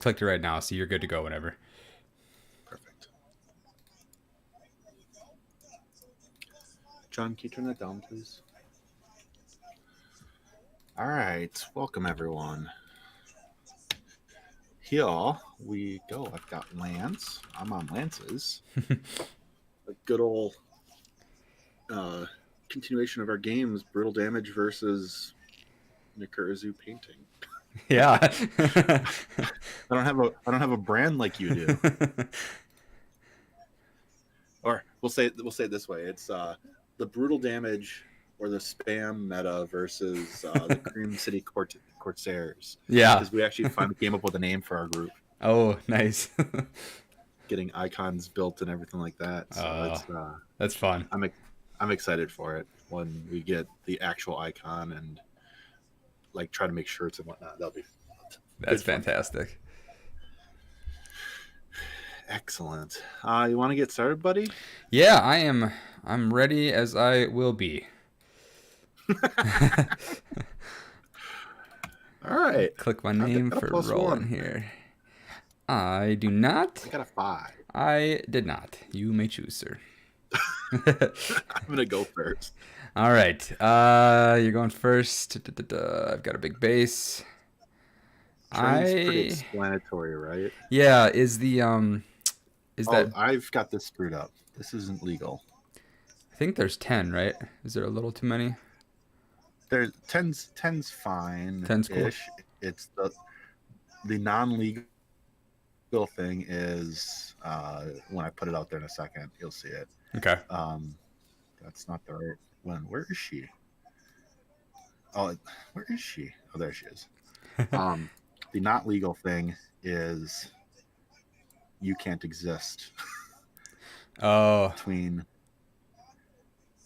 clicked it right now, so you're good to go whenever. Perfect. John, can you turn that down, please? All right. Welcome, everyone. Here we go. I've got Lance. I'm on Lance's. A good old continuation of our games: brutal damage versus Nikurazu painting. Yeah. I don't have a brand like you do. Or we'll say it this way: it's the brutal damage or the spam meta versus the Cream City Corsairs. Yeah. Because we actually finally came up with a name for our group. Oh, nice. Getting icons built and everything like that. So it's that's fun. I'm excited for it when we get the actual icon and like try to make shirts and whatnot. That'll be That's fantastic. Excellent. You want to get started, buddy? Yeah, I am. I'm ready as I will be. All right. Click my name for rolling here. I do not. I got a 5. I did not. You may choose, sir. I'm gonna go first. All right. You're going first. I've got a big base. Train's pretty explanatory, right? Yeah. Is that? I've got this screwed up. This isn't legal. I think there's 10, right? Is there a little too many? There's 10's fine. 10's cool. It's the non-legal thing is when I put it out there in a second, you'll see it. Okay. That's not the right one. Where is she? Oh, where is she? Oh, there she is. The not legal thing is you can't exist. Between,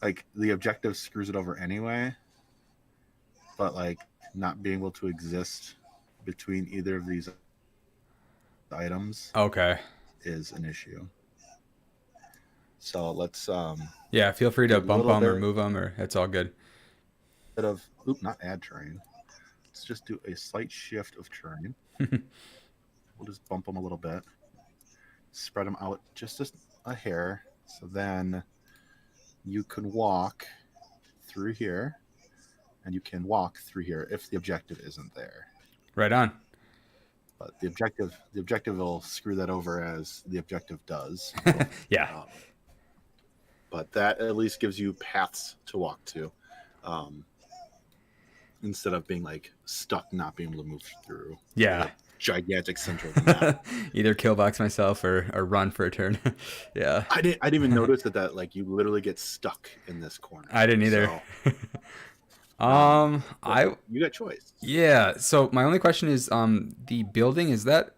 like, the objective screws it over anyway, but like not being able to exist between either of these items is an issue. So let's yeah, feel free to bump them or move them, or it's all good. Not add terrain. Let's just do a slight shift of terrain. We'll just bump them a little bit, spread them out just a hair, so then you can walk through here, and you can walk through here if the objective isn't there. Right on. But the objective will screw that over as the objective does. Yeah. But that at least gives you paths to walk to, instead of being like stuck, not being able to move through. Yeah. Gigantic central map. Either kill box myself or run for a turn. Yeah. I didn't even notice that like you literally get stuck in this corner. I didn't either. So, you got choice. Yeah. So my only question is, the building, is that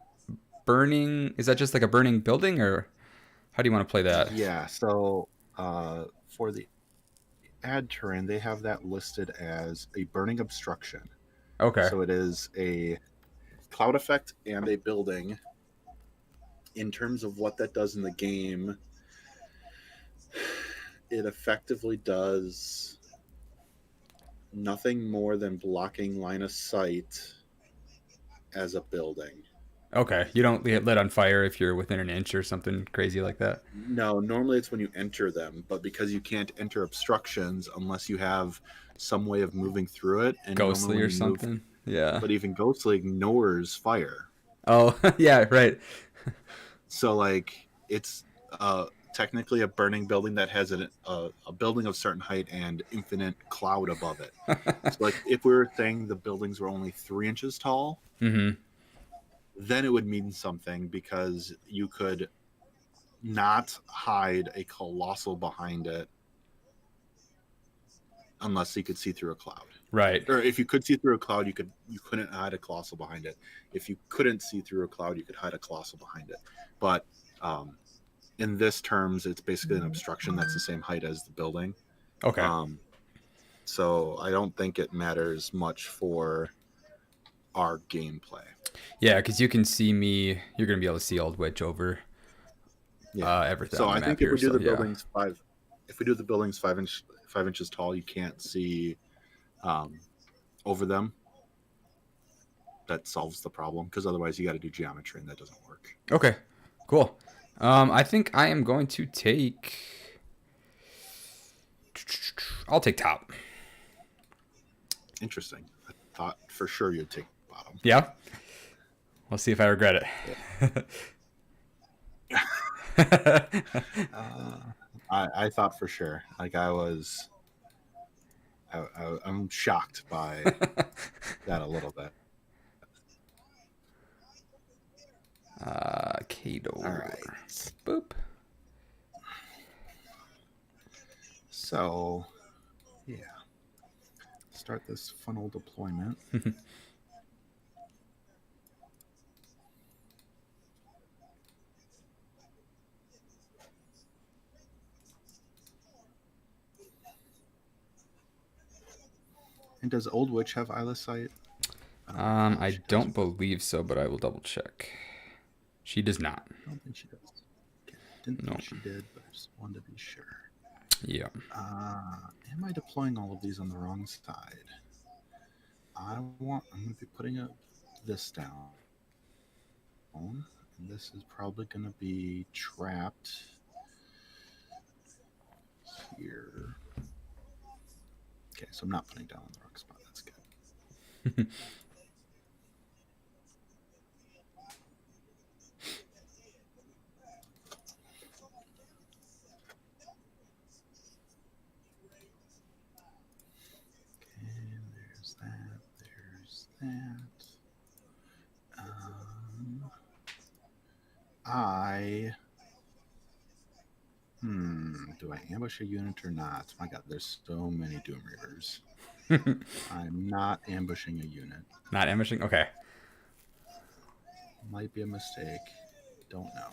burning? Is that just like a burning building, or how do you want to play that? Yeah. So for the add terrain, they have that listed as a burning obstruction. Okay. So it is a cloud effect and a building. In terms of what that does in the game, it effectively does nothing more than blocking line of sight as a building. Okay. You don't get lit on fire if you're within an inch or something crazy like that? No, normally it's when you enter them, but because you can't enter obstructions unless you have some way of moving through it. And ghostly or something? Yeah. But even ghostly ignores fire. Oh, yeah, right. So, like, it's technically a burning building that has a building of certain height and infinite cloud above it. So, like, if we were saying the buildings were only 3 inches tall, then it would mean something, because you could not hide a colossal behind it unless you could see through a cloud. Right. Or if you could see through a cloud, you couldn't hide a colossal behind it. If you couldn't see through a cloud, you could hide a colossal behind it. But in this terms, it's basically an obstruction that's the same height as the building. Okay. So I don't think it matters much for our gameplay. Yeah, because you can see me. You're going to be able to see Old Witch over everything. So I think if we do the buildings if we do the buildings 5 inches tall, you can't see over them. that solves the problem, because otherwise you got to do geometry and that doesn't work. Okay, cool. I think I am going to take. I'll take top. Interesting. I thought for sure you'd take bottom. Yeah. We'll see if I regret it. I thought for sure. Like I'm shocked by that a little bit. Kato. All right. Boop. So, yeah. Start this funnel deployment. And does Old Witch have Eyeless Sight? I don't believe so, but I will double check. She does not. I don't think she does. Okay. Didn't think she did, but I just wanted to be sure. Yeah. Am I deploying all of these on the wrong side? I'm going to be putting this down. And this is probably going to be trapped here. Okay, so I'm not putting down on the wrong spot. That's good. There's that. Do I ambush a unit or not? My God, there's so many Doom Reavers. I'm not ambushing a unit. Not ambushing? Okay. Might be a mistake. Don't know.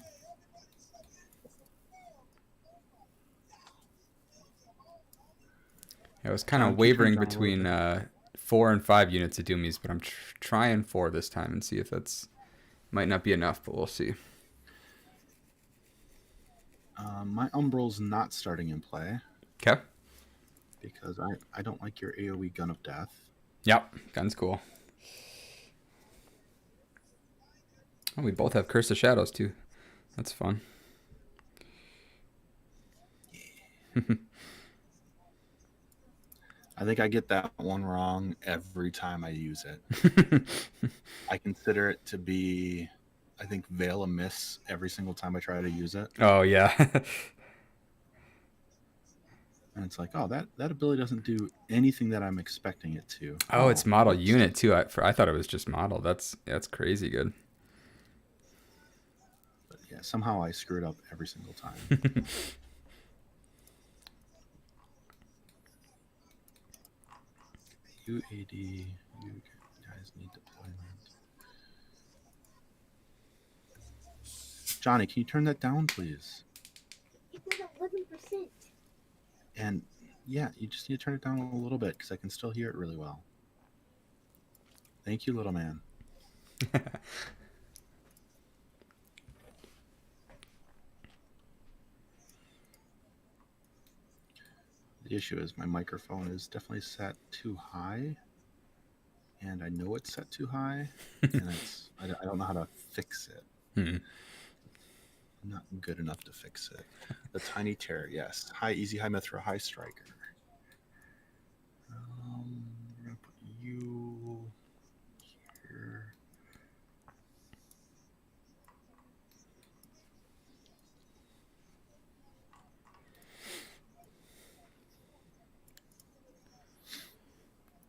I was kind of wavering between 4 and 5 units of Doomies, but I'm trying 4 this time and see if that's might not be enough, but we'll see. My Umbral's not starting in play. Okay. Because I don't like your AoE Gun of Death. Yep, gun's cool. Oh, we both have Curse of Shadows too. That's fun. I think I get that one wrong every time I use it. I consider it to be, I think, Veil a miss every single time I try to use it. Oh, yeah. And it's like, oh, that ability doesn't do anything that I'm expecting it to. Oh, it's model unit too. I thought it was just model. That's crazy good. But yeah, somehow I screw it up every single time. UAD, you guys need deployment. Johnny, can you turn that down, please? It's at 11%. And yeah, you just need to turn it down a little bit because I can still hear it really well. Thank you, little man. The issue is my microphone is definitely set too high, and I know it's set too high, and I don't know how to fix it. I'm not good enough to fix it. The Tiny Terror, yes. Easy high Mithra, high Striker. We're going to put you here.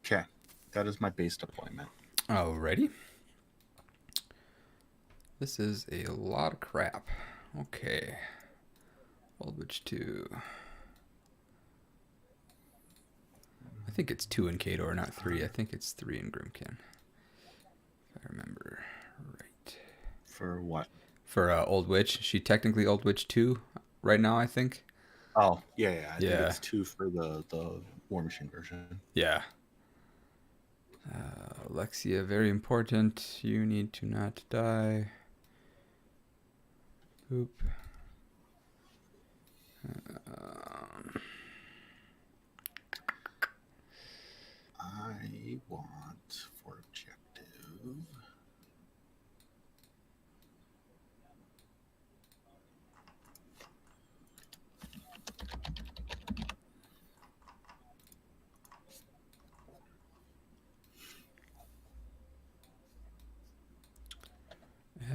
Okay, that is my base deployment. Alrighty. This is a lot of crap. Okay. Old Witch 2. I think it's 2 in Kador, not 3. I think it's 3 in Grimkin. If I remember right. For what? For Old Witch. She technically Old Witch 2 right now, I think. Oh, yeah. I think it's 2 for the War Machine version. Yeah. Alexia, very important. You need to not die. Boop. I want for objective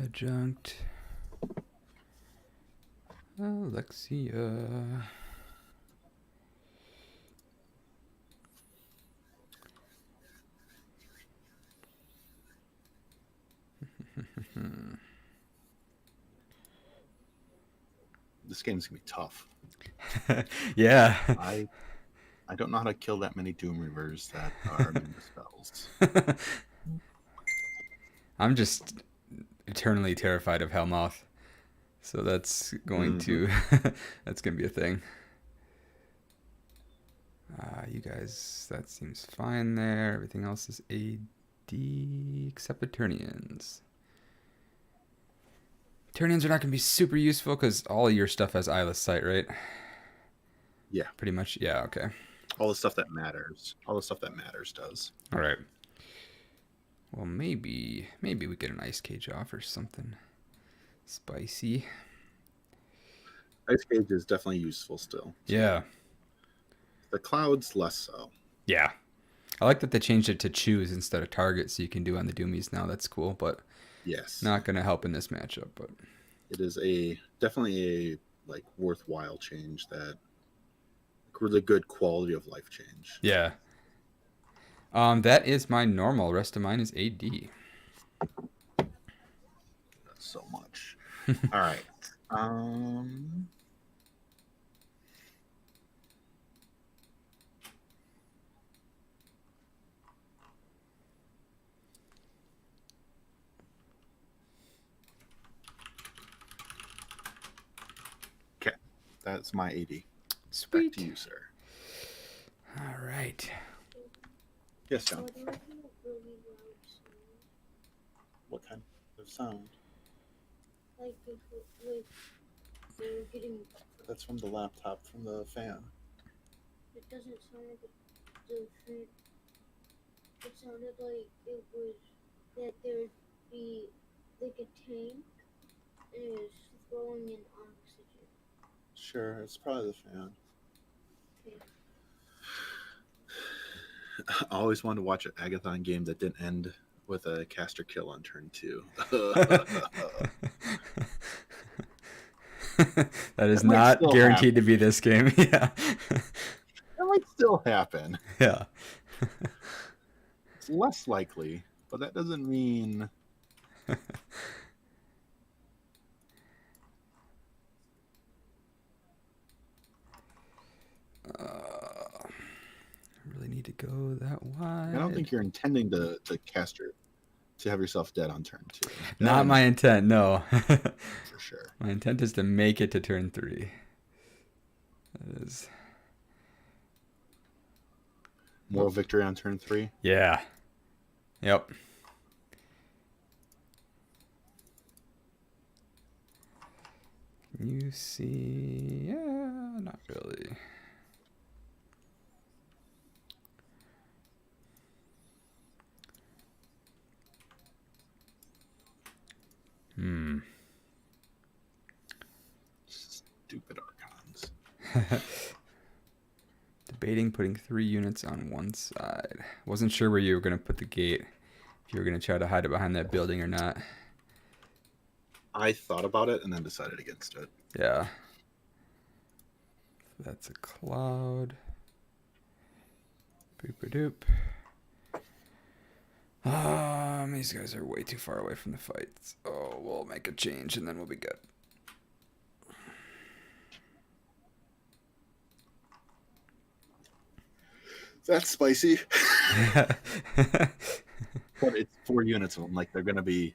Adjunct. Alexia. This game's gonna be tough. Yeah. I don't know how to kill that many Doom Reavers that are immune to spells. I'm just eternally terrified of Hellmouth. So that's going to that's going to be a thing. You guys, that seems fine there. Everything else is AD except the Ternions. Ternions are not going to be super useful because all of your stuff has eyeless sight, right? Yeah. Pretty much. Yeah, okay. All the stuff that matters. All the stuff that matters does. All right. Well, maybe we get an ice cage off or something spicy. Ice Cage is definitely useful still. Yeah. The clouds less so. Yeah. I like that they changed it to choose instead of target, so you can do on the Doomies now. That's cool, but Yes. not going to help in this matchup. But it is definitely a like worthwhile change, that really good quality of life change. yeah. That is my normal. Rest of mine is AD. That's so much. All right. Okay. That's my AD. Sweet. Back to you, sir. All right. Yes, John. What do I do with really loud sound? What kind of sound? Like if they're getting. That's from the laptop, from the fan. It doesn't sound like the fan. It sounded like it was that there'd be like a tank and it was throwing in oxygen. Sure, it's probably the fan. Okay. I always wanted to watch an Agathon game that didn't end with a caster kill on turn 2. That is That might not still guaranteed to happen. be this game. Yeah. That might still happen. Yeah. It's less likely, but that doesn't mean. I really need to go that wide. I don't think you're intending to cast to have yourself dead on turn 2. Not my intent, no. For sure. My intent is to make it to turn 3. That is. Moral victory on turn 3. Yeah. Yep. Can you see? Yeah, not really. Stupid Archons. Debating putting 3 units on one side. Wasn't sure where you were going to put the gate. If you were going to try to hide it behind that building or not. I thought about it and then decided against it. Yeah. That's a cloud. Boop-a-doop. These guys are way too far away from the fights. Oh, we'll make a change and then we'll be good. That's spicy. But it's 4 units of them. Like, they're going to be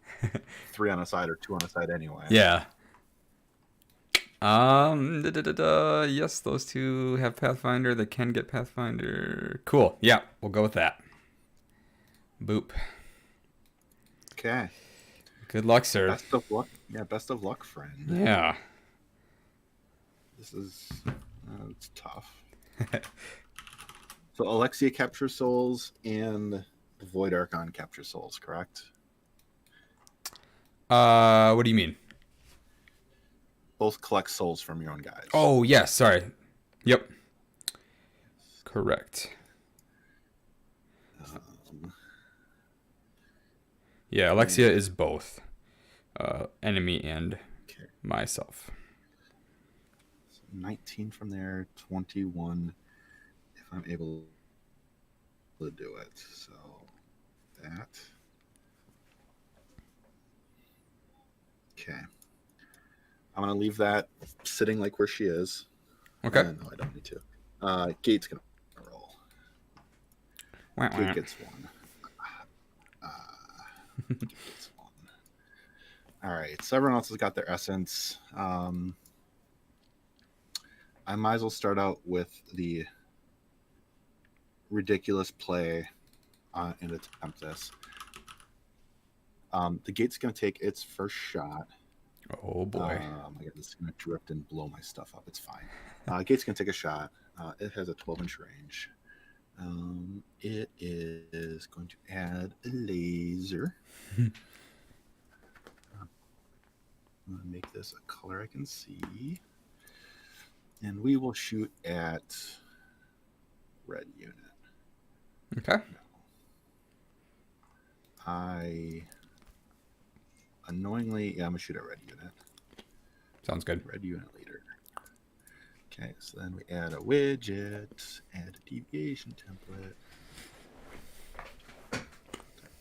3 on a side or 2 on a side anyway. Yeah. Yes, those 2 have Pathfinder. They can get Pathfinder. Cool. Yeah, we'll go with that. Boop. Okay. Good luck, sir. Best of luck. Yeah, best of luck, friend. Yeah. This is it's tough. So Alexia captures souls and the Void Archon captures souls, correct? What do you mean? Both collect souls from your own guys. Oh, yes, sorry. Yep. Correct. Yeah, Alexia is both. enemy and Okay. myself. So 19 from there, 21 if I'm able to do it. So that. Okay. I'm going to leave that sitting like where she is. Okay. No, I don't need to. Gate's going to roll. Wah, Gate wah. gets one. Gate gets one. All right. So everyone else has got their essence. I might as well start out with the ridiculous play and attempt this. The gate's going to take its first shot. Oh boy. My God, this is going to drift and blow my stuff up. It's fine. Gate's going to take a shot. It has a 12-inch range. It is going to add a laser. I'm going to make this a color I can see. And we will shoot at red unit. Okay. I annoyingly, I'm going to shoot at red unit. Sounds good. Red unit leader. Okay, so then we add a widget, add a deviation template. That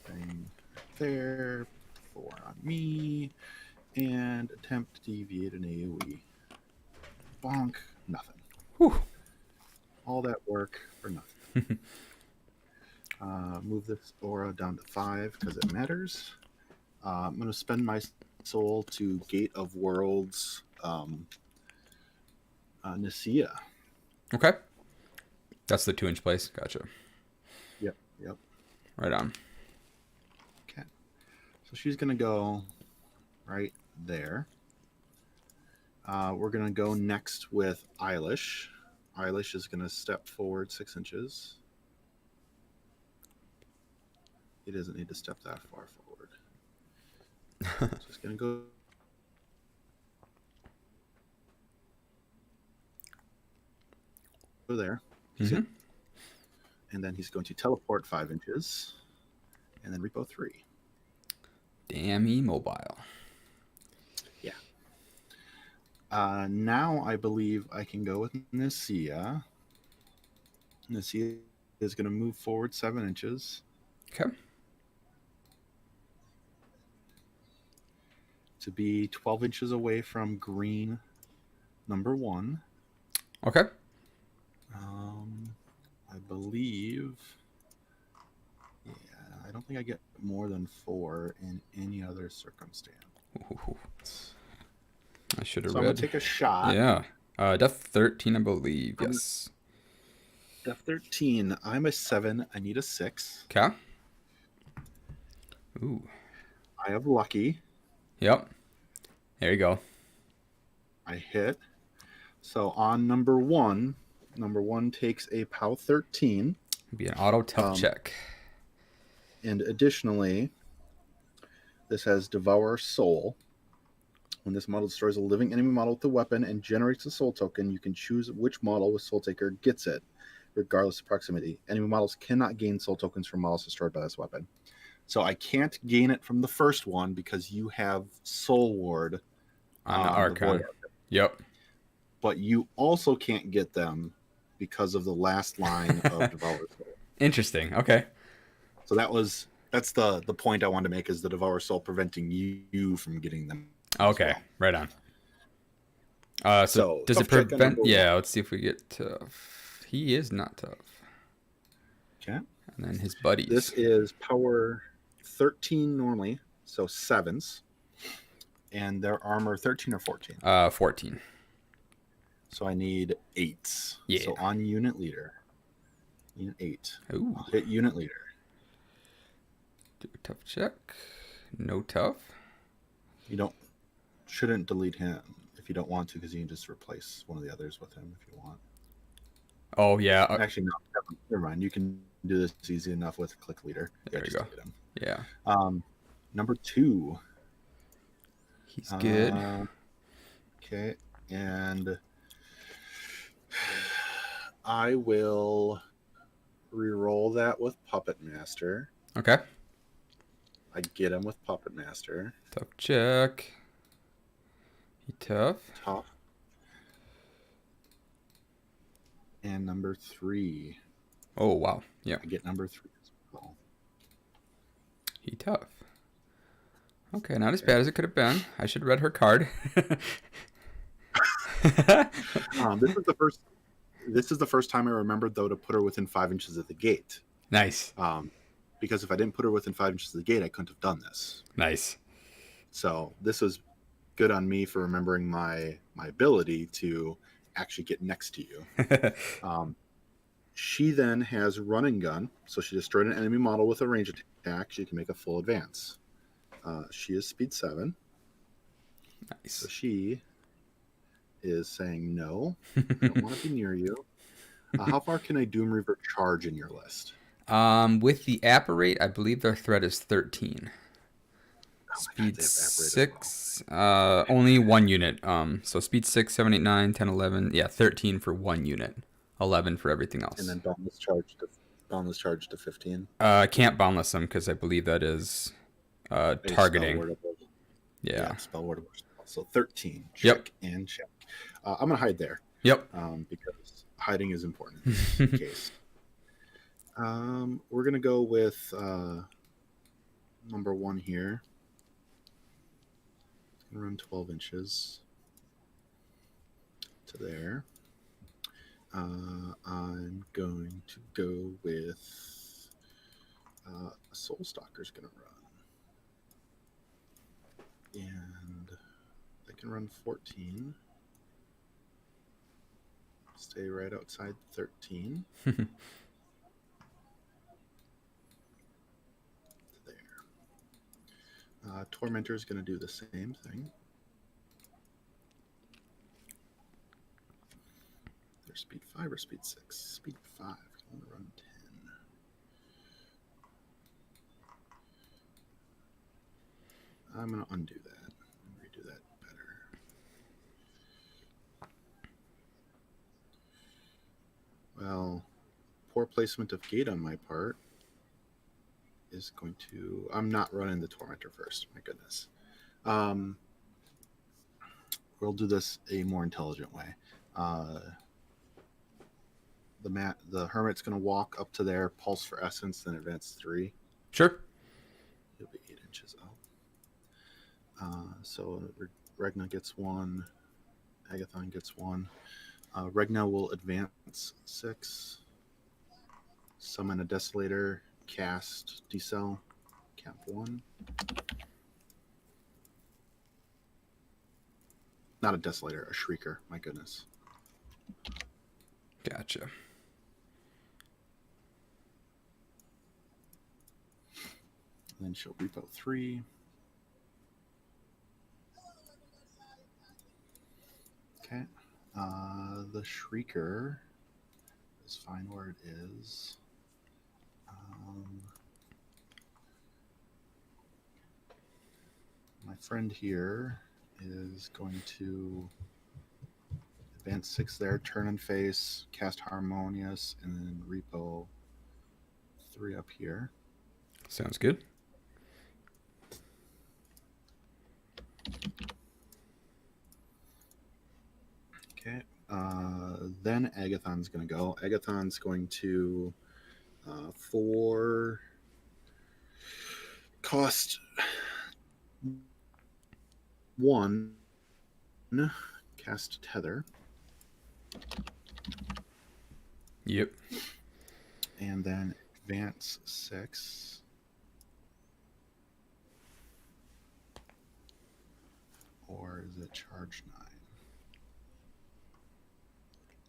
thing right there. 4 on me. And attempt to deviate an AoE. Bonk. Nothing. Whew. All that work for nothing. Move this aura down to 5 because it matters. I'm going to spend my soul to Gate of Worlds Nicaea. Okay. That's the 2-inch place. Gotcha. Yep. Right on. Okay. So she's going to go right there. We're going to go next with Eilish. Eilish is going to step forward 6 inches. He doesn't need to step that far forward. So he's going to go there. Mm-hmm. And then he's going to teleport 5 inches. And then repo 3. Damn immobile. Yeah. Now I believe I can go with Nicaea. Nicaea is going to move forward 7 inches. Okay. To be 12 inches away from green number 1. Okay. I believe... Yeah, I don't think I get more than 4 in any other circumstance. Ooh. I should have So I'm going read. to take a shot. Yeah. Def 13, I believe. Yes. Def 13. I'm a 7. I need a 6. Okay. Ooh. I have lucky. Yep. There you go. I hit. So on number 1 takes a POW 13. Be an auto tough check. And additionally, this has Devour Soul. When this model destroys a living enemy model with a weapon and generates a soul token, you can choose which model with Soul Taker gets it, regardless of proximity. Enemy models cannot gain soul tokens from models destroyed by this weapon. So I can't gain it from the first one because you have Soul Ward On the Archon. Yep. But you also can't get them because of the last line of Devour Soul. Interesting. Okay. So that's the point I wanted to make, is the Devour Soul preventing you from getting them. Okay. Well. Right on. So does it prevent? Yeah. Let's see if we get tough. He is not tough. Okay. And then his buddies. This is power 13 normally, so 7s. And their armor 13 or 14? 14. So I need 8s. Yeah. So on unit leader, unit 8. Ooh. I'll hit unit leader. Do a tough check. No tough. You shouldn't delete him if you don't want to, because you can just replace one of the others with him if you want. Oh yeah. Actually, no. Never mind. You can do this easy enough with click leader. There you go. Yeah. Number 2. He's good. Okay, and I will re-roll that with Puppet Master. Okay. I get him with Puppet Master. Tough check. He tough. Tough. And number 3. Oh, wow. Yeah. I get number 3 as well. He tough. Okay, not as bad as it could have been. I should have read her card. This is the first time I remembered, though, to put her within 5 inches of the gate. Nice. Because if I didn't put her within 5 inches of the gate, I couldn't have done this. Nice. So this was good on me for remembering my ability to actually get next to you. She then has Running Gun, so she destroyed an enemy model with a range attack. She can make a full advance. She is speed 7. Nice. So she is saying, no, I don't want to be near you. How far can a Doom Reaver charge in your list? With the apparate, I believe their threat is 13. Speed 6, only 1 unit. So speed 6, 7, 8, 9, 10, 11. Yeah, 13 for 1 unit. 11 for everything else. And then boundless charge to 15. Can't boundless them because I believe that is targeting. Yeah. Spell word. So 13. Yep. And check. I'm gonna hide there. Yep. Because hiding is important in this case. We're gonna go with number 1 here. Run 12 inches to there. I'm going to go with Soul Stalker's going to run. And they can run 14. Stay right outside 13. There. Tormentor is going to do the same thing. They're speed 5 or speed 6? Speed 5. I'm going to run 10. I'm going to undo that and redo that better. Well, poor placement of gate on my part is going to... I'm not running the Tormentor first, my goodness. We'll do this a more intelligent way. The Hermit's going to walk up to there, pulse for essence, then advance 3. Sure. He'll be 8 inches out. So Regna gets 1. Agathon gets 1. Regna will advance 6. Summon a Desolator. Cast Decel. Camp 1. Not a Desolator, a Shrieker. My goodness. Gotcha. And then she'll repo 3. Okay. The Shrieker is fine where it is. My friend here is going to advance 6 there, turn and face, cast Harmonious, and then repo 3 up here. Sounds good. Okay. Then Agathon's going to go. Agathon's going to for cost 1 cast Tether. Yep. And then advance 6. Or is it charge 9?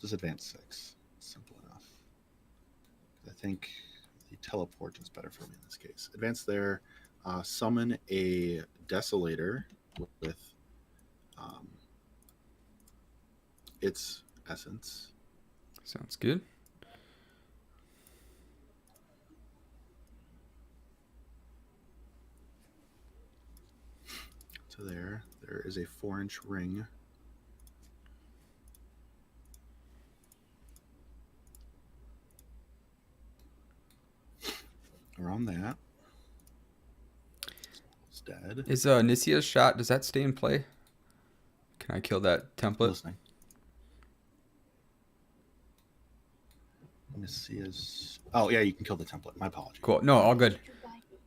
Just advance 6. Simple enough. I think the teleport is better for me in this case. Advance there. Summon a Desolator with its essence. Sounds good. So there is a 4-inch ring. Around that. dead. Is Nicia's shot, does that stay in play? Can I kill that template? Listening. Nicia's... Oh, yeah, you can kill the template. My apologies. Cool. No, all good. Did you buy it?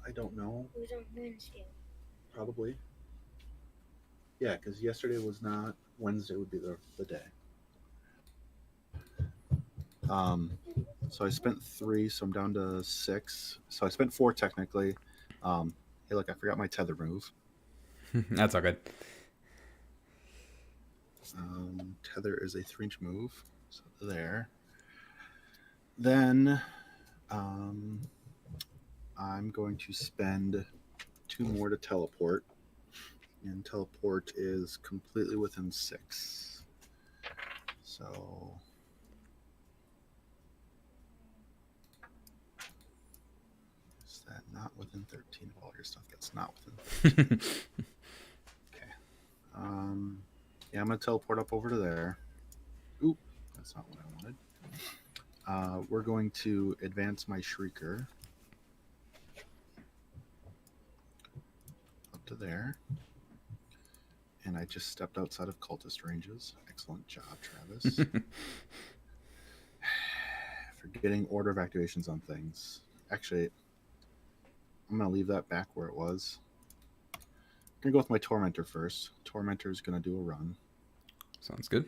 I don't know. It was on Wednesday. Probably. Yeah, because yesterday was not. Wednesday would be the day. So I spent 3, so I'm down to 6. So I spent 4 technically. Hey, look, I forgot my tether move. That's all good. Tether is a 3-inch move, so there. Then I'm going to spend 2 more to teleport, and teleport is completely within 6. So is that not within 13 of all your stuff? That's not within 13. Okay. Yeah, I'm gonna teleport up over to there. Oop, that's not what I wanted. We're going to advance my Shrieker up to there. And I just stepped outside of cultist ranges. Excellent job, Travis. Forgetting order of activations on things. Actually, I'm going to leave that back where it was. I'm going to go with my Tormentor first. Tormentor is going to do a run. Sounds good.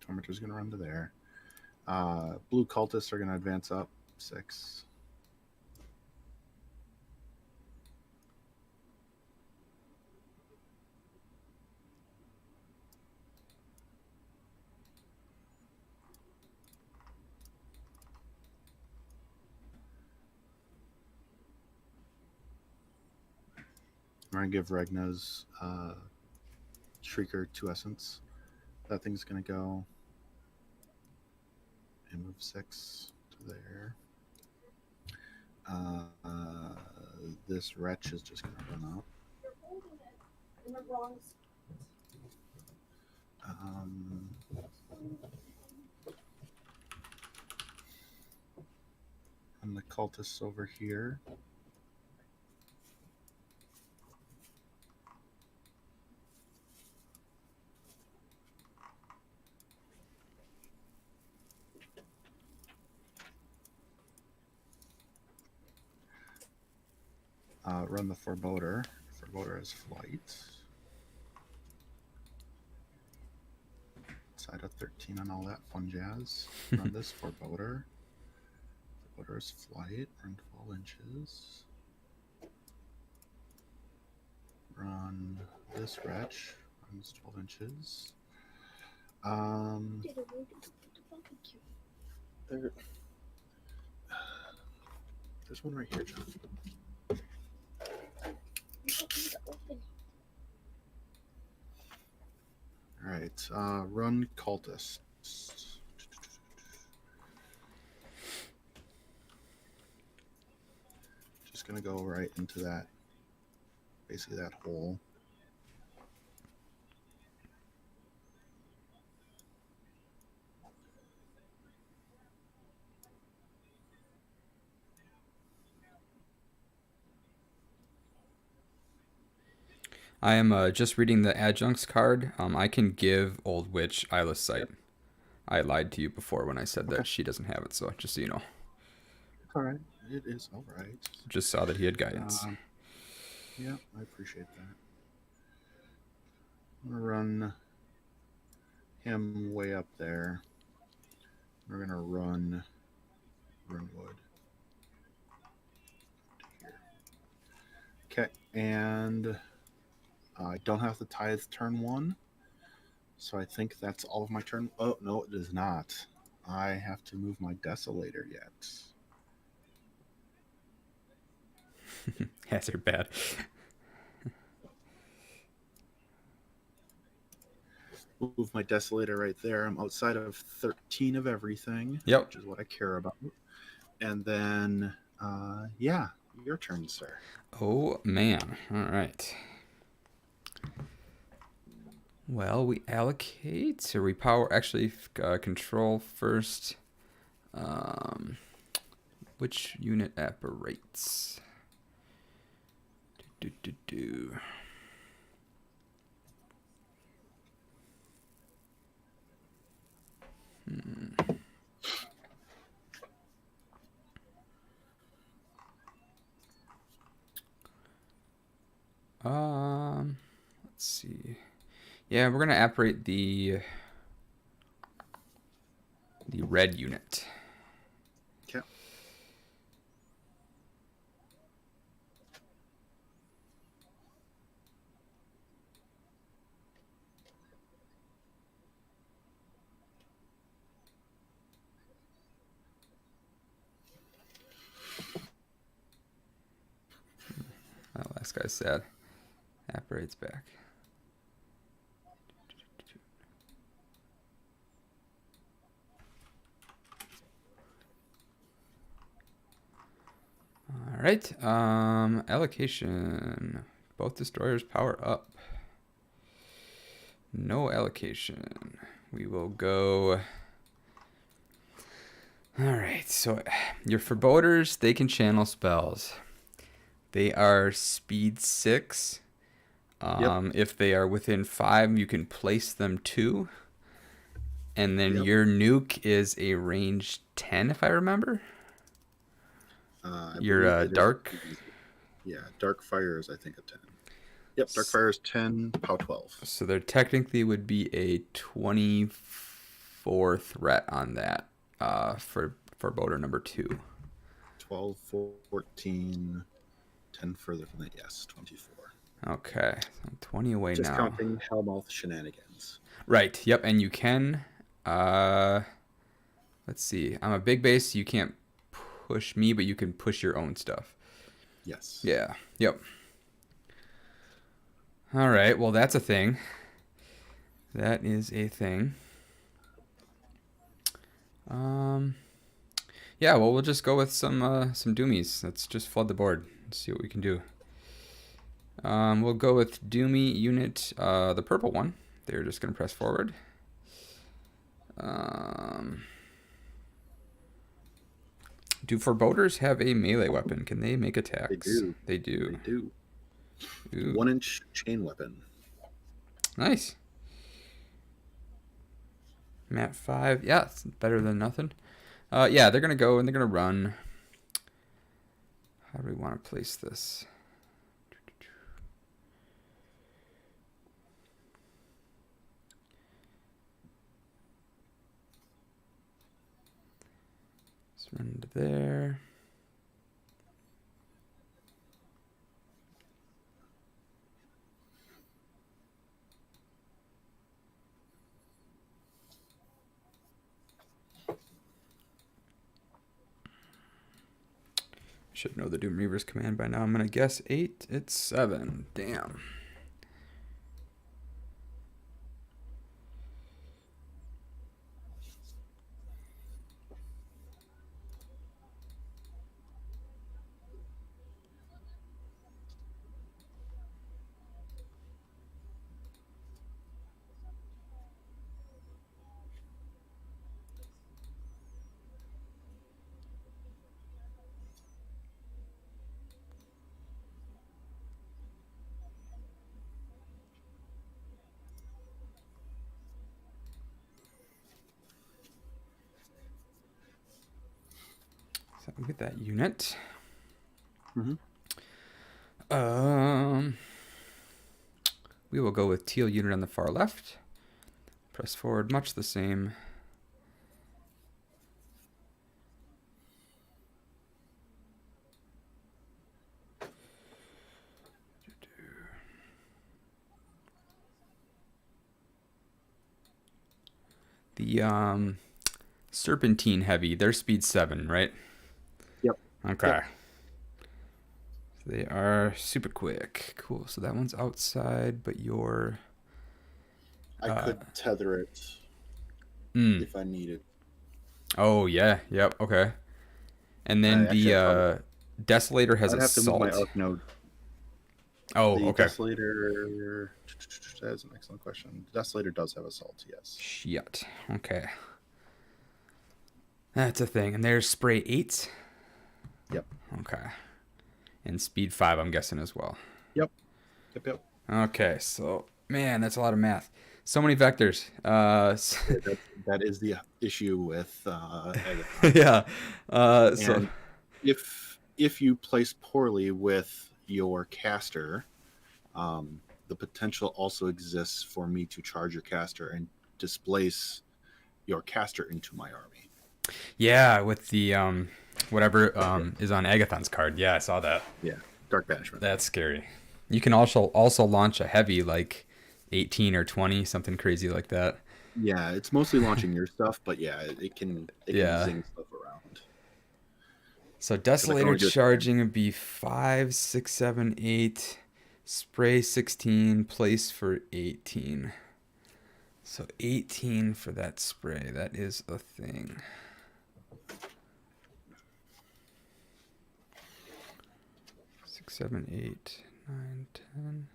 Tormentor's going to run to there. Blue cultists are going to advance up 6. I'm going to give Regna's Shrieker 2 Essence. That thing's going to go and move 6 to there. This wretch is just going to run up. You're holding it in the wrong And the cultists over here. Run the Foreboder. Foreboder has flight. Side of 13 and all that fun jazz. Run this Foreboder. Foreboder is flight. Run 12 inches. Run this wretch. Runs 12 inches. There's one right here, John. All right, run cultists. Just gonna go right into that, basically that hole. I am just reading the adjuncts card. I can give Old Witch Eyeless Sight. I lied to you before when I said that she doesn't have it, so just so you know. It's all right. It is all right. Just saw that he had guidance. Yeah, I appreciate that. I'm gonna run him way up there. We're gonna run Runewood. Okay, and I don't have to tithe turn 1, so I think that's all of my turn. Oh, no, it is not. I have to move my Desolator yet. Hazard bad. Move my Desolator right there. I'm outside of 13 of everything, Yep. which is what I care about. And then, yeah, your turn, sir. Oh, man. All right. Well, we allocate, or we power, actually, control first. Which unit apparates? Do. Let's see. Yeah, we're gonna apparate the red unit. Okay. That last guy's sad. Apparate's back. All right. Allocation. Both destroyers power up. No allocation. We will go. All right. So your foreboders, they can channel spells. They are speed 6. If they are within 5, you can place them 2. And then your nuke is a range 10, if I remember. Your dark. Dark fire is, I think, a 10. Yep, dark fire is 10, POW 12. So there technically would be a 24 threat on that for Foreboder number 2. 12, 14, 10 further from that. Yes, 24. Okay, so 20 away Just now. counting Hellmouth shenanigans. Right. Yep. And you can. Let's see. I'm a big base. So you can't push me, but you can push your own stuff. Yes. Yeah. Yep. All right. Well, that's a thing. That is a thing. Yeah. Well, we'll just go with some doomies. Let's just flood the board. Let's see what we can do. We'll go with Doomy unit, the purple one. They're just going to press forward. Do foreboders have a melee weapon? Can they make attacks? They do. They do. They do. Ooh. 1-inch chain weapon. Nice. Map 5. Yeah, it's better than nothing. Yeah, they're going to go and they're going to run. How do we want to place this? Let's run into there. Should know the Doom Reaver's command by now. I'm going to guess 8. It's 7. Damn. So we get that unit. Mm-hmm. We will go with teal unit on the far left. Press forward, much the same. The Serpentine Heavy, they're speed 7, right? Yep. Okay. Yep. So they are super quick. Cool. So that one's outside, but you're... I could tether it if I needed. Oh, yeah. Yep. Okay. And then Actually, the Desolator has I'd have to move my Assault. arc node. Oh, The okay. Desolator. That is an excellent question. The Desolator does have assault, yes. Shit. Okay. That's a thing. And there's spray 8. Yep. Okay. And speed 5, I'm guessing as well. Yep. Okay, so man, that's a lot of math. So many vectors. That is the issue with Agathon. Yeah. And if you place poorly with your caster, the potential also exists for me to charge your caster and displace your caster into my army. Yeah, with the whatever is on Agathon's card. Yeah, I saw that. Yeah, Dark Banishment. That's scary. You can also launch a heavy like 18 or 20, something crazy like that. Yeah, it's mostly launching your stuff, but yeah, it can zing stuff around. So Desolator charging would be 5, 6, 7, 8, spray 16, place for 18. So 18 for that spray. That is a thing. Six, 7, 8, 9, 10.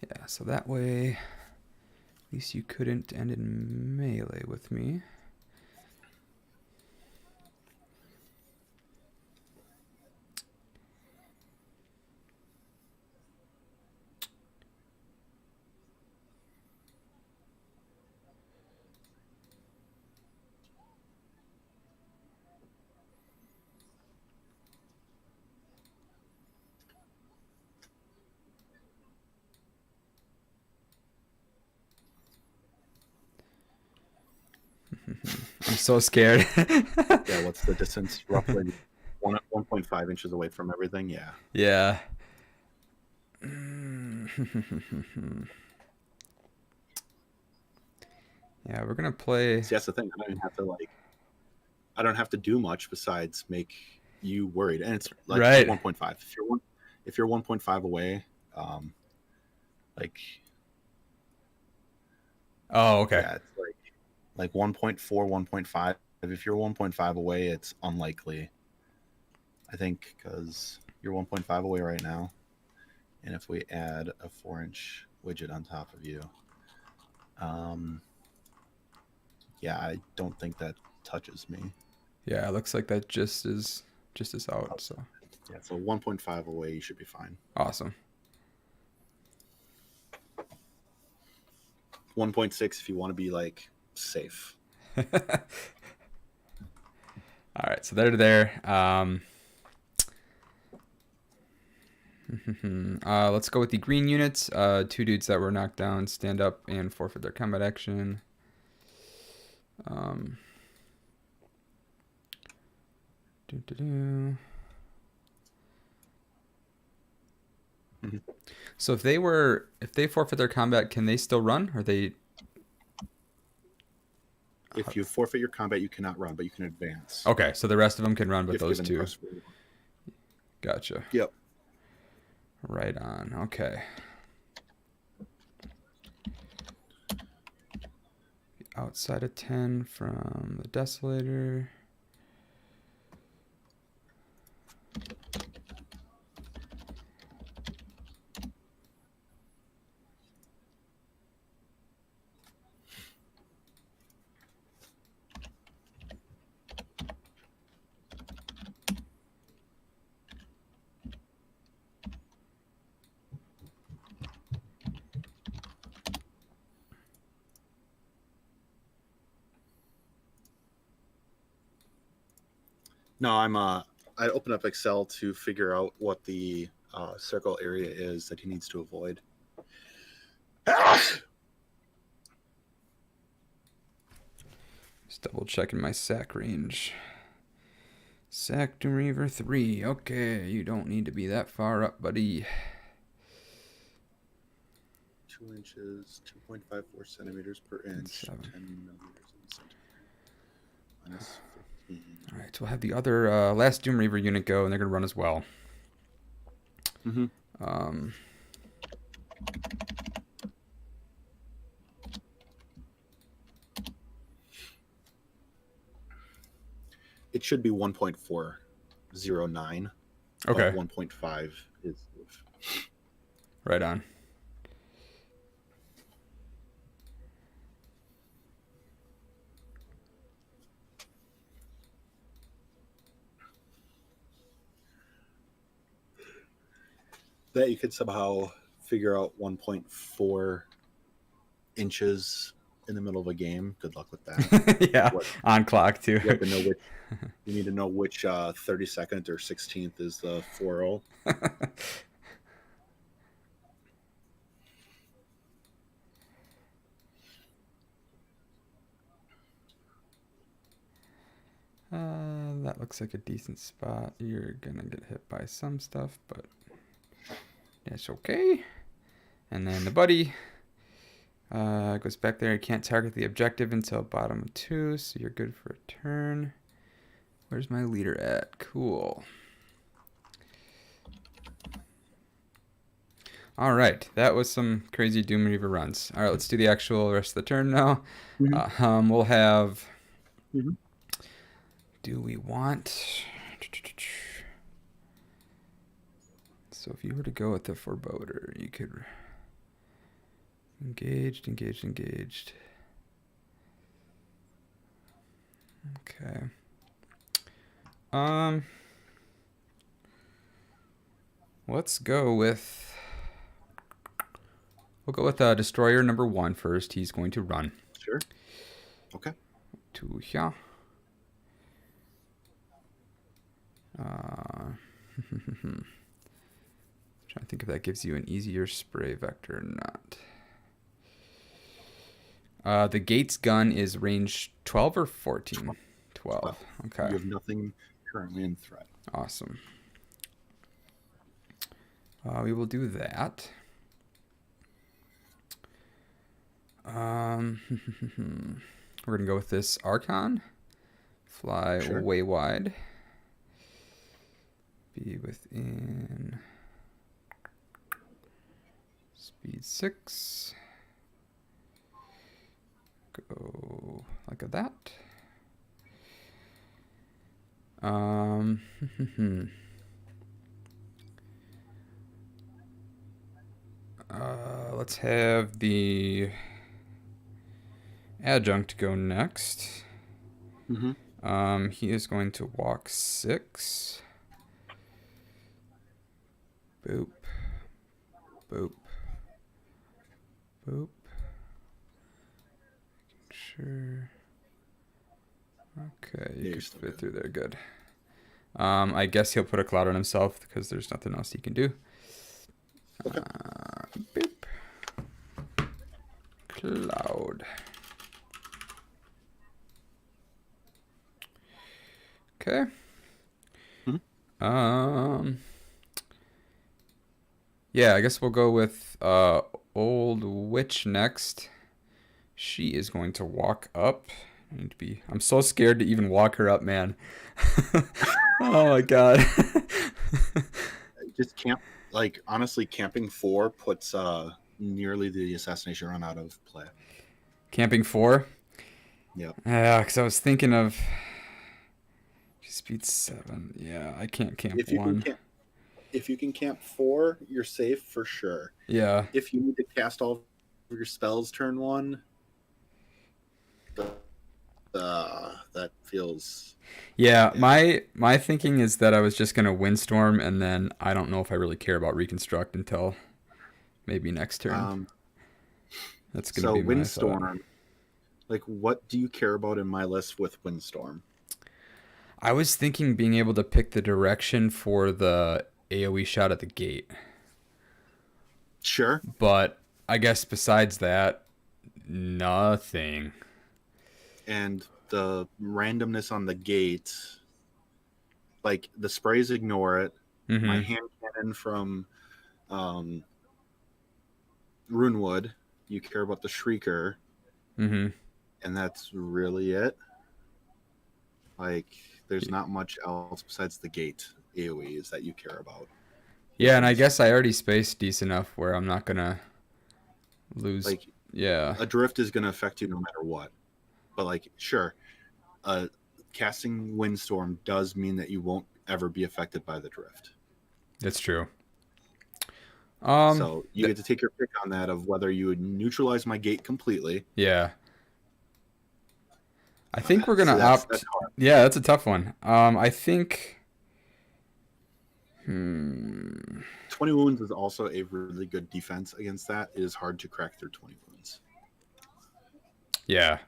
Yeah, so that way, at least you couldn't end in melee with me. I'm so scared. Yeah, what's the distance? Roughly 1.5 inches away from everything. Yeah. Yeah. Yeah, we're gonna play. See, that's the thing. I don't have to do much besides make you worried, and it's like Right. 1.5. If you're 1.5 away, like. Oh, okay. Yeah, it's like 1.4, 1.5. If you're 1.5 away, it's unlikely. I think because you're 1.5 away right now, and if we add a 4-inch widget on top of you, yeah, I don't think that touches me. Yeah, it looks like that just is out. So yeah, so 1.5 away, you should be fine. Awesome. 1.6 if you want to be like safe. All right, so they're there. Let's go with the green units. 2 dudes that were knocked down stand up and forfeit their combat action. So if they forfeit their combat, can they still run? Or they? If you forfeit your combat, you cannot run, but you can advance. Okay, so the rest of them can run, but those two. +1. Gotcha. Yep. Right on. Okay. Outside of 10 from the Desolator. No, I open up Excel to figure out what the circle area is that he needs to avoid. Just double checking my sack range. Sack to Reaver 3. Okay, you don't need to be that far up, buddy. 2 inches, 2.54 centimeters per inch, 10 millimeters in the centimeter. -15. All right, so we'll have the other last Doom Reaver unit go, and they're going to run as well. Mm-hmm. It should be 1.409. Okay. But 1.5 is. Right on. That you could somehow figure out 1.4 inches in the middle of a game. Good luck with that. Yeah, on clock too. You have to know which. You need to know which 32nd or 16th is the 4-0. That looks like a decent spot. You're gonna get hit by some stuff, but that's okay. And then the buddy goes back there. You can't target the objective until bottom of 2, so you're good for a turn. Where's my leader at? Cool. All right, that was some crazy Doom Reaver runs. All right, let's do the actual rest of the turn now. We'll have. Do we want? So if you were to go with the Foreboder, you could engaged. Okay. Let's go with. We'll go with Destroyer number 1 first. He's going to run. Sure. Okay. To here. Trying to think if that gives you an easier spray vector or not. The Gates gun is range 12 or 14? 12. Okay. You have nothing currently in threat. Awesome. We will do that. We're going to go with this Archon. Fly way wide. Be within speed 6. Go like that. Let's have the Adjunct go next. He is going to walk 6. Boop. Boop. Boop. Sure. Okay, you can fit through there. Good. I guess he'll put a cloud on himself because there's nothing else he can do. Okay. Boop. Cloud. Okay. Yeah, I guess we'll go with Old Witch next. She is going to walk up. I'm so scared to even walk her up, man. Oh my god. Just camp. Like, honestly, camping 4 puts nearly the assassination run out of play. Camping 4? Yeah. Yeah, because I was thinking of speed 7. Yeah, I can't camp 1. If you can camp 4, you're safe for sure. Yeah. If you need to cast all of your spells turn 1, that feels. Yeah, my thinking is that I was just gonna Windstorm, and then I don't know if I really care about Reconstruct until maybe next turn. That's gonna be Windstorm. my thought. Like, what do you care about in my list with Windstorm? I was thinking being able to pick the direction for the AoE shot at the gate. Sure. But I guess besides that, nothing. And the randomness on the gate, like the sprays ignore it. My hand cannon from Runewood, you care about the Shrieker. And that's really it. Like, there's not much else besides the gate AoEs that you care about. Yeah, and I guess I already spaced decent enough where I'm not gonna lose. Like, yeah. a drift is going to affect you no matter what. But like, sure, casting Windstorm does mean that you won't ever be affected by the drift. That's true. So you get to take your pick on that of whether you would neutralize my gate completely. Yeah. I think we're gonna So opt. that's hard. Yeah, that's a tough one. I think. 20 wounds is also a really good defense against that. It is hard to crack through 20 wounds. Yeah.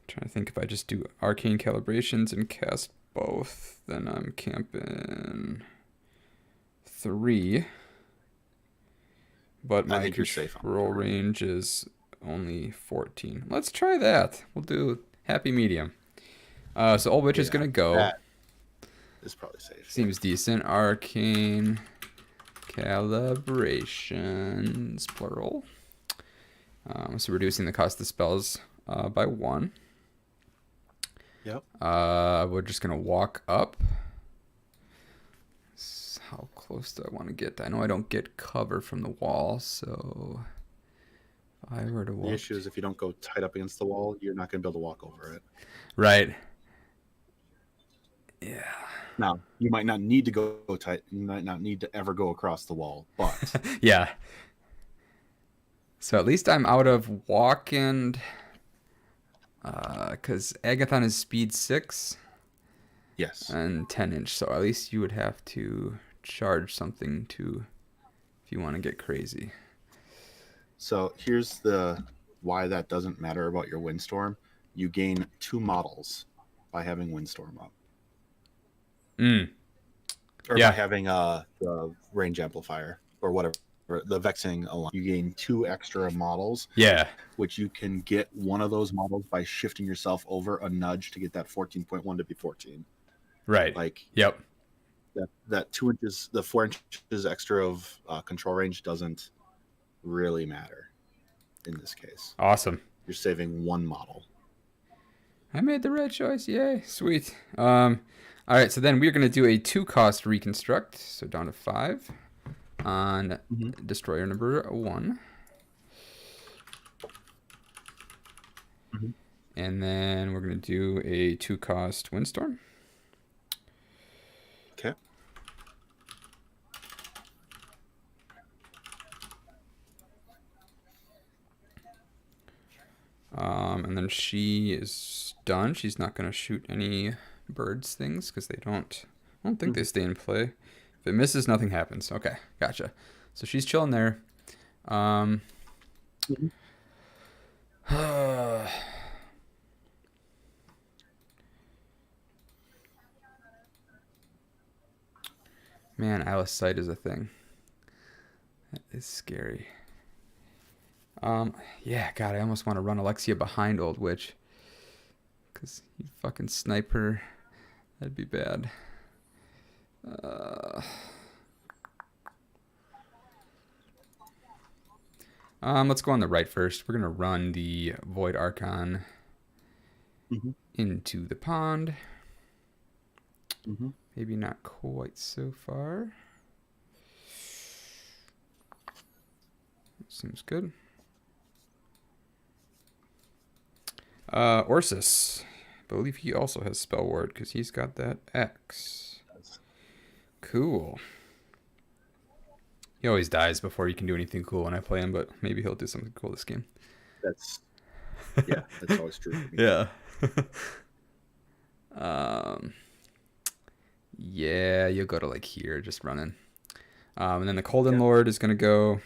Trying to think if I just do arcane calibrations and cast both, then I'm camping 3. But my control range is only 14. Let's try that. We'll do happy medium. So Old Witch is gonna go. That is probably safe. Seems decent. Arcane calibrations, plural. So reducing the cost of spells by 1. Yep. We're just gonna walk up. How close do I want to get? I know I don't get cover from the wall, so if I were to walk. The issue is if you don't go tight up against the wall, you're not going to be able to walk over it. Right. Yeah. Now, you might not need to go tight. You might not need to ever go across the wall, but yeah. So at least I'm out of walk and because Agathon is speed 6. Yes. And 10-inch, so at least you would have to charge something to if you want to get crazy. So here's the why that doesn't matter about your Windstorm. You gain 2 models by having Windstorm up. Or by having the range amplifier or whatever, the vexing alone. You gain 2 extra models. Yeah. Which you can get one of those models by shifting yourself over a nudge to get that 14.1 to be 14. Right. Like, yep. That 2 inches, the 4 inches extra of control range doesn't really matter in this case. Awesome. You're saving 1 model. I made the right choice. Yay. Sweet. All right. So then we're going to do a 2-cost reconstruct. So down to 5 on destroyer number 1. And then we're going to do a 2-cost Windstorm. Okay. And then she is done. She's not going to shoot any birds things because I don't think they stay in play. If it misses, nothing happens. Okay, gotcha. So she's chilling there. Man, Alice sight is a thing. That is scary. Yeah, God, I almost want to run Alexia behind Old Witch. Because you fucking snipe her. That'd be bad. Let's go on the right first. We're going to run the Void Archon into the pond. Maybe not quite so far. Seems good. Orsus. I believe he also has Spell Ward because he's got that X. Cool. He always dies before you can do anything cool when I play him, but maybe he'll do something cool this game. That's always true for me. Yeah. Yeah, you'll go to like here, just running. And then the Koldun Lord is gonna go.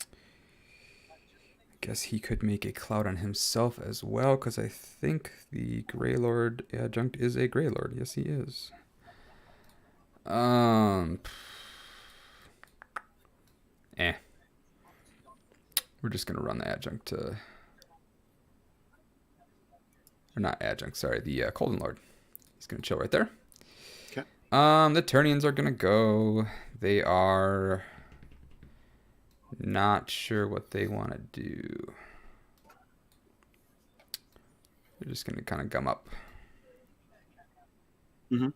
I guess he could make a cloud on himself as well, because I think the Greylord Adjunct is a Greylord. Yes, he is. We're just gonna run the Adjunct to, or not Adjunct, sorry, the Koldun Lord. He's gonna chill right there. Okay. The Ternions are gonna go. They are not sure what they want to do. They're just gonna kind of gum up. Mm-hmm.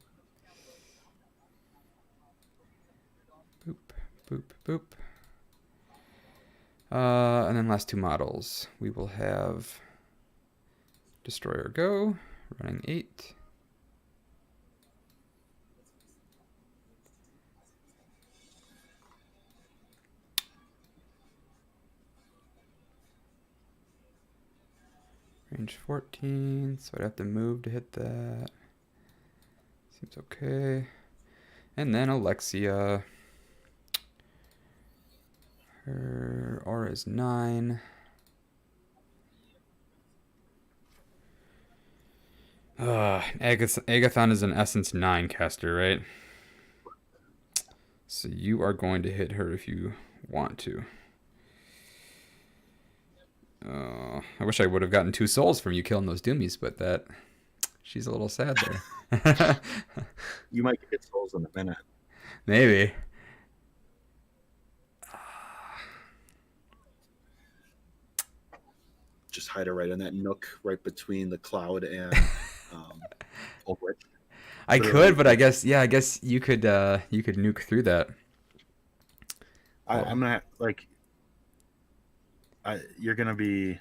Boop, boop, boop. And then last two models. We will have Destroyer Go, running 8. Range 14, so I'd have to move to hit that. Seems okay. And then Alexia. Her aura is 9. Agathon is an Essence 9 caster, right? So you are going to hit her if you want to. I wish I would have gotten 2 souls from you killing those doomies, but she's a little sad there. You might get souls in a minute. Maybe. Just hide her right in that nook, right between the cloud and Old Witch. I could, but I guess you could nuke through that. I'm not like. You're gonna be.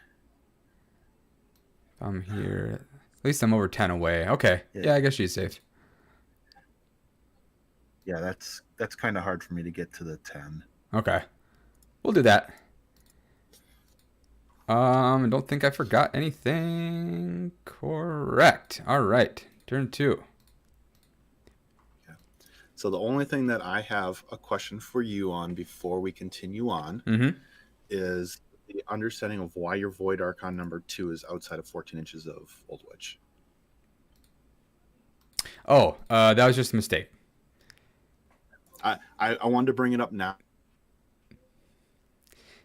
I'm here. At least I'm over 10 away. Okay. Yeah, I guess she's safe. Yeah, that's kind of hard for me to get to the 10. Okay. We'll do that. I don't think I forgot anything. Correct. All right. Turn 2. Yeah. So the only thing that I have a question for you on before we continue on is the understanding of why your Void Archon number 2 is outside of 14 inches of Old Witch. Oh, that was just a mistake. I wanted to bring it up now.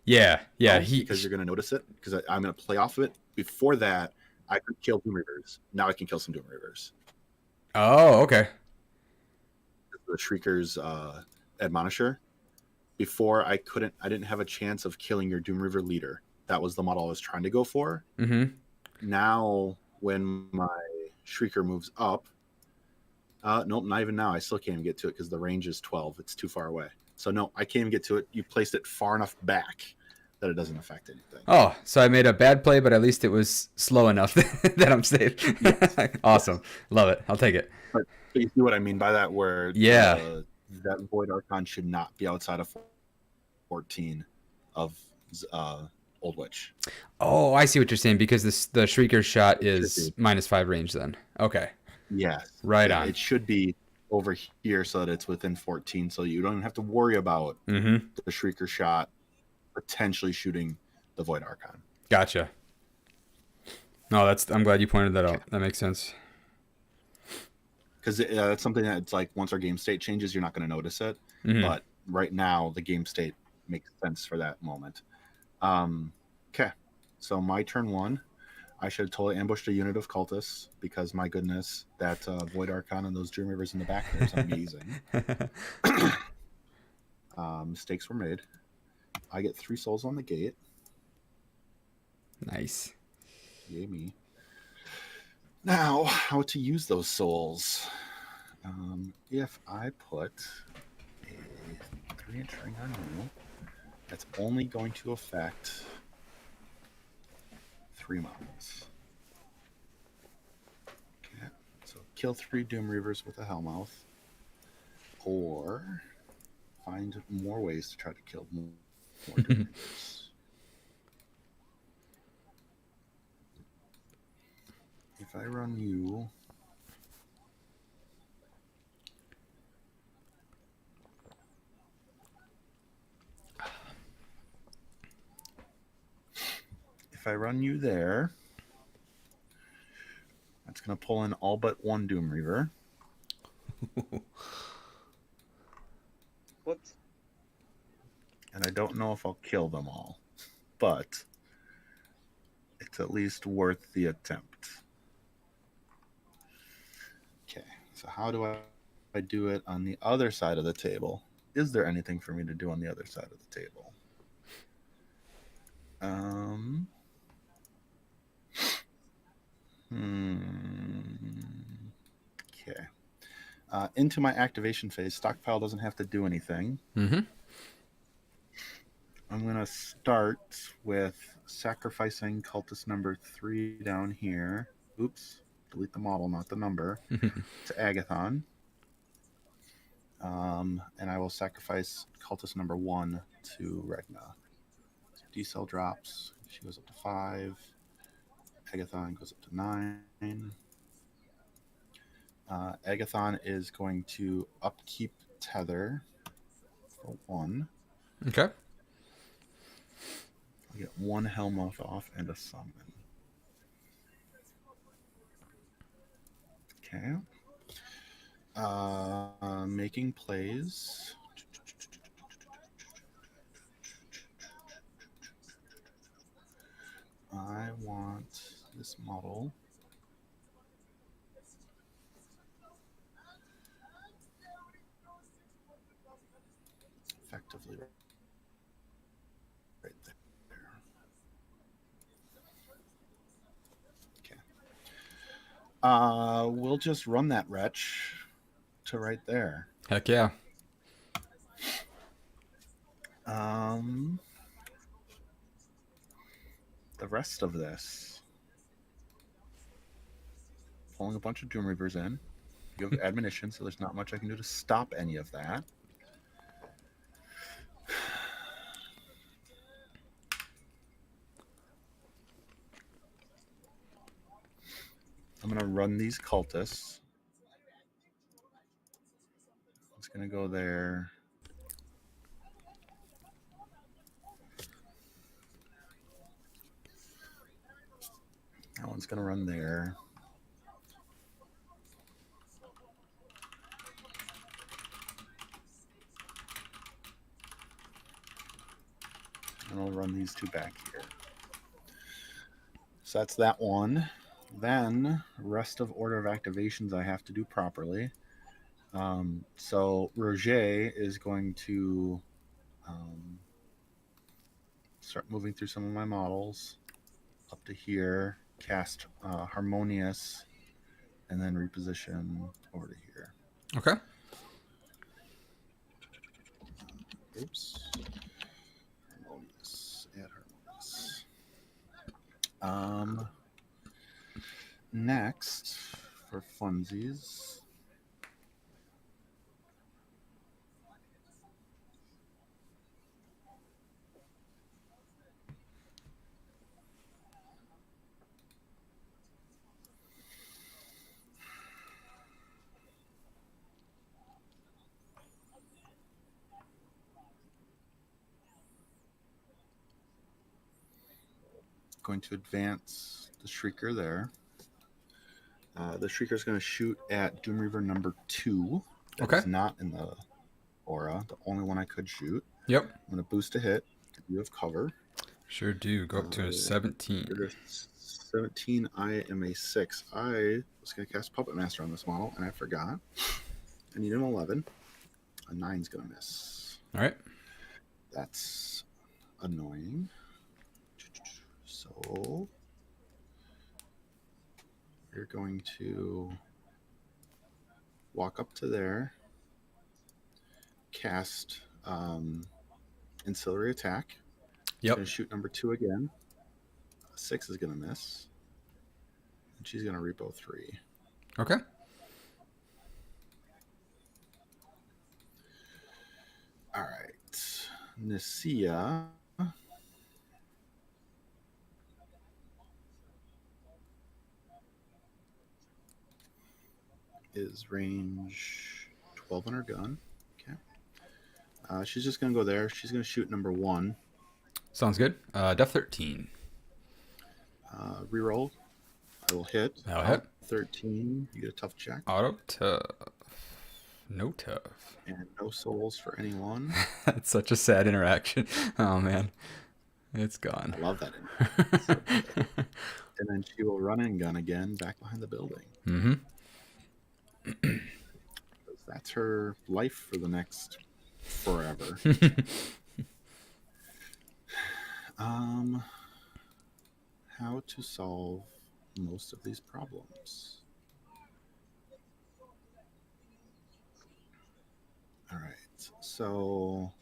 Yeah. Because you're going to notice it. Because I'm going to play off of it. Before that, I could kill Doom Reavers. Now I can kill some Doom Reavers. Oh, okay. The Shrieker's Admonisher. Before I didn't have a chance of killing your Doom Reaver leader. That was the model I was trying to go for. Mm-hmm. Now, when my Shrieker moves up, nope, not even now. I still can't even get to it because the range is 12. It's too far away. So no, I can't even get to it. You placed it far enough back that it doesn't affect anything. Oh, so I made a bad play, but at least it was slow enough that I'm safe. Yes. Awesome. Yes. Love it. I'll take it. But you see what I mean by that? Where that Void Archon should not be outside of 14 of Old Witch. Oh, I see what you're saying, because the Shrieker shot is -5 range then. Okay. Yes. Right on. It should be over here so that it's within 14, so you don't even have to worry about the Shrieker shot potentially shooting the Void Archon. Gotcha. No, I'm glad you pointed that out. That makes sense. Because that's something that's like, once our game state changes, you're not going to notice it. But right now, the game state makes sense for that moment. Okay. So my turn 1. I should have totally ambushed a unit of cultists because, my goodness, that Void Archon and those Dream Rivers in the back there is amazing. Mistakes were made. I get 3 souls on the gate. Nice. Yay me. Now, how to use those souls? If I put a 3-inch ring on you, that's only going to affect 3 models. Okay, so kill 3 Doom Reavers with a Hellmouth, or find more ways to try to kill more Doom Reavers. If I run you, there, that's going to pull in all but 1 Doom Reaver. Whoops. And I don't know if I'll kill them all, but it's at least worth the attempt. Okay, so how do I do it on the other side of the table? Is there anything for me to do on the other side of the table? Okay. Into my activation phase, stockpile doesn't have to do anything. Mm-hmm. I'm going to start with sacrificing cultist number 3 down here. Oops, delete the model, not the number. To Agathon. And I will sacrifice cultist number 1 to Regna. So D-cell drops. She goes up to 5. Agathon goes up to 9. Agathon is going to upkeep Tether for 1. Okay. I'll get 1 Hellmouth off and a summon. Okay. Making plays. I want this model. Effectively right there. Okay. We'll just run that wretch to right there. Heck yeah. The rest of this, pulling a bunch of Doom Reavers in. You have admonition, so there's not much I can do to stop any of that. I'm going to run these cultists. It's going to go there. That one's going to run there. And I'll run these 2 back here. So that's that one. Then, rest of order of activations I have to do properly. So Roget is going to start moving through some of my models up to here, cast Harmonious, and then reposition over to here. Okay. Oops. Harmonious. Add Harmonious. Next, for funsies, going to advance the Shrieker there. The Shrieker is going to shoot at Doom Reaver number 2. That Okay. is not in the aura. The only one I could shoot. Yep. I'm going to boost a hit. You have cover. Sure do. Go up to a 17. 17. I am a 6. I was going to cast Puppet Master on this model, and I forgot. I need an 11. A 9's going to miss. All right. That's annoying. So you're going to walk up to there, cast Ancillary Attack. Yep. Going to shoot number 2 again. 6 is going to miss. And she's going to repo 3. Okay. All right. Nicia is range 12 on her gun. Okay. She's just going to go there. She's going to shoot number 1. Sounds good. Def 13. Reroll. I will hit. That'll hit. 13. You get a tough check. Auto tough. No tough. And no souls for anyone. That's such a sad interaction. Oh, man. It's gone. I love that. So and then she will run and gun again back behind the building. Mm-hmm. That's her life for the next forever. How to solve most of these problems? All right. So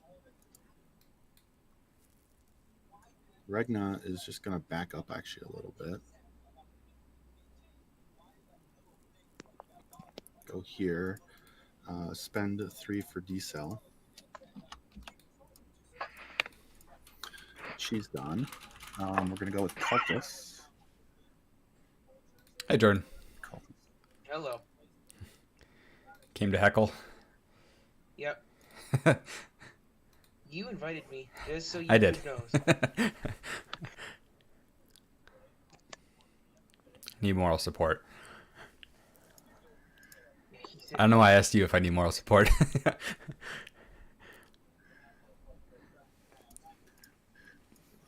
Regna is just going to back up actually a little bit. Go here. Spend 3 for decel. She's done. We're going to go with Cultus. Hey, Jordan. Cultus. Hello. Came to heckle. Yep. You invited me, just so you I did. knows. Need moral support. He said, I don't know why I asked you if I need moral support.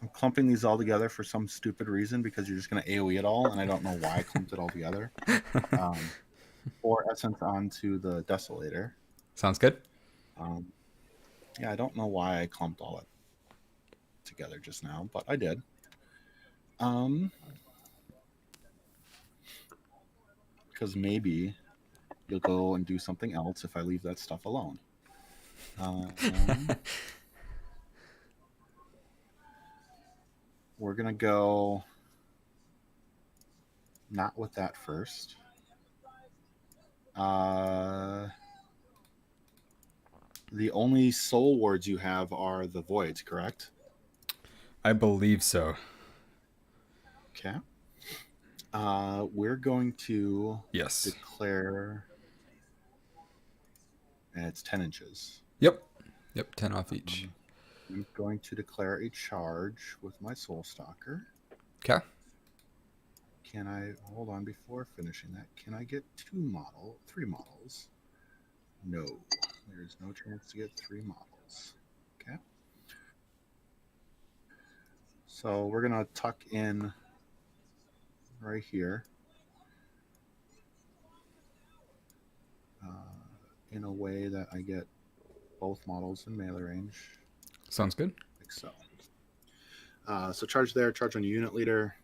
I'm clumping these all together for some stupid reason because you're just going to AoE it all, and I don't know why I clumped it all together. 4 essence onto the Desolator. Sounds good. Yeah, I don't know why I clumped all it together just now, but I did. Because maybe you'll go and do something else if I leave that stuff alone. We're going to go not with that first. The only soul wards you have are the voids, correct? I believe so. Okay. We're going to Yes. declare. And it's 10 inches. Yep. 10 off each. I'm going to declare a charge with my Soul Stalker. Okay. Can I hold on before finishing that? Can I get 3 models? No, there's no chance to get 3 models. Okay. So we're gonna tuck in right here in a way that I get both models in melee range. Sounds good. Like so. So charge there, charge on your unit leader.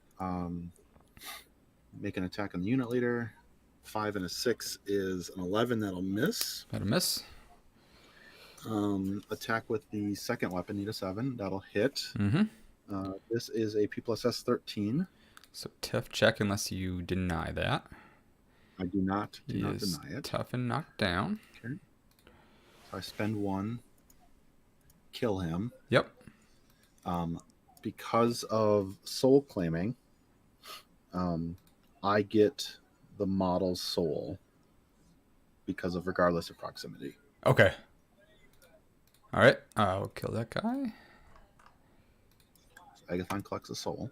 Make an attack on the unit leader. 5 and a 6 is an 11. That'll miss. That'll miss. Attack with the second weapon. Need a 7. That'll hit. Mm-hmm. This is a P plus S 13. So tough check unless you deny that. I do not He is deny it. tough and knocked down. Okay. So I spend 1. Kill him. Yep. Because of soul claiming, I get the model's soul because of regardless of proximity. Okay. All right. I'll kill that guy. So Agathon collects a soul.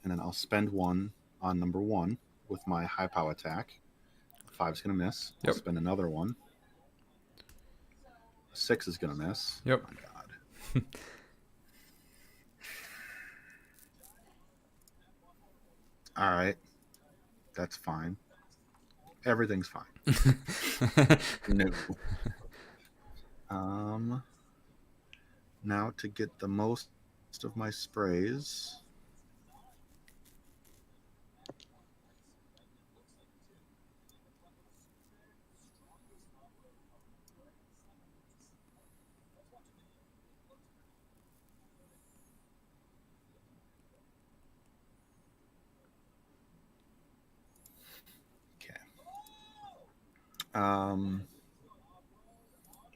And then I'll spend 1 on number 1 with my high power attack. 5's going to miss. Yep. I'll spend another 1. 6 is going to miss. Yep. Oh my god. All right. That's fine. Everything's fine. No. Now to get the most of my sprays.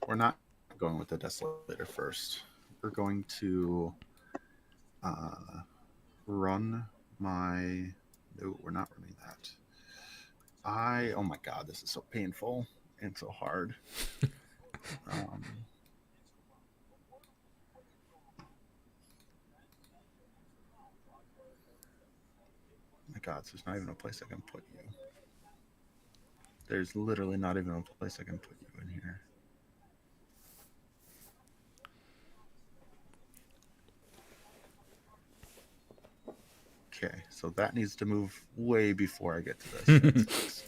We're not going with the Desolator first. We're going to run my... No, we're not running that. Oh my god, this is so painful and so hard. My god, so there's not even a place I can put you. There's literally not even a place I can put you in here. Okay, so that needs to move way before I get to this.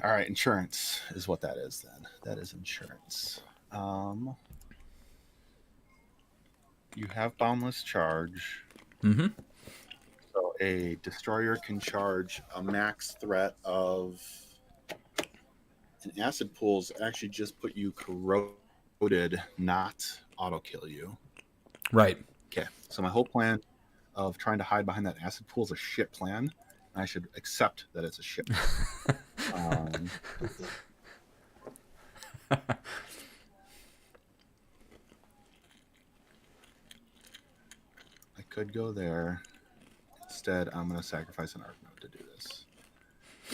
All right, insurance is what that is then. That is insurance. You have boundless charge. Mm-hmm. So a destroyer can charge a max threat of And acid pools actually just put you corroded, not auto kill you. Right. Okay, so my whole plan of trying to hide behind that acid pool is a shit plan, and I should accept that it's a shit plan. I could go there. Instead, I'm going to sacrifice an Archon to do this.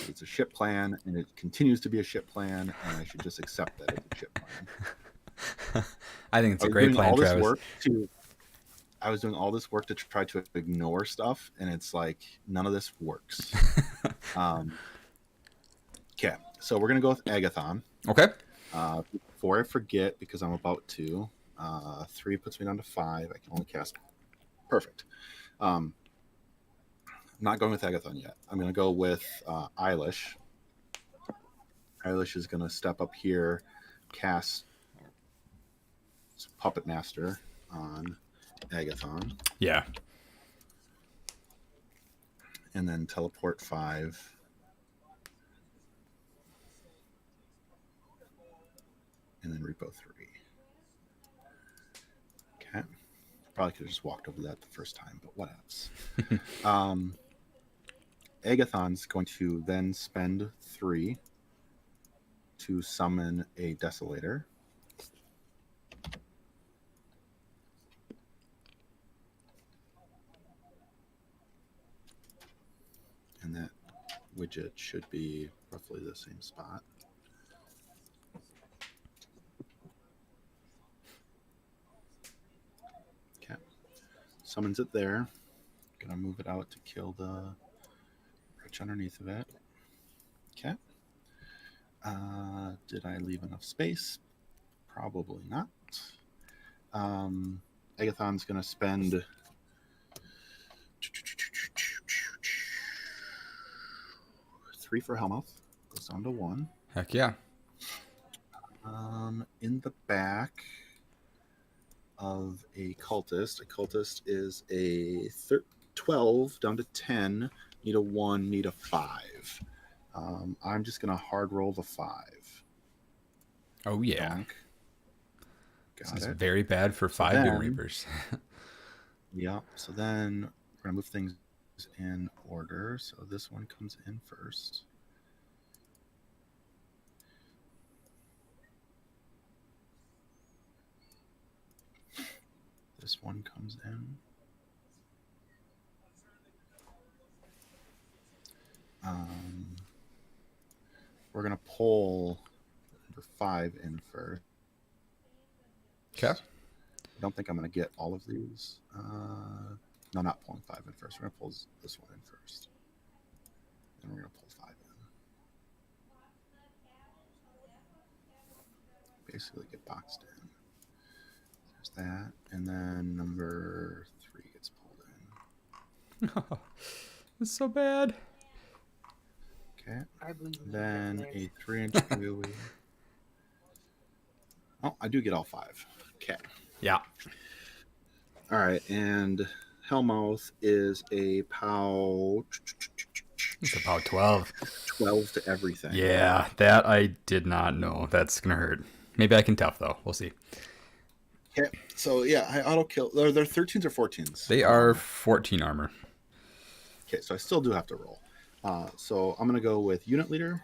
It's a shit plan, and it continues to be a shit plan, and I should just accept that it's a shit plan. I think it's a great plan, Travis. I was doing all this work to try to ignore stuff, and it's like none of this works. Okay, so we're gonna go with Agathon. Okay. Before I forget, because I'm about to, 3 puts me down to 5. I can only cast. Perfect. I'm not going with Agathon yet. I'm gonna go with Eilish. Eilish is gonna step up here, cast Puppet Master on Agathon. Yeah. And then teleport 5. And then repo 3. Okay. Probably could have just walked over that the first time, but what else? Agathon's going to then spend 3 to summon a Desolator. And that widget should be roughly the same spot. Okay. Summons it there. Gonna move it out to kill the witch underneath of it. Okay. Did I leave enough space? Probably not. Agathon's gonna spend 3 for Hellmouth. Goes down to 1. Heck yeah. In the back of a cultist is a 12 down to 10. Need a 1, need a 5. I'm just gonna hard roll the 5. Oh yeah. Donk. This Got is it. very bad for 5 Doom Reapers. Yeah. So then we're gonna move things in order. So this one comes in first. This one comes in. We're gonna pull number 5 in first. Okay. I don't think I'm gonna get all of these. No, not pulling 5 in first. We're gonna pull this one in first. Then we're gonna pull 5 in. Basically get boxed in. There's that. And then number 3 gets pulled in. It's so bad. Okay. I believe in Then that, a 3-inch wheelie. Oh, I do get all 5. Okay. Yeah. All right, and Hellmouth is a POW. It's about 12. 12 to everything. Yeah, that I did not know. That's going to hurt. Maybe I can tough, though. We'll see. Okay, so yeah, I auto kill. They're 13s or 14s? They are 14 armor. Okay, so I still do have to roll. So I'm going to go with unit leader.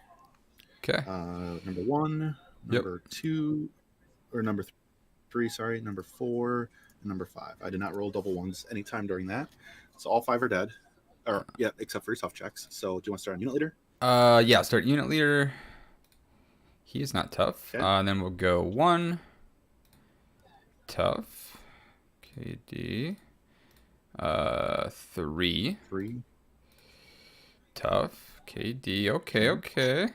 Okay. Number 1, number 2, or number 3, sorry, number 4, and number 5. I did not roll double ones anytime during that. So all 5 are dead. Or, yeah, except for your tough checks. So do you want to start on unit leader? Yeah, start unit leader. He is not tough. Okay. And then we'll go 1. Tough. KD. 3. 3. Tough. KD. Okay.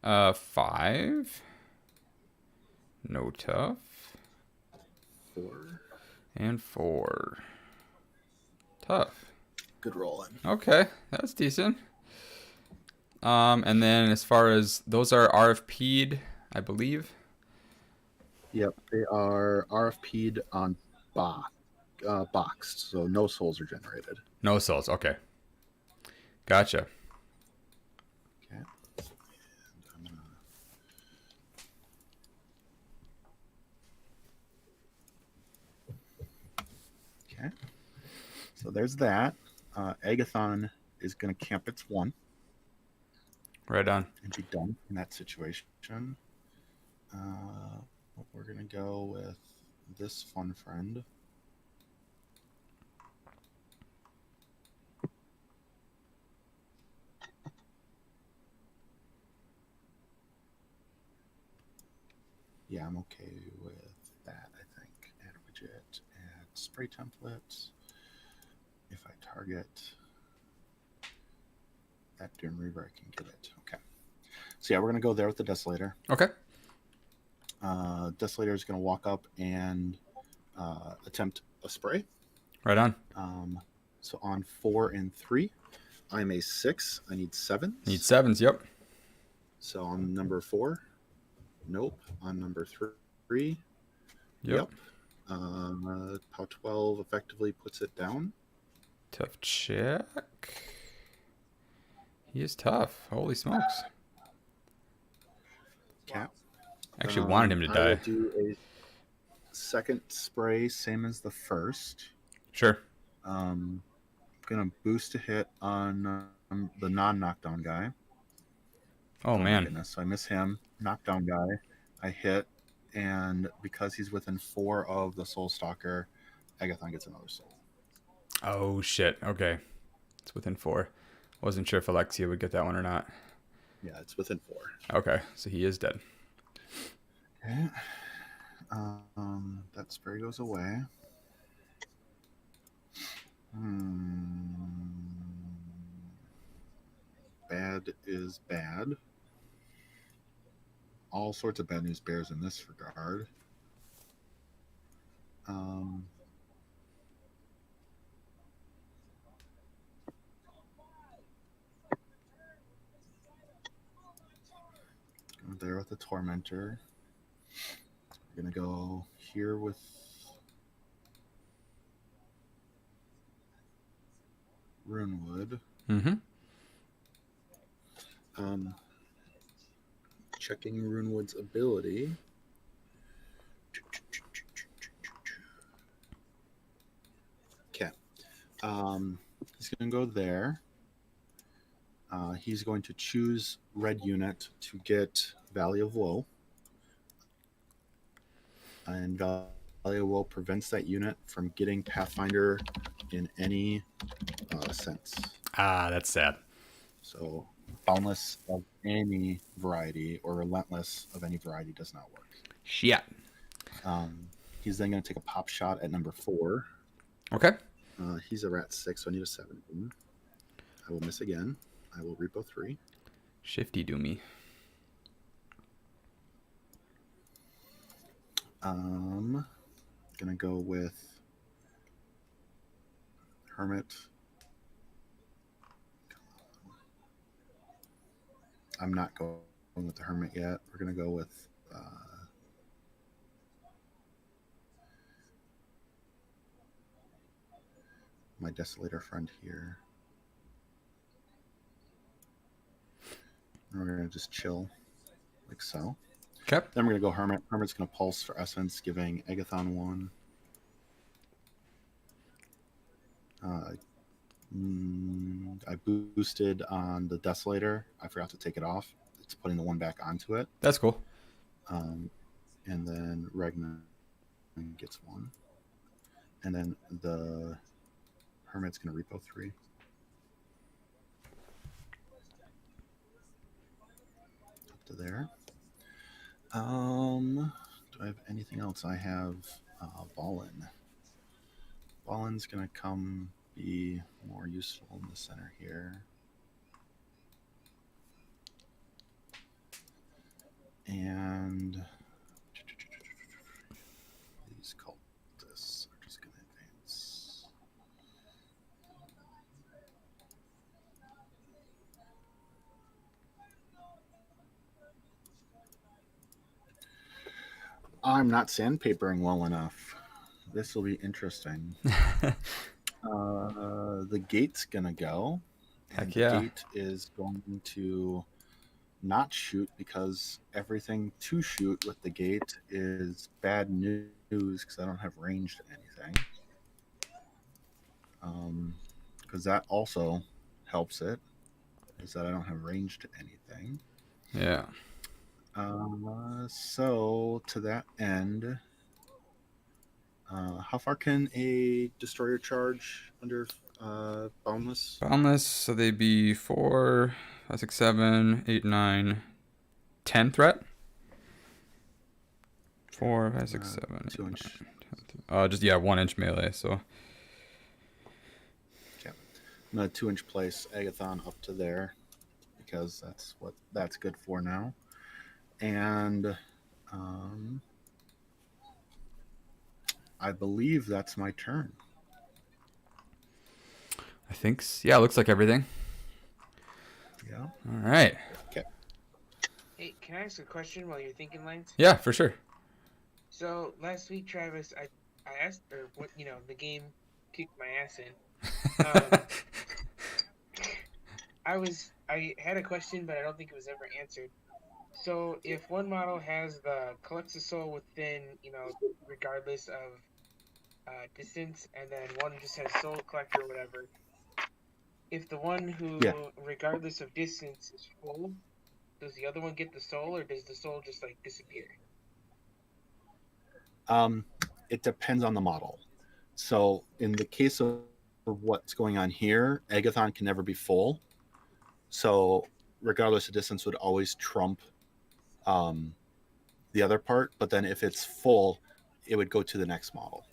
5. No tough. 4. And 4. Tough. Good rolling. Okay, that's decent. And then as far as those are RFP'd, I believe. Yep, they are RFP'd on boxed, so no souls are generated. No souls. Okay. Gotcha. Okay. And I'm gonna Okay. So there's that. Agathon is going to camp its 1 Right on. and be done in that situation. We're going to go with this fun friend. Yeah, I'm okay with that, I think. Add widget, add spray templates. If I target that Doom Reaver, I can get it. Okay. So yeah, we're going to go there with the Desolator. Okay. Desolator is going to walk up and attempt a spray. Right on. So on 4 and 3, I'm a 6. I need 7s. Need 7s, yep. So on number 4, nope. On number 3, Yep. Pow 12 effectively puts it down. Tough check. He is tough. Holy smokes. Cap. Actually wanted him to I die. will do a second spray, same as the first. Sure. Gonna boost a hit on the non-knockdown guy. Oh, man. Goodness. So I miss him. Knockdown guy. I hit, and because he's within 4 of the Soul Stalker, Agathon gets another soul. Oh, shit. Okay. It's within 4. Wasn't sure if Alexia would get that one or not. Yeah, it's within 4. Okay, so he is dead. Okay. That spray goes away. Bad is bad. All sorts of bad news bears in this regard. There with the Tormentor. We're gonna go here with Runewood. Mm-hmm. Checking Runewood's ability. Okay. He's gonna go there. He's going to choose red unit to get Valley of Woe. And Valley of Woe prevents that unit from getting Pathfinder in any sense. Ah, that's sad. So Boundless of any variety or Relentless of any variety does not work. Shit. He's then going to take a pop shot at number 4. Okay. He's a rat 6, so I need a 17. I will miss again. I will repo 3. Shifty doomy. Gonna go with Hermit. I'm not going with the Hermit yet. We're gonna go with my Desolator friend here. And we're gonna just chill like so. Okay. Then we're gonna go Hermit. Hermit's gonna pulse for Essence, giving Agathon 1. I boosted on the Desolator. I forgot to take it off. It's putting the 1 back onto it. That's cool. And then Regna gets 1. And then the Hermit's gonna repo 3. Up to there. Do I have anything else? I have Ballin. Ballin's gonna come be more useful in the center here. And these cultists are just gonna advance. I'm not sandpapering well enough. This will be interesting. The gate's gonna go. Heck yeah. The gate is going to not shoot because everything to shoot with the gate is bad news because I don't have ranged anything. Because that also helps it, is that I don't have range to anything. Yeah. So to that end, how far can a destroyer charge under boundless? Boundless, so they'd be 4, 5, 6, 7, 8, 9, 10 threat. 4, 5, 6, 7, 8, 2 inch. 9, 10. Just 1 inch melee. So. Okay. I'm gonna 2 inch place Agathon up to there because that's what that's good for now. And I believe that's my turn. I think, yeah, looks like everything. Yeah. All right. Okay. Hey, can I ask a question while you're thinking, Lance? Yeah, for sure. So last week, Travis, I asked, or what, the game kicked my ass in. I had a question, but I don't think it was ever answered. So if one model has the collects the soul within, regardless of distance, and then one just has soul collector or whatever, if the one who, regardless of distance, is full, does the other one get the soul, or does the soul just like disappear? It depends on the model. So in the case of what's going on here, Agathon can never be full. So regardless of distance would always trump the other part. But then if it's full, it would go to the next model.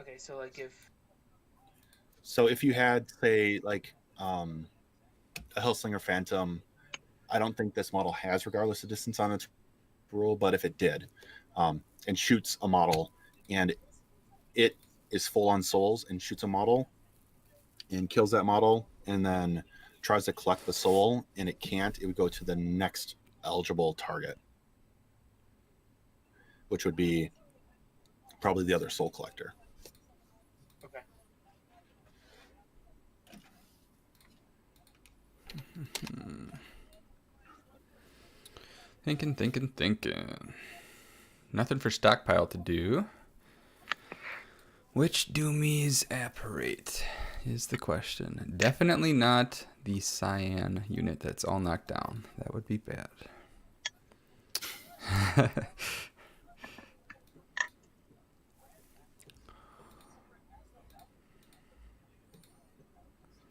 Okay, so like if you had, say, like a Hellslinger Phantom, I don't think this model has regardless of distance on its rule, but if it did, and shoots a model and it is full on souls and shoots a model and kills that model and then tries to collect the soul and it can't, it would go to the next eligible target, which would be probably the other soul collector. Okay. Thinking. Nothing for stockpile to do. Which doomies apparate is the question. Definitely not the cyan unit that's all knocked down. That would be bad.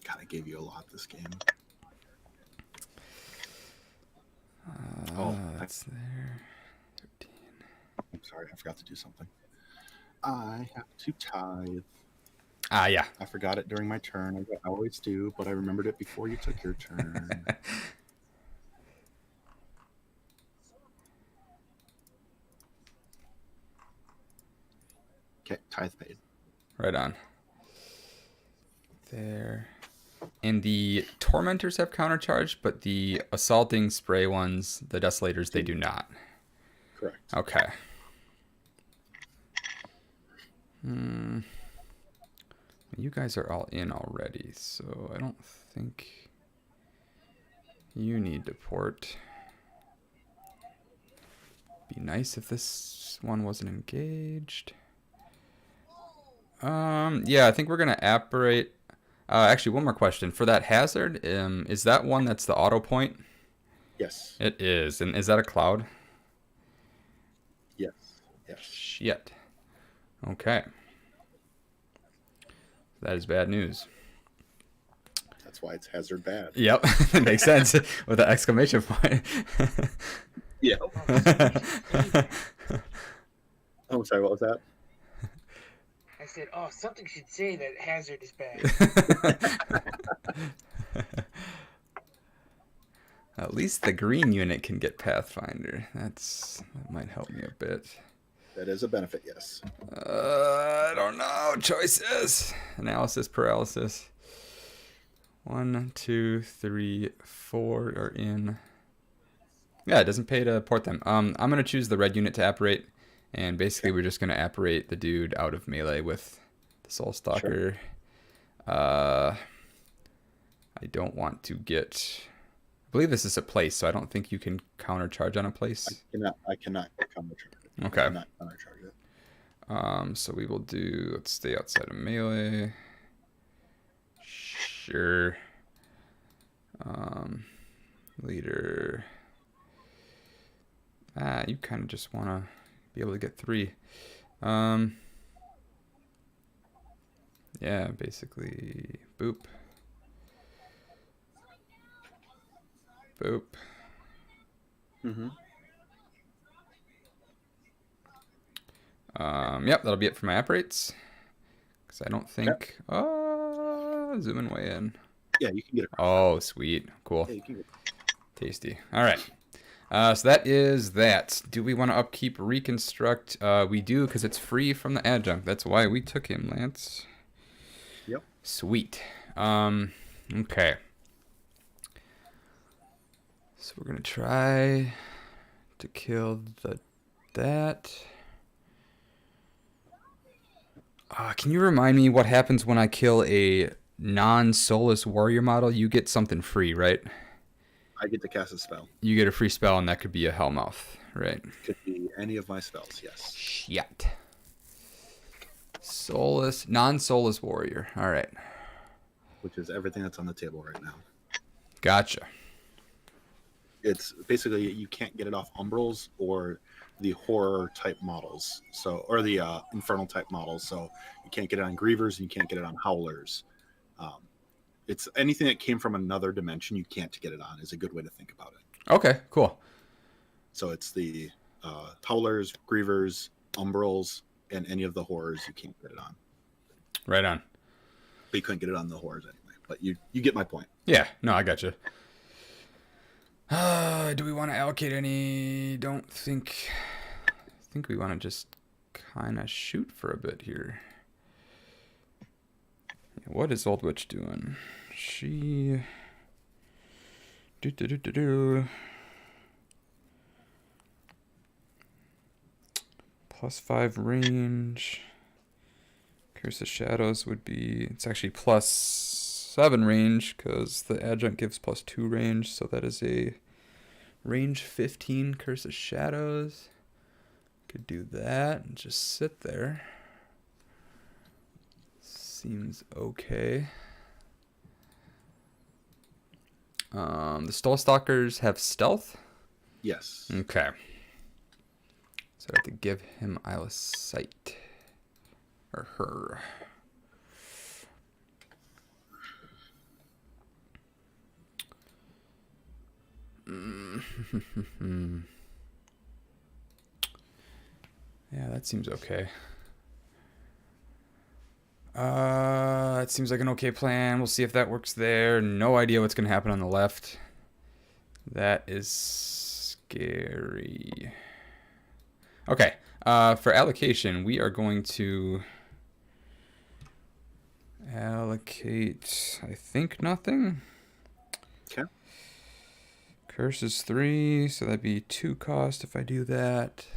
God, I gave you a lot this game. That's there. 13. I'm sorry, I forgot to do something. I have to tithe. Yeah. I forgot it during my turn. I always do, but I remembered it before you took your turn. Okay, tithe paid. Right on. There. And the Tormentors have countercharge, but the Assaulting Spray ones, the Desolators, they do not. Correct. Okay. You guys are all in already, so I don't think you need to port. Be nice if this one wasn't engaged. Yeah, I think we're gonna apparate. Actually, one more question for that hazard. Is that one that's the auto point? Yes. It is, and is that a cloud? Yes. Yes. Shit. Okay. That is bad news. That's why it's hazard bad. Yep, that makes sense with the exclamation point. Yeah. Oh, sorry, what was that? I said, oh, something should say that hazard is bad. At least the green unit can get Pathfinder. That might help me a bit. That is a benefit, yes. I don't know. Choices. Analysis paralysis. 1, 2, 3, 4 are in. Yeah, it doesn't pay to port them. I'm gonna choose the red unit to apparate, and basically we're just gonna apparate the dude out of melee with the Soul Stalker. Sure. I don't want to get. I believe this is a place, so I don't think you can countercharge on a place. I cannot countercharge it. Okay. I cannot countercharge it. So we will do, let's stay outside of melee. Sure. Leader. You kind of just want to be able to get 3. Yeah, basically, boop. Boop. Mm-hmm. Yep, that'll be it for my apparates. Because I don't think... zooming way in. Yeah, you can get it. Oh, sweet. Cool. Yeah, you can get it. Tasty. All right. So that is that. Do we want to upkeep Reconstruct? We do, because it's free from the Adjunct. That's why we took him, Lance. Yep. Sweet. Okay. So we're going to try to kill that. Can you remind me what happens when I kill a non-soulless warrior model? You get something free, right? I get to cast a spell. You get a free spell, and that could be a Hellmouth, right? Could be any of my spells, yes. Shit. Soulless, non-soulless warrior. All right. Which is everything that's on the table right now. Gotcha. It's basically you can't get it off Umbrals or the horror type models, so or the infernal type models. So you can't get it on Grievers and you can't get it on Howlers. It's anything that came from another dimension you can't get it on is a good way to think about it. Okay, cool. So it's the Howlers, Grievers, Umbrals, and any of the horrors you can't get it on. Right on. But you couldn't get it on the horrors anyway. But you get my point. Yeah, no, I gotcha. Do we want to allocate any? Don't think. I think we want to just kind of shoot for a bit here. What is Old Witch doing? She... +5 range. Curse of Shadows would be... It's actually +7 range, because the Adjunct gives +2 range, so that is a range 15 Curse of Shadows. Could do that and just sit there. Seems okay. The Stalkers have stealth? Yes. Okay. So I have to give him Isle of Sight. Or her. Yeah, that seems okay. It seems like an okay plan. We'll see if that works there. No idea what's going to happen on the left. That is scary. Okay. For allocation, we are going to allocate, I think, nothing. Okay. Curse is 3, so that'd be 2 cost if I do that.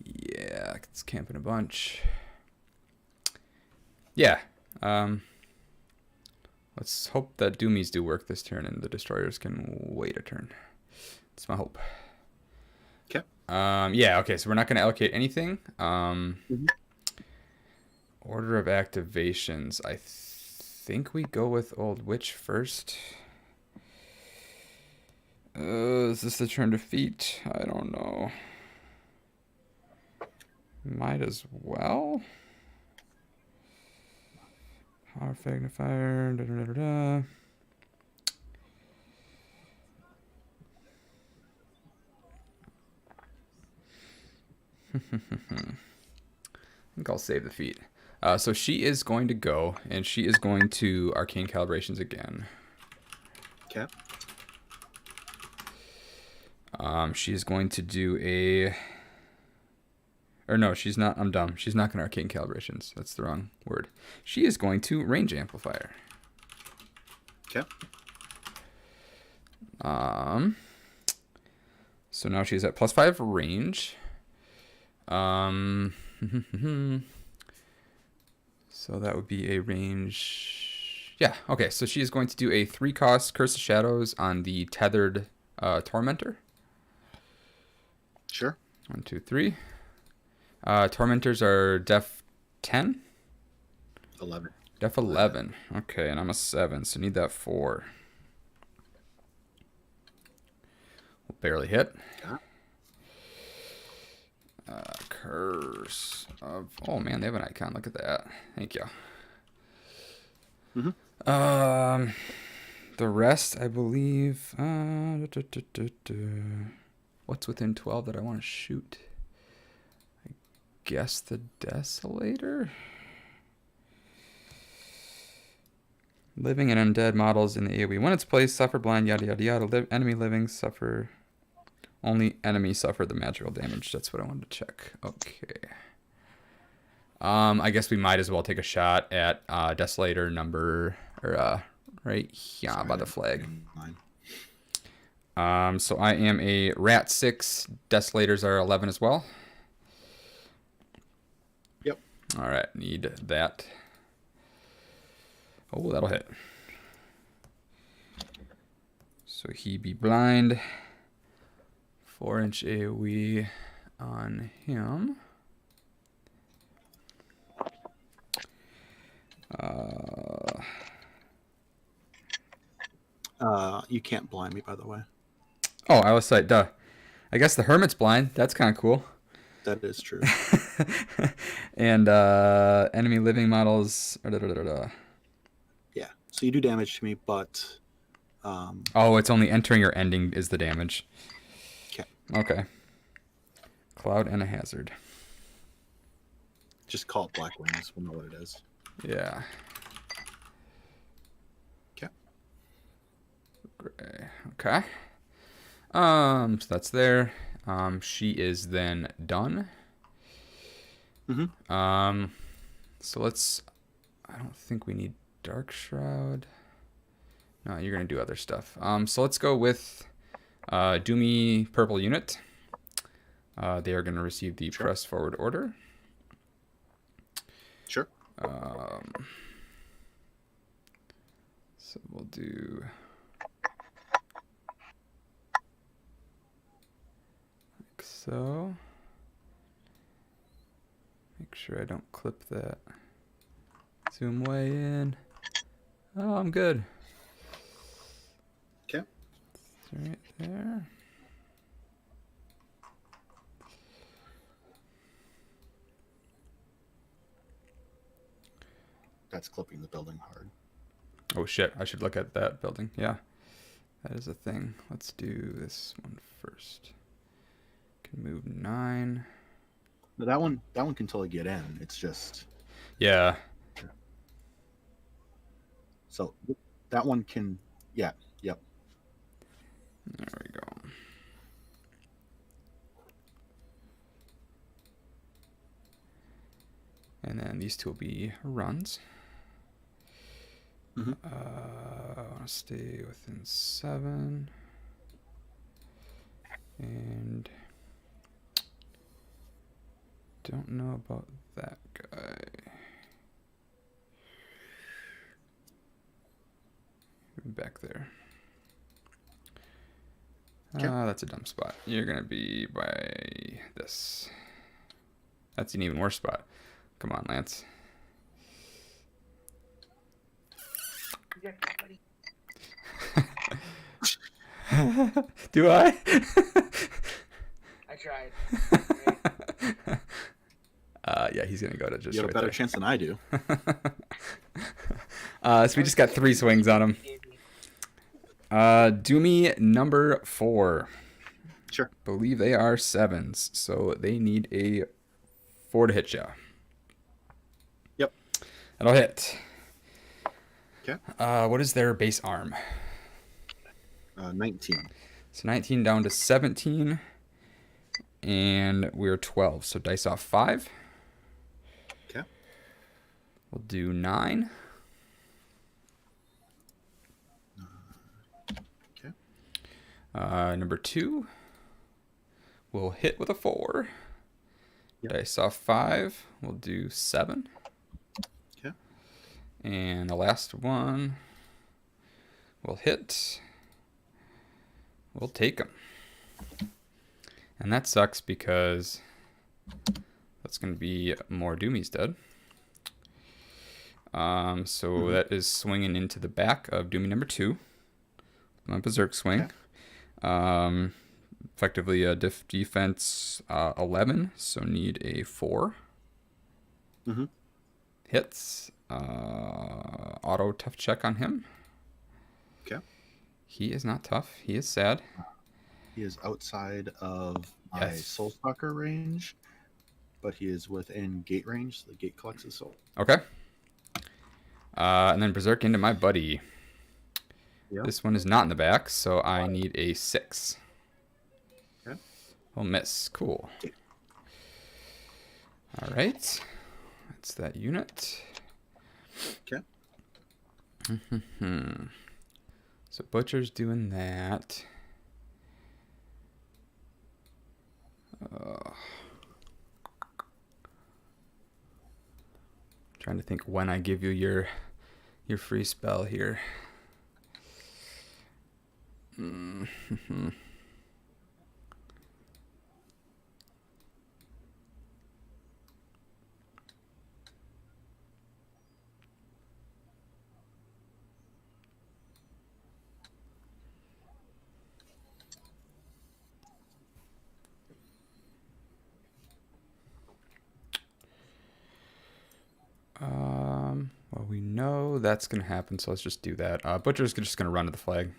Yeah, it's camping a bunch. Yeah. Let's hope that Doomies do work this turn and the Destroyers can wait a turn. That's my hope. Okay. Yeah, okay, so we're not going to allocate anything. Order of activations. I think we go with Old Witch first. Is this the turn to feat? I don't know. Might as well. Power Magnifier. Da, da, da, da. I think I'll save the feat. So she is going to go, and she is going to Arcane Calibrations again. Okay. She is going to do a... Or no, she's not. I'm dumb. She's not going to Arcane Calibrations. That's the wrong word. She is going to Range Amplifier. Okay. So now she's at +5 range. So that would be a range... Yeah, okay. So she is going to do a 3-cost Curse of Shadows on the tethered Tormentor. Sure. 1, 2, 3. Tormentors are def 10? 11. Def 11. Okay, and I'm a 7, so need that 4. We'll barely hit. Yeah. Curse of... Oh, man, they have an icon. Look at that. Thank you. Mm-hmm. The rest, I believe... What's within 12 that I want to shoot? I guess the Desolator? Living and undead models in the AoE. When it's placed, suffer blind, yada yada yada. Enemy living suffer... Only enemies suffer the magical damage. That's what I wanted to check. Okay. I guess we might as well take a shot at Desolator number... right here. Sorry, By the flag. Mine. So I am a Rat 6. Desolators are 11 as well. Yep. All right, need that. Oh, that'll hit. So he be blind. 4-inch AoE on him. You can't blind me, by the way. Oh, I was like, duh. I guess the Hermit's blind. That's kind of cool. That is true. And enemy living models. Yeah. So you do damage to me, but... Oh, it's only entering or ending is the damage. Okay. Cloud and a hazard. Just call it Black Wings. We'll know what it is. Yeah. Okay. Okay. So that's there. She is then done. Mm-hmm. So let's... I don't think we need Dark Shroud. No, you're going to do other stuff. So let's go with Doomy Purple Unit. They are going to receive the Press Forward Order. Sure. So we'll do... like so. Make sure I don't clip that. Zoom way in. Oh, I'm good. Okay. It's right there. That's clipping the building hard. Oh shit, I should look at that building. Yeah. That is a thing. Let's do this one first. Can move 9. But that one can totally get in. It's just... Yeah. So that one can... Yeah. Yep. There we go. And then these two will be runs. Mm-hmm. I want to stay within 7. And don't know about that guy. Back there. Okay. That's a dumb spot. You're going to be by this. That's an even worse spot. Come on, Lance. Yeah, buddy. Do I? I tried. Yeah, he's gonna go to just. You have right a better there. chance than I do. So we just got 3 swings on him. Doomy number 4. Sure. Believe they are 7s, so they need a 4 to hit ya. Yep. That'll hit. Okay. What is their base arm? 19. So 19 down to 17. And we're 12. So dice off 5. Okay. We'll do 9. Okay. Number 2. We'll hit with a 4. Yep. Dice off 5. We'll do 7. Okay. And the last one. We'll hit. We'll take them. And that sucks because that's going to be more Doomy's dead. So that is swinging into the back of Doomy number 2. My Berserk swing. Okay. Effectively a defense 11, so need a 4. Hits. Auto tough check on him. Okay. He is not tough. He is sad. He is outside of my Soul Stalker range, but he is within gate range, so the gate collects his soul. Okay. And then Berserk into my buddy. Yep. This one is not in the back, so I need a 6. Okay. We'll miss. Cool. All right. That's that unit. Okay. So Butcher's doing that. Trying to think when I give you your free spell here. Well, we know that's going to happen, so let's just do that. Butcher's just going to run to the flag.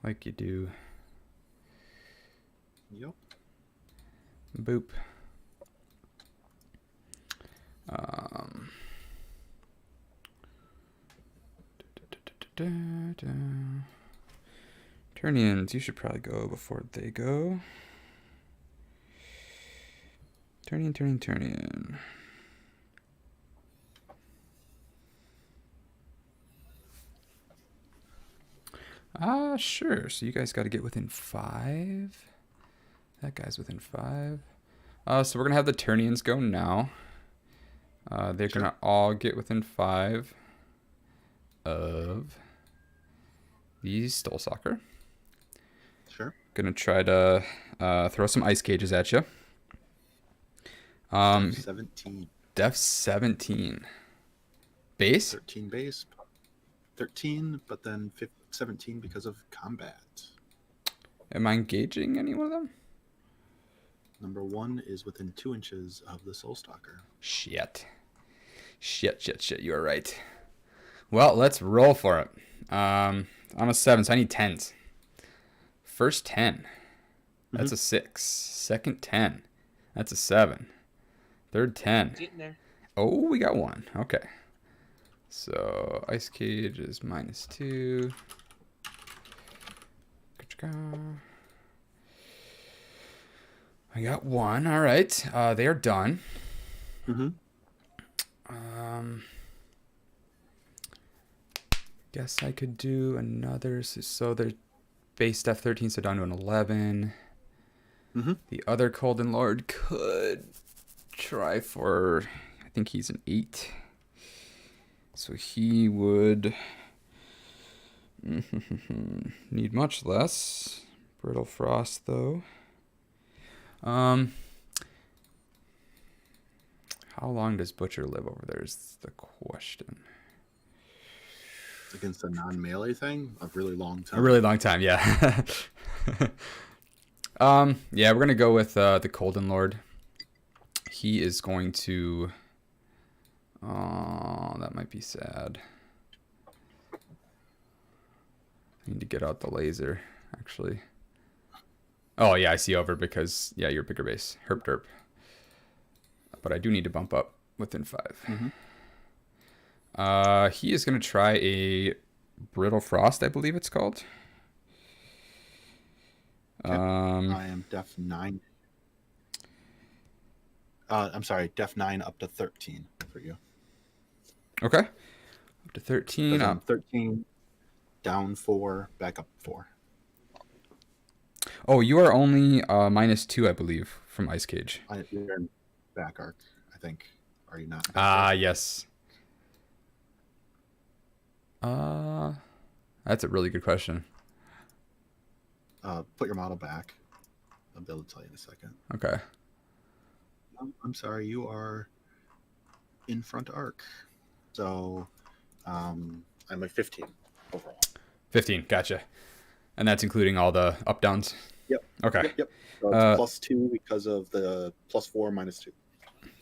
Like you do. Yep. Boop. Ternions, you should probably go before they go. Ternion. Sure. So you guys got to get within 5. That guy's within 5. So we're going to have the Ternions go now. They're going to all get within 5 of the Stalker. Sure. Going to try to throw some ice cages at you. 17. Def 17. Base? 13 base. 13, but then 17 because of combat. Am I engaging any one of them? Number 1 is within 2 inches of the Soul Stalker. Shit. You are right. Well, let's roll for it. I'm a 7, so I need 10s. First 10. That's a 6. Second 10. That's a 7. Third 10. Getting there. Oh, we got 1. Okay. So, Ice Cage is -2. I got 1. All right. They are done. Guess I could do another. So they're base def 13, so down to an 11. The other Koldun Lord could try for, I think he's an 8. So he would need much less. Brittle Frost, though. How long does Butcher live over there is the question. Against a non-melee thing? A really long time. A really long time, yeah. Yeah, we're going to go with the Koldun Lord. He is going to... Oh, that might be sad. I need to get out the laser, actually. Oh, yeah, I see over because, yeah, you're bigger base. Herp derp. But I do need to bump up within 5. He is going to try a Brittle Frost, I believe it's called. Okay. I am def 9. I'm sorry, def 9 up to 13 for you. Okay. Up to 13. 13, down 4, back up 4. Oh, you are only -2, I believe, from Ice Cage. You're in back arc, I think. Are you not? Yes. That's a really good question. Put your model back. I'll be able to tell you in a second. Okay. I'm sorry, you are in front arc. So I'm at 15 overall. 15, gotcha. And that's including all the up downs? Yep. Okay. Yep. So it's +2 because of the +4 -2.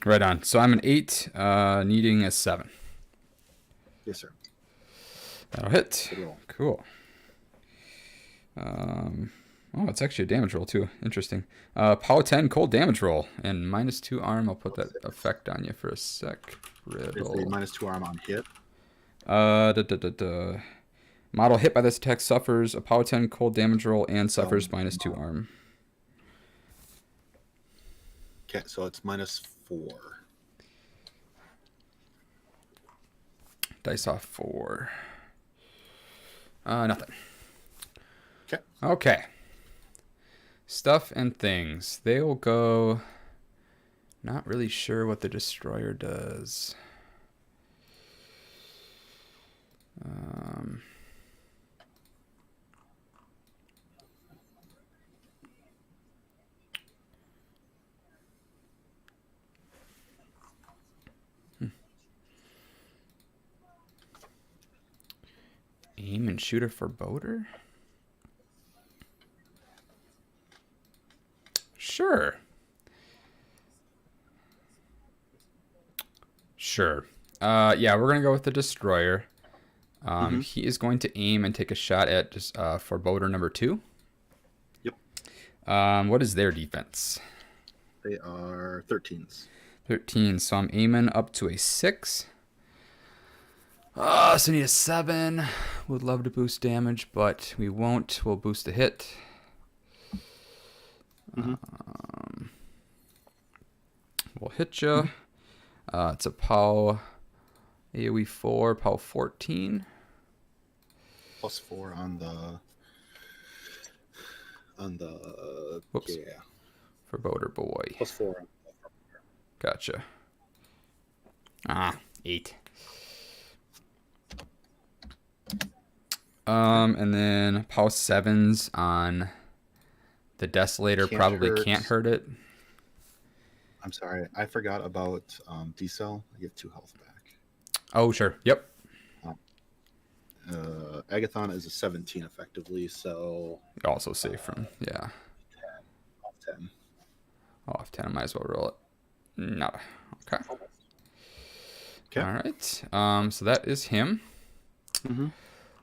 Right on. So I'm an 8, needing a 7. Yes, sir. That'll hit. Good roll. Cool. Oh, it's actually a damage roll too. Interesting. Power 10 cold damage roll and -2 arm. I'll put that effect on you for a sec. Riddle. Is a -2 arm on hit? Model hit by this attack suffers a power 10 cold damage roll and suffers -2 arm. Okay, so it's -4. Dice off 4. Nothing. Okay. Okay. Stuff and things. They'll go. Not really sure what the destroyer does. Aim and shoot a Foreboder? Sure. Sure. Yeah, we're going to go with the destroyer. He is going to aim and take a shot at just Foreboder number 2. Yep. What is their defense? They are 13s. 13. So I'm aiming up to a 6. So I need a 7. Would love to boost damage, but we won't. We'll boost the hit. We'll hit you. It's a POW AoE 4, POW 14. +4 on the Whoops. yeah. Foreboder boy. +4 on Gotcha. 8. And then POW 7s on the Desolator can't hurt it. I'm sorry, I forgot about decel. I get 2 health back. Oh, sure. Yep. Agathon is a 17 effectively, so Also safe from, yeah. 10. Off 10, I might as well roll it. No. Okay. Okay. All right. So that is him. Mm-hmm.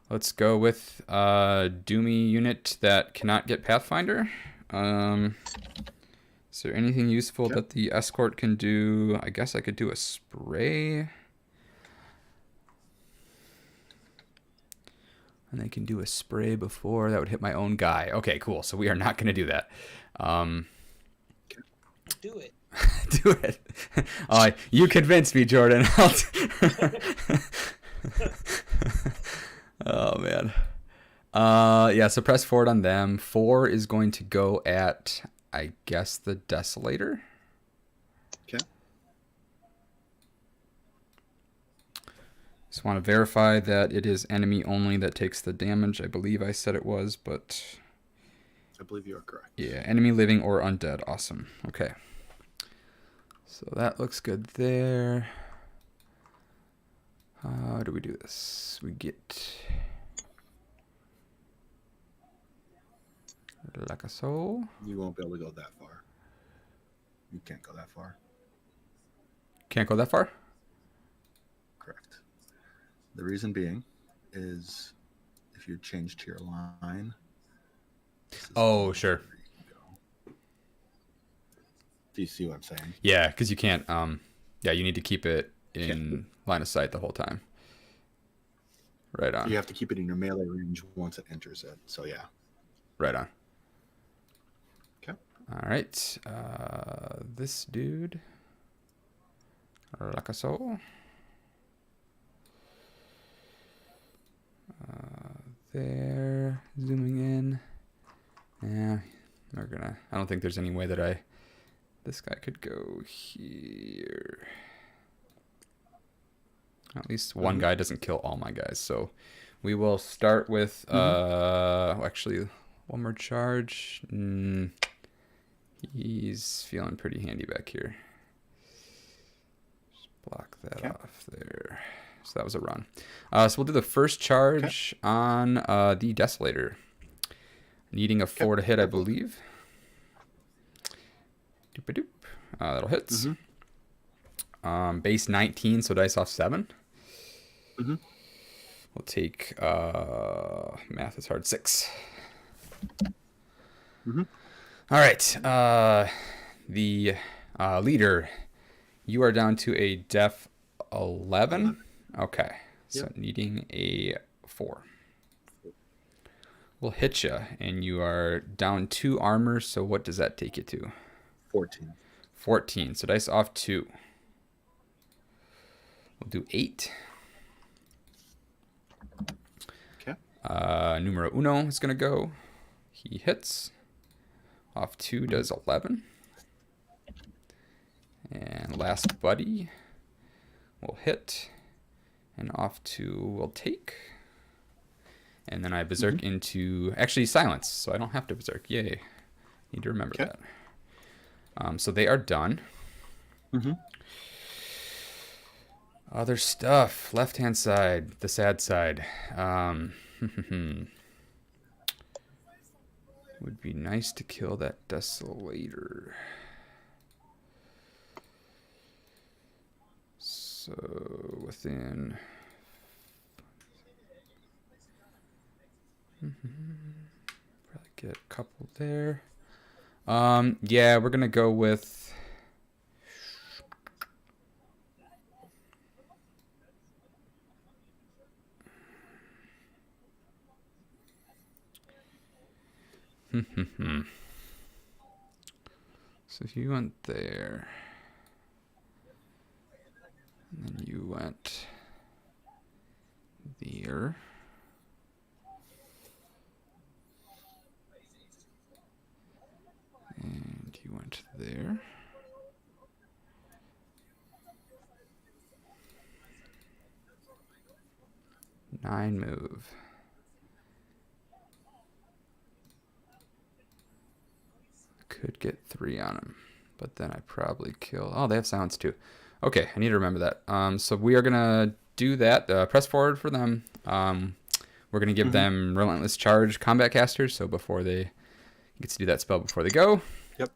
Let's go with Doomy unit that cannot get Pathfinder. Is there anything useful that the escort can do? I guess I could do a spray. And they can do a spray before. That would hit my own guy. Okay, cool. So we are not going to do that. Do it. Do it. You convinced me, Jordan. Oh, man. Yeah, so press forward on them. 4 is going to go at, I guess, the Desolator. Okay. Just want to verify that it is enemy only that takes the damage. I believe I said it was, but... I believe you are correct. Yeah, enemy living or undead. Awesome. Okay. So that looks good there. How do we do this? We get... like a so. You won't be able to go that far. You can't go that far. Can't go that far? Correct. The reason being is if you change to your line. Oh, sure. Do you see what I'm saying? Yeah, because you can't. Yeah, you need to keep it in line of sight the whole time. Right on. You have to keep it in your melee range once it enters it. So yeah. Right on. Okay. All right. This dude. Like a so. There. Zooming in. Yeah. We're gonna. I don't think there's any way that this guy could go here. At least one guy doesn't kill all my guys. So we will start with actually one more charge. He's feeling pretty handy back here. Block that off there. So that was a run. So we'll do the first charge on the Desolator. Needing a 4 to hit, I believe. Doop-a-doop. That'll hit. Base 19, so dice off 7. We'll take, math is hard, 6. All right. The leader, you are down to a def 11. Okay. So needing a 4. We'll hit you, and you are down 2 armor, so what does that take you to? 14. 14, so dice off 2. We'll do 8. Okay. Numero uno is going to go. He hits. Off 2 does 11. And last buddy will hit. And off 2 will take. And then I berserk into... Actually, silence, so I don't have to berserk. Yay. Need to remember that. So they are done. Other stuff. Left-hand side. The sad side. Would be nice to kill that Desolator. So within... Probably get a couple there. Yeah, we're gonna go with... So if you went there, and then you went there, and you went there, 9 move. Could get 3 on him, but then I probably kill... Oh, they have silence too. Okay, I need to remember that. So we are going to do that. Press forward for them. We're going to give them Relentless Charge combat casters, so before they... He gets to do that spell before they go. Yep.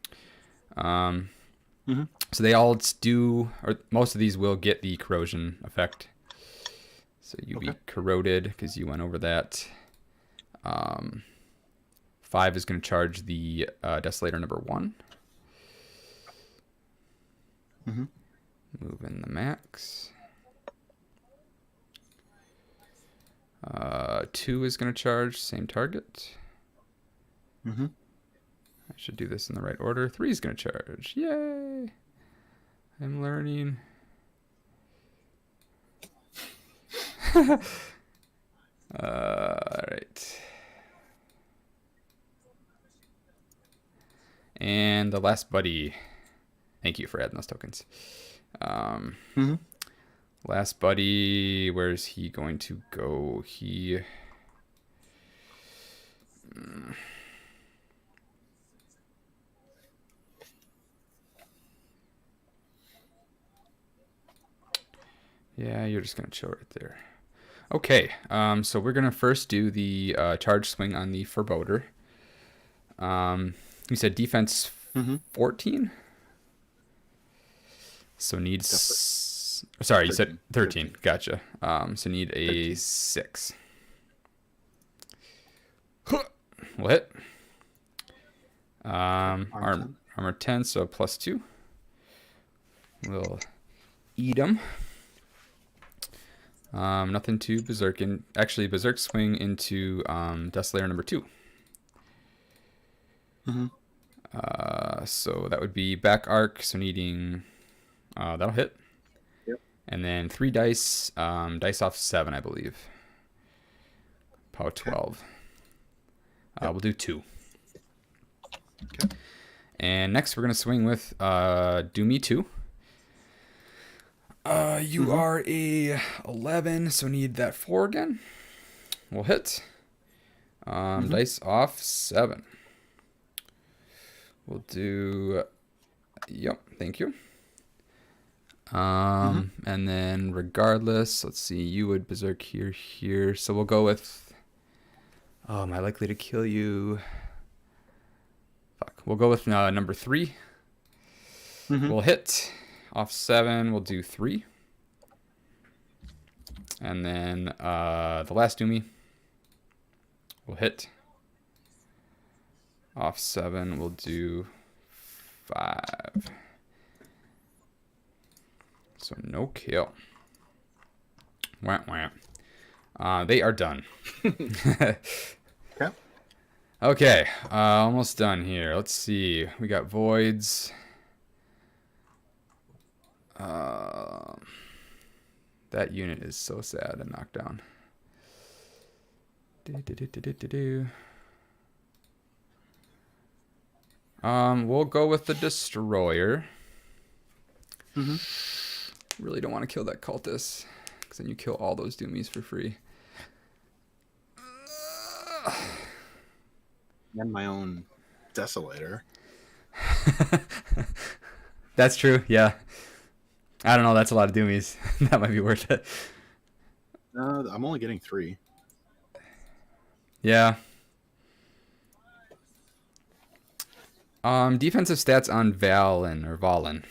So they all do... Or most of these will get the corrosion effect. So you be corroded because you went over that. 5 is going to charge the Desolator number 1. Move in the max. 2 is going to charge, same target. I should do this in the right order. 3 is going to charge. Yay! I'm learning. Alright. And the last buddy. Thank you for adding those tokens. Last buddy, where's he going to go? He... Yeah, you're just going to chill right there. Okay, so we're going to first do the charge swing on the Foreboder. You said defense 14? So needs... Sorry, you said 13. Gotcha. So need a 13. 6. We'll hit. Armor 10, so plus 2. We'll eat him. Nothing to berserk in. Actually, berserk swing into Desolator number 2. So that would be back arc. So needing that'll hit. Yep. And then 3 dice. Dice off 7, I believe. Power 12. We'll do 2. Okay. And next we're gonna swing with do me 2. You are a 11, so need that 4 again. We'll hit. Dice off 7. We'll do... Yep, thank you. And then regardless, let's see, you would berserk here. So we'll go with, oh, am I likely to kill you? Fuck. We'll go with number 3. We'll hit off 7. We'll do 3. And then the last Doomy will hit off 7. We'll do 5. So no kill. Wah, wah. They are done. Okay. Okay, almost done here. Let's see. We got voids. That unit is so sad and knocked down. We'll go with the destroyer. Really don't want to kill that cultist, because then you kill all those doomies for free. And my own desolator. That's true, yeah. I don't know, that's a lot of doomies. That might be worth it. I'm only getting 3. Yeah. Defensive stats on Valen or Valen.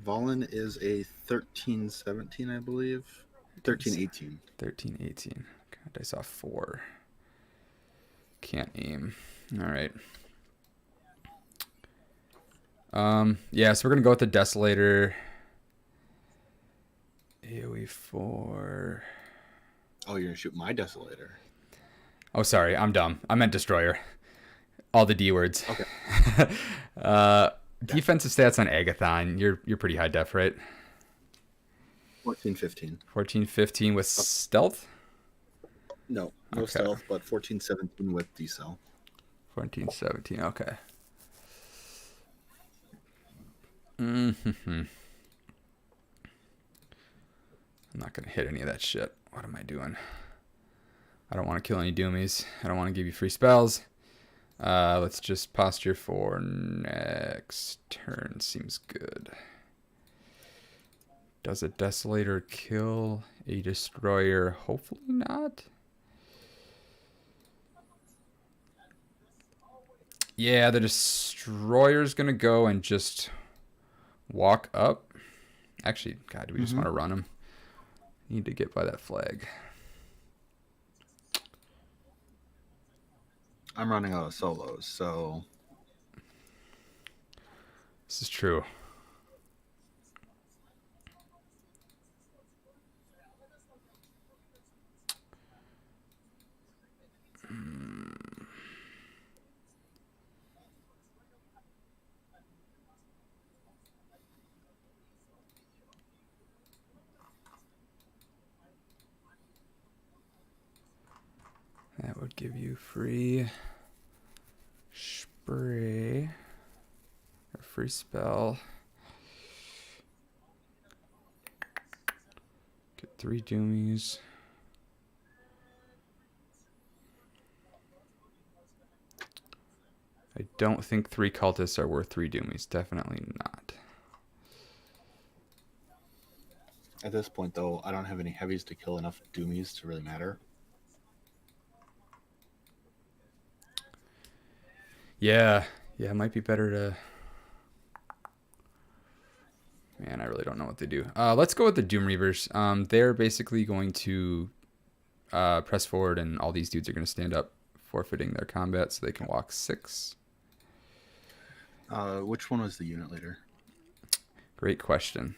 Valen is a 13-17, I believe. 13-18. 13-18. God, I saw 4. Can't aim. All right. Yeah, so we're gonna go with the Desolator. AoE 4. Oh, you're gonna shoot my desolator. Oh, sorry, I'm dumb. I meant Destroyer. All the D words. Okay. Defensive stats on Agathon. You're pretty high def, right? 14-15. 14-15 with stealth? No Okay. stealth, but 14-17 with decel. 14-17, okay. I'm not going to hit any of that shit. What am I doing? I don't want to kill any doomies. I don't want to give you free spells. Let's just posture for next turn. Seems good. Does a Desolator kill a Destroyer? Hopefully not. Yeah, the Destroyer's going to go and just walk up. Actually, God, do we just want to run him? Need to get by that flag. I'm running out of solos, so This is true. That would give you free spray or free spell. Get 3 doomies. I don't think 3 cultists are worth 3 doomies. Definitely not. at this point, though, I don't have any heavies to kill enough doomies to really matter. Yeah, it might be better to... Man, I really don't know what they do. Let's go with the Doom Reavers. They're basically going to press forward, and all these dudes are going to stand up, forfeiting their combat so they can walk 6. Which one was the unit leader? Great question.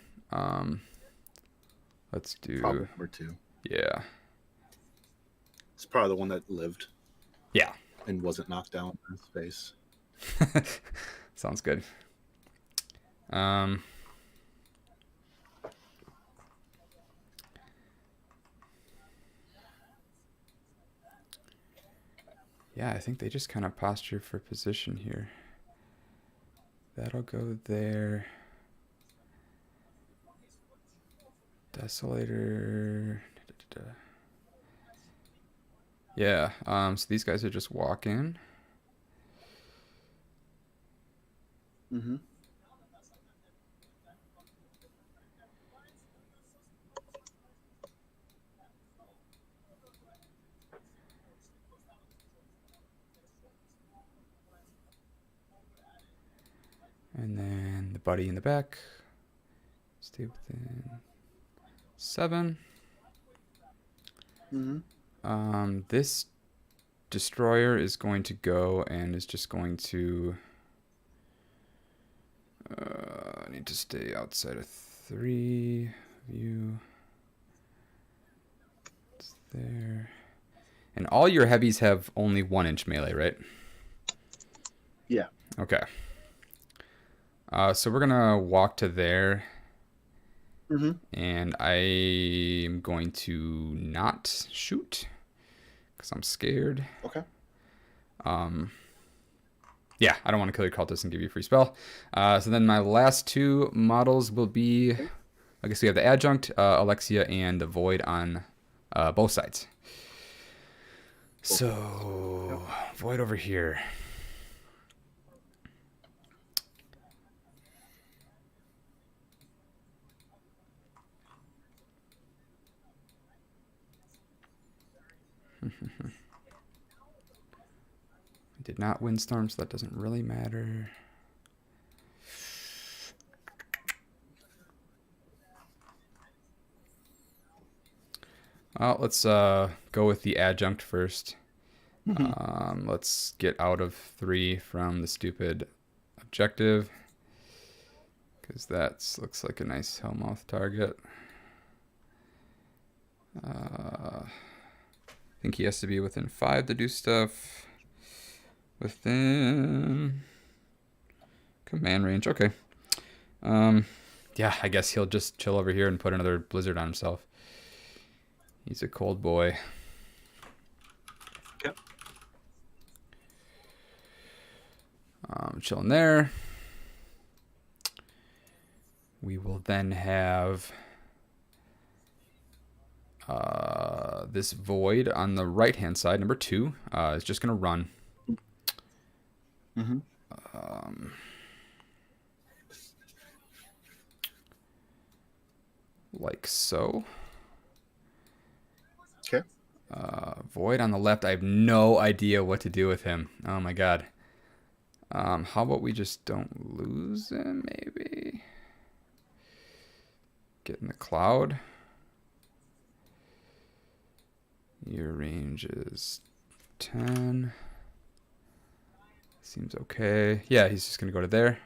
Let's do... Probably number 2. Yeah. It's probably the one that lived. Yeah. And wasn't knocked down in his face. Sounds good. Yeah, I think they just kind of posture for position here. That'll go there. Desolator. Yeah, so these guys are just walking. Mm-hmm. And then the buddy in the back. Stay within 7. This destroyer is going to go and is just going to... I need to stay outside of 3 view. It's there. And all your heavies have only 1 inch melee, right? Yeah. Okay. So we're gonna walk to there. And I'm going to not shoot because I'm scared. Okay. Yeah, I don't want to kill your cultist and give you a free spell. So then my last 2 models will be, I guess we have the Adjunct, Alexia, and the Void on both sides. So, Void over here. I did not windstorm, so that doesn't really matter. Well, let's go with the Adjunct first. Let's get out of 3 from the stupid objective, because that looks like a nice Hellmouth target. I think he has to be within 5 to do stuff. Within command range. Okay. Yeah, I guess he'll just chill over here and put another blizzard on himself. He's a cold boy. Yep. Chilling there. We will then have this Void on the right-hand side, number 2, is just going to run. Like so. Okay. Void on the left, I have no idea what to do with him. Oh my god. How about we just don't lose him, maybe? Get in the cloud. Your range is 10. Seems okay. Yeah, he's just going to go to there.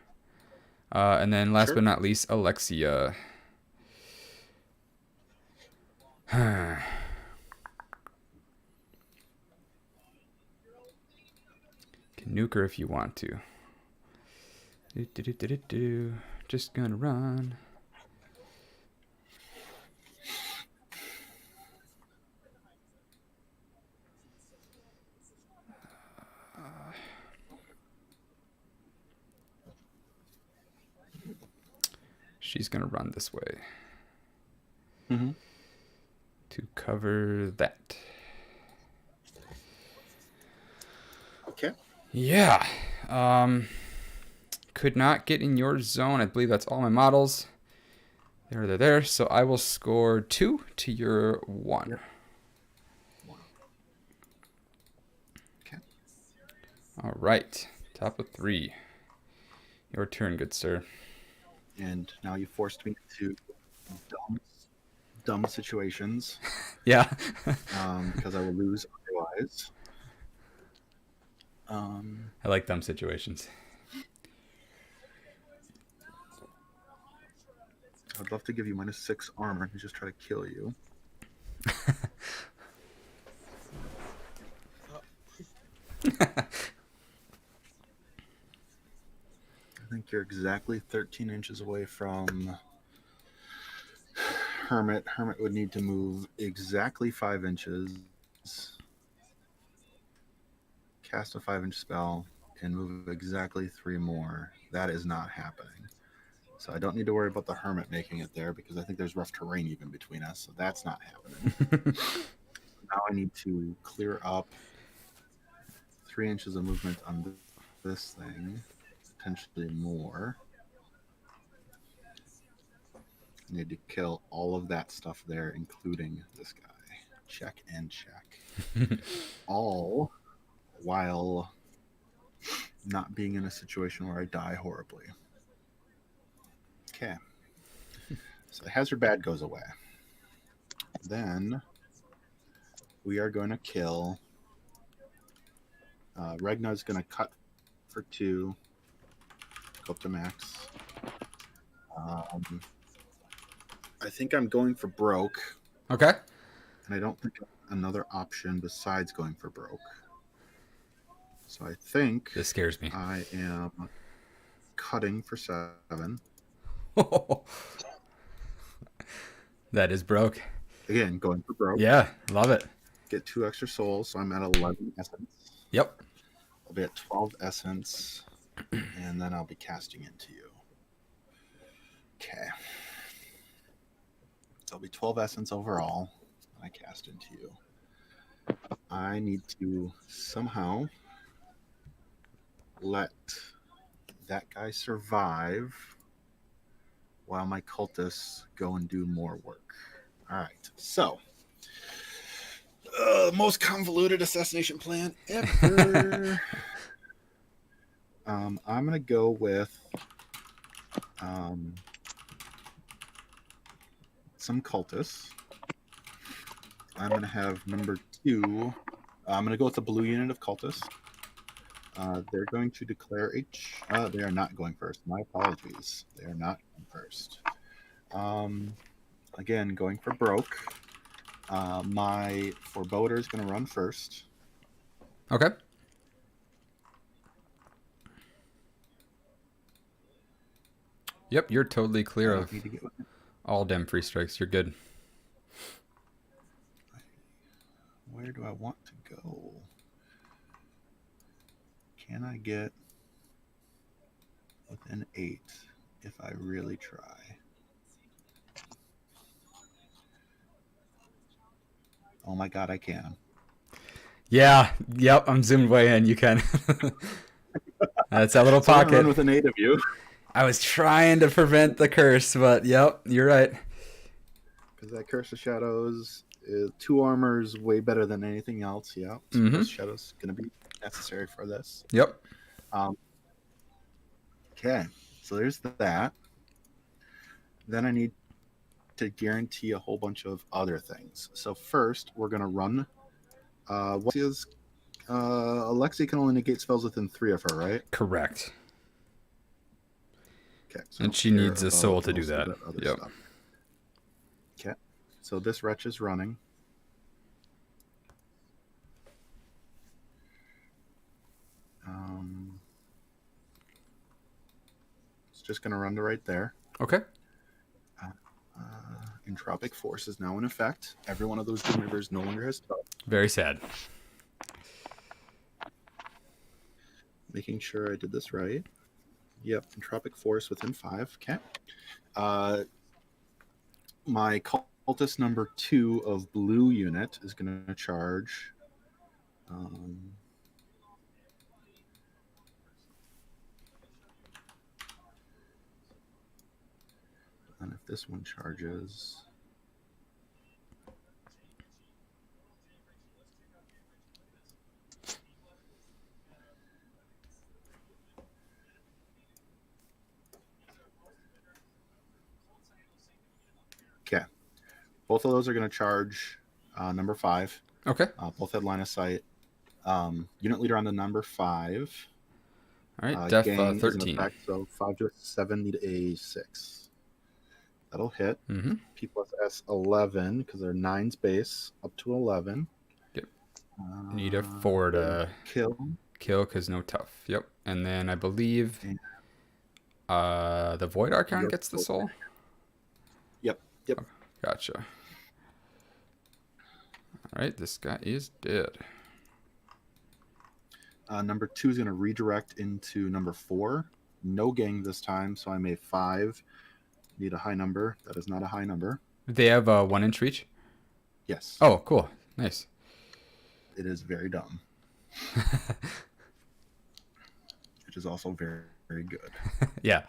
And then last but not least, Alexia. Can nuke her if you want to. Just gonna run. She's gonna run this way. To cover that. Okay. Yeah. Could not get in your zone. I believe that's all my models. They're there. So I will score 2 to your 1. Okay. All right. Top of 3. Your turn, good sir. And now you forced me into dumb situations. Yeah. Because I will lose otherwise. I like dumb situations. I'd love to give you -6 armor and just try to kill you. I think you're exactly 13 inches away from Hermit. Hermit would need to move exactly 5 inches, cast a 5-inch spell, and move exactly 3 more. That is not happening. So I don't need to worry about the Hermit making it there because I think there's rough terrain even between us. So that's not happening. Now I need to clear up 3 inches of movement on this thing, potentially more. I need to kill all of that stuff there, including this guy. Check and check. All while not being in a situation where I die horribly. Okay. So the hazard bad goes away. Then we are going to kill. Regna is going to cut for 2. Go up to max. I think I'm going for broke. Okay. And I don't think another option besides going for broke. So I think This scares me. I am cutting for 7. That is broke. Again, going for broke. Yeah, love it. Get 2 extra souls, so I'm at 11 essence. Yep. I'll be at 12 essence, and then I'll be casting into you. Okay. So it'll be 12 essence overall. I cast into you. I need to somehow let that guy survive while my cultists go and do more work. All right. So, most convoluted assassination plan ever. I'm going to go with some cultists. I'm going to have number 2. I'm going to go with the blue unit of cultists. They're going to declare they are not going first. My apologies. They are not going first. Again, going for broke. My Foreboder is going to run first. Okay. Yep, you're totally clear of all dem free strikes. You're good. Where do I want to go? Can I get within 8 if I really try? Oh my god, I can. Yeah, yep, I'm zoomed way in. You can. That's that little So I'm gonna pocket. run with an 8 of you. I was trying to prevent the curse, but yep, you're right. Because that Curse of Shadows, 2 armor is way better than anything else. Yeah, so Mhm. Curse of Shadows is going to be necessary for this. Yep. Okay, so there's that. Then I need to guarantee a whole bunch of other things. So first, we're going to run. Alexia can only negate spells within 3 of her, right? Correct. Okay. So And she needs a soul to do most of that. other Yep. stuff. Okay. So this wretch is running. It's just going to run to right there. Okay. Entropic Force is now in effect. Every one of those Doom Reavers no longer has touch. Very sad. Making sure I did this right. Yep, Entropic Force within 5. Okay. My cultist number 2 of blue unit is going to charge. And if this one charges... Okay. Both of those are going to charge number 5. Okay. Both had line of sight. Unit leader on the number 5. All right. Def Gang is in 13. effect, so 5 to 7 need a 6. That'll hit. Mm-hmm. P plus S 11 because they're 9's base up to 11. Yep. Need a 4 to kill because no tough. Yep. And then I believe the Void Archon gets the soul. Yep. Oh, gotcha. All right. This guy is dead. Number 2 is going to redirect into number 4. No gang this time, so I'm a 5. Need a high number. That is not a high number. They have a 1-inch reach? Yes. Oh, cool. Nice. It is very dumb. Which is also very, very good. Yeah.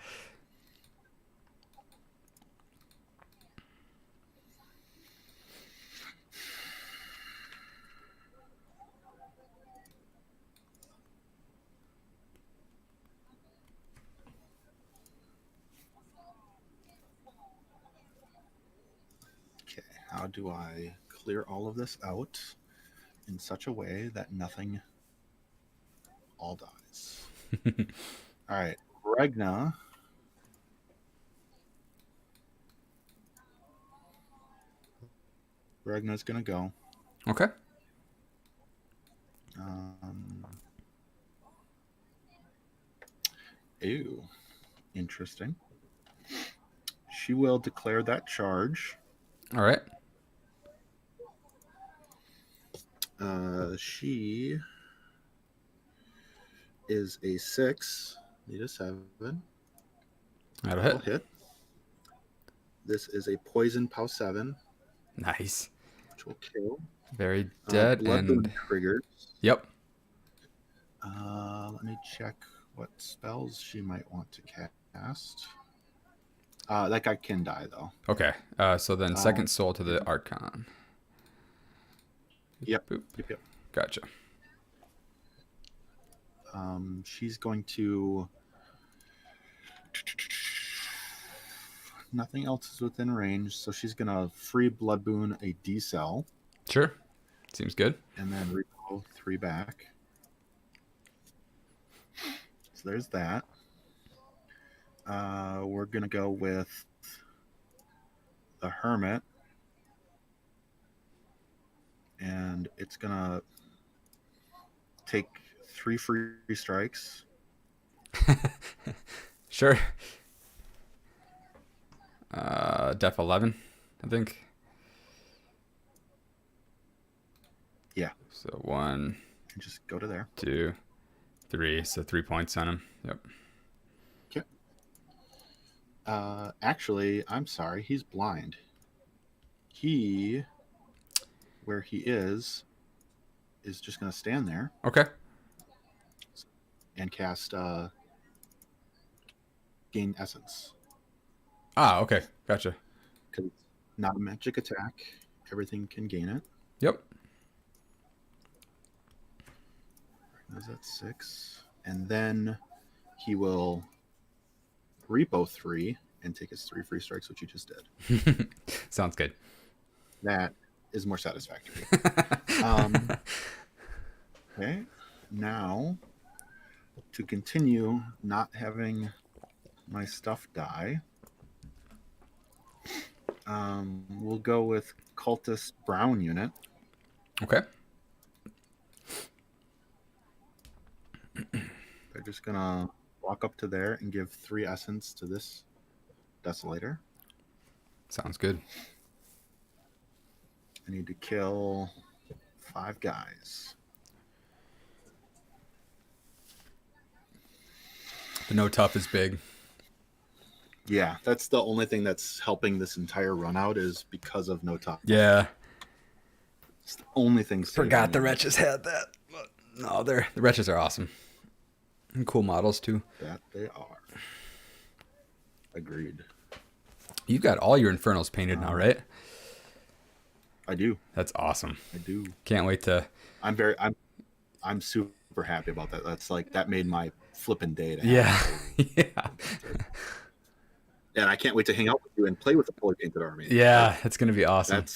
How do I clear all of this out in such a way that nothing all dies? All right, Regna. Regna's gonna go. Okay. Ew, interesting. She will declare that charge. All right. She is a 6. Need a 7. That'll That'll hit. hit. This is a poison POW 7, Nice. which will kill. Very dead Bloodboon and. triggers. Yep. Let me check what spells she might want to cast. That guy can die though. Okay. So then second soul to the Archon. Yep. Boop. Yep. Gotcha. She's going to. Nothing else is within range, so she's gonna free Bloodboon a D cell. Sure. Seems good. And then reroll 3 back. So there's that. We're gonna go with the Hermit, and it's gonna take 3 free strikes. Sure. Def 11, I think. Yeah. So 1, And just go to there. 2, 3. So 3 points on him. Yep. Okay. Actually, I'm sorry. He's blind. Where he is just going to stand there. Okay. And cast Gain Essence. Ah, okay. Gotcha. Because it's not a magic attack. Everything can gain it. Yep. Is that 6? And then he will repo 3 and take his 3 free strikes, which he just did. Sounds good. That is more satisfactory. Okay. Now, to continue not having my stuff die, we'll go with Cultist Brown unit. Okay. They're just gonna walk up to there and give 3 essence to this Desolator. Sounds good. I need to kill 5 guys. The no tough is big. Yeah, that's the only thing that's helping this entire run out is because of no top. Yeah. It's the only thing. Forgot the wretches had that. But no, the wretches are awesome. And cool models too. That they are. Agreed. You've got all your Infernals painted now, right? I do. That's awesome. I do. Can't wait to. I'm super happy about that. That's like that made my flipping day. To Yeah. And I can't wait to hang out with you and play with the fully painted army. Yeah, it's gonna be awesome.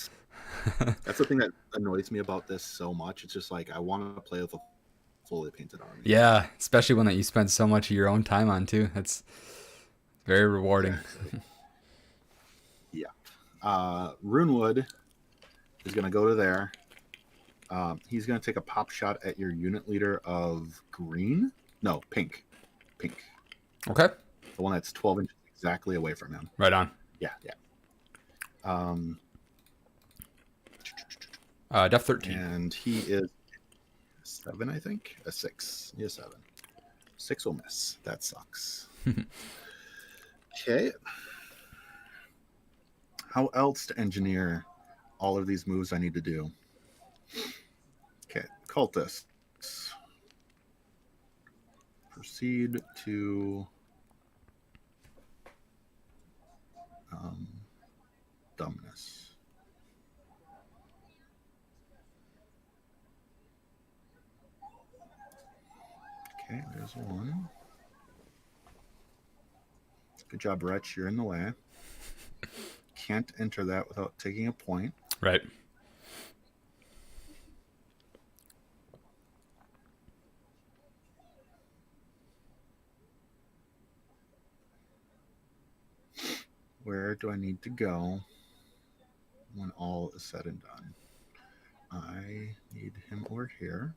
That's the thing that annoys me about this so much. It's just like I want to play with a fully painted army. Yeah, especially one that you spend so much of your own time on too. That's very rewarding. Exactly. Yeah. Runewood is going to go to there. He's going to take a pop shot at your unit leader of pink. Okay. The one that's 12 inches exactly away from him. Right on. Yeah. Def 13. And he is 7, I think. A 6. He is 7. 6 will miss. That sucks. Okay. How else to engineer all of these moves I need to do? Okay. Cultists. Proceed to dumbness. Okay, there's one. Good job, Wretch. You're in the way. Can't enter that without taking a point. Right. Where do I need to go when all is said and done? I need him over here.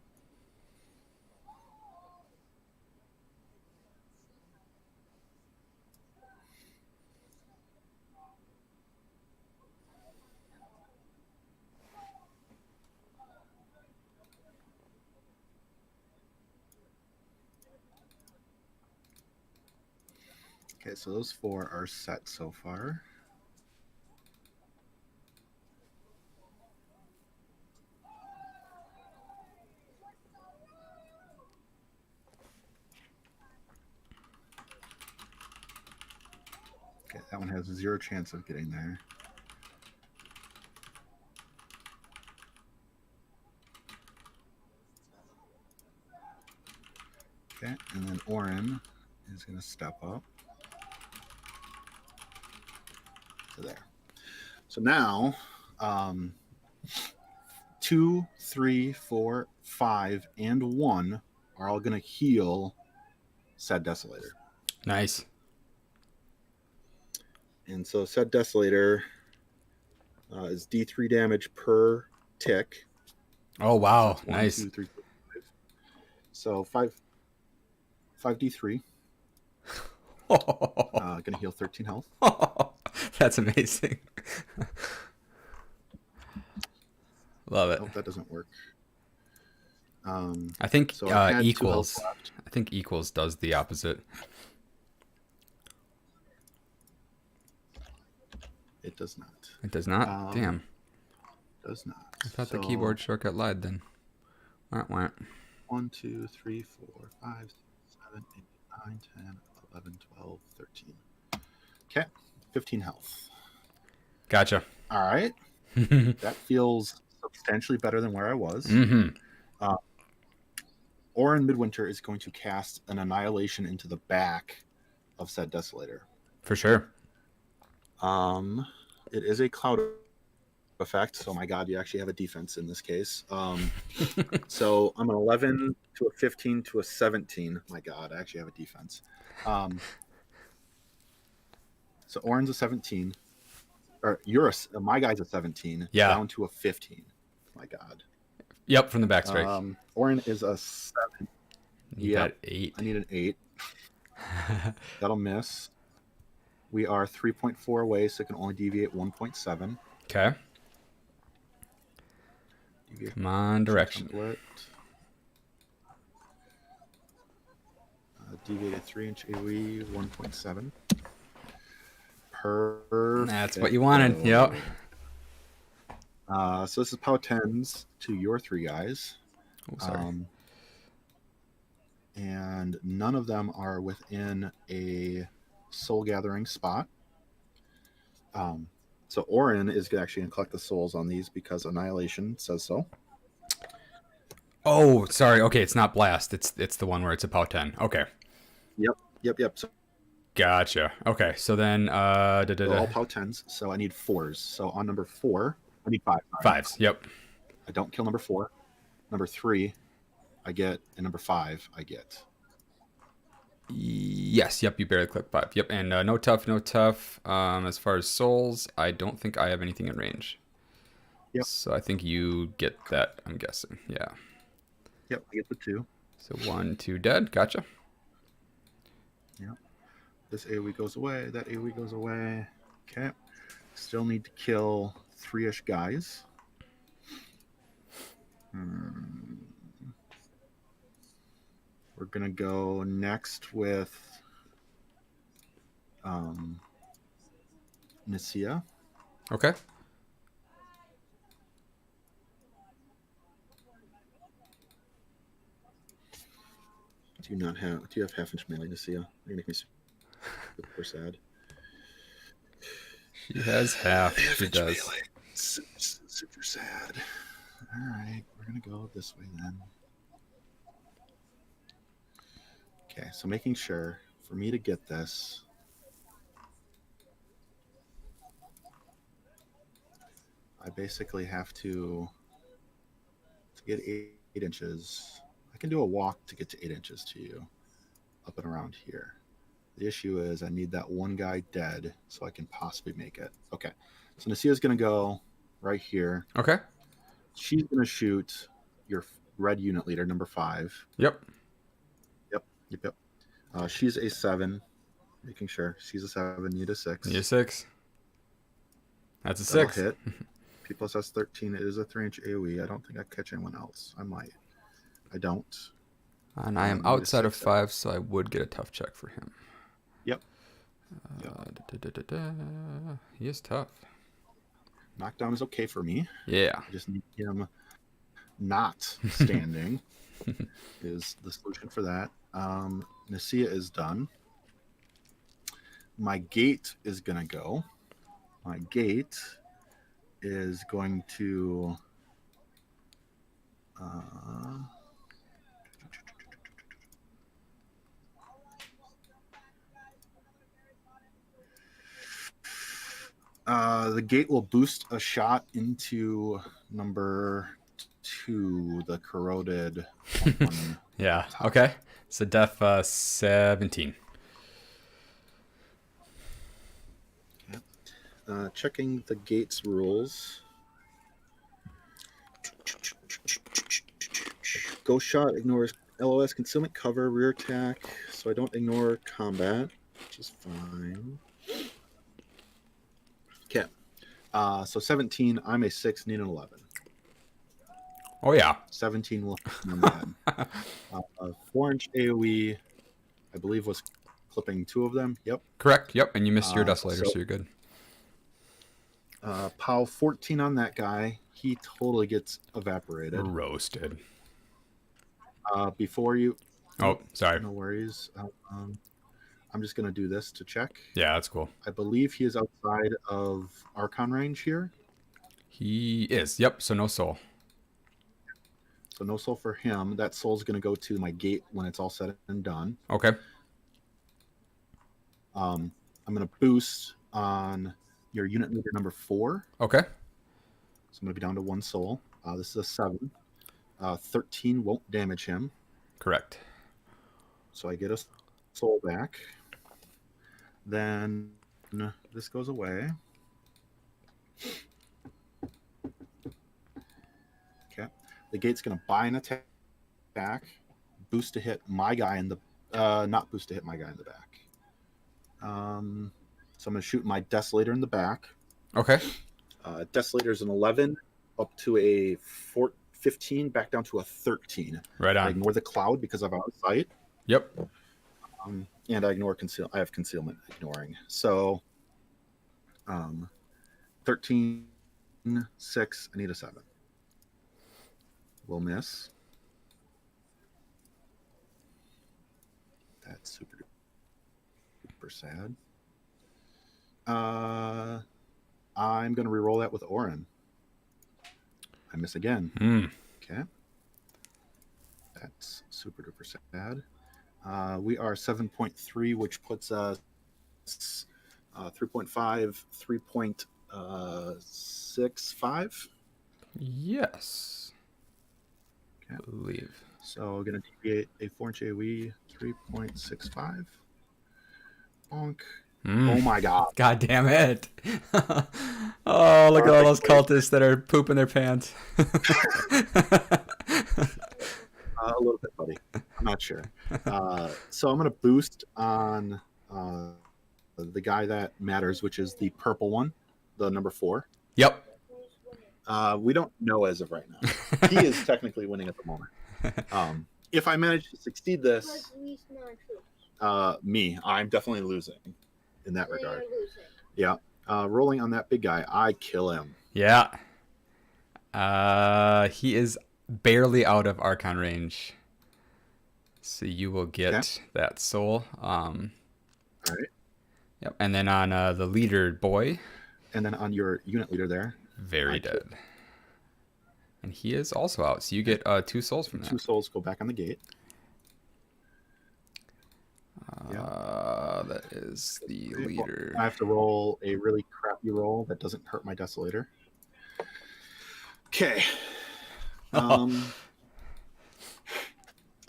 Okay, so those 4 are set so far. Okay, that one has 0 chance of getting there. Okay, and then Orin is going to step up to there. So now, 2, 3, 4, 5, and 1 are all going to heal said Desolator. Nice. And so said Desolator is D3 damage per tick. Oh, wow. So that's 1, Nice. 2, 3, 4, 5. So 5d3. Gonna heal 13 health. That's amazing. Love it. Oh, that doesn't work. I think So I had 2 equals. health left. I think equals does the opposite. It does not. It does not. Damn. Does not. I thought the keyboard shortcut lied then. Wah, wah. 1, 2, 3, 4, 5, 6, 7, 8, 9, 10, 11, 12, 13. Okay, 15 health. Gotcha. All right. That feels substantially better than where I was. Orin Midwinter is going to cast an Annihilation into the back of said Desolator. For sure. It is a cloud effect, so my god, you actually have a defense in this case. So I'm an 11 to a 15 to a 17. My god, I actually have a defense. So Orin's a 17. Or my guy's a 17. Yeah. Down to a 15. My god. Yep, from the back strike. Orin is a 7. Need that 8. I need an 8. That'll miss. We are 3.4 away, so it can only deviate 1.7. Okay. Come on, direction. Template. Deviated 3-inch AoE, 1.7. Perfect. That's what you wanted. Yep. So this is POW 10s to your 3 guys. Oh, sorry. And none of them are within a soul gathering spot. So Orin is actually going to collect the souls on these because Annihilation says so. Oh, sorry. Okay, it's not blast. It's the one where it's a POW 10. Okay. Yep. So Gotcha. Okay, so then they're all POW 10s, so I need 4s. So on number 4, I need 5. 5s. Yep. I don't kill number 4. Number 3, I get, and number 5, I get. Yes. Yep. You barely click 5. Yep. And no tough. As far as souls, I don't think I have anything in range. Yep. So I think you get that. I'm guessing. Yeah. Yep, I get the 2. So 1, 2 dead. Gotcha. Yep. This AoE goes away. That AoE goes away. Okay. Still need to kill 3-ish guys. We're gonna go next with Nicia. Okay. Do you have half-inch melee, Nicia? You make me super sad. She has half. She does. Melee. Super sad. All right, we're gonna go this way then. Okay, so making sure for me to get this, I basically have to get 8 inches. I can do a walk to get to 8 inches to you, up and around here. The issue is I need that one guy dead so I can possibly make it. Okay, so Nasia's going to go right here. Okay. She's going to shoot your red unit leader, number 5. Yep. Yep. She's a 7. Making sure. She's a 7. Need a 6. Need a 6. That's a That'll 6. hit. P plus S 13. It is a 3-inch AoE. I don't think I catch anyone else. I might. I don't. And I am Need a outside of 6. 5, so I would get a tough check for him. Yep. He is tough. Knockdown is okay for me. Yeah. I just need him not standing is the solution for that. Nasia is done. My gate is going to go. My gate is going to... the gate will boost a shot into number 2, the corroded one. Yeah. Okay. So def 17. Checking the gate's rules. Ghost shot ignores LOS, concealment, cover, rear attack, so I don't ignore combat, which is fine. Okay. So 17, I'm a 6, need an 11. Oh, yeah. 17 will on that. 4-inch AoE, I believe, was clipping 2 of them. Yep. Correct. Yep. And you missed your Desolator, so so you're good. POW 14 on that guy. He totally gets evaporated. Roasted. Before you... Oh, sorry. No worries. I'm just going to do this to check. Yeah, that's cool. I believe he is outside of Archon range here. He is. Yep. So no soul. So no soul for him. That soul's going to go to my gate when it's all said and done. Okay. I'm going to boost on your unit leader number 4. Okay. So I'm going to be down to 1 soul. This is a 7. 13 won't damage him. Correct. So I get a soul back. Then this goes away. Okay. The gate's going to buy an attack. Boost to hit my guy in the... not boost to hit my guy in the back. So I'm going to shoot my Desolator in the back. Okay. Desolator's an 11 up to a 15, back down to a 13. Right on. I ignore the cloud because I'm out of sight. Yep. And I ignore I have concealment ignoring. So 13, 6, I need a 7. We'll miss. That's super sad. I'm going to reroll that with Orin. I miss again. Okay. That's super duper sad. We are 7.3, which puts us 3.5, 3.65. Yes. Okay. I believe. So we're going to deviate a 4-inch AoE, 3.65. Bonk. Oh my god. God damn it. Oh, look at all those cultists that are pooping their pants. A little bit, buddy. I'm not sure. So I'm going to boost on the guy that matters, which is the purple one, the number 4. Yep. We don't know as of right now. He is technically winning at the moment. If I manage to succeed this, I'm definitely losing in that regard. Yeah. Rolling on that big guy, I kill him. Yeah. He is barely out of Archon range. So you will get that soul. All right. Yep. And then on the leader boy. And then on your unit leader there. Very dead. And he is also out. So you get 2 souls from that. 2 souls go back on the gate. That is the leader. I have to roll a really crappy roll that doesn't hurt my Desolator. Okay. All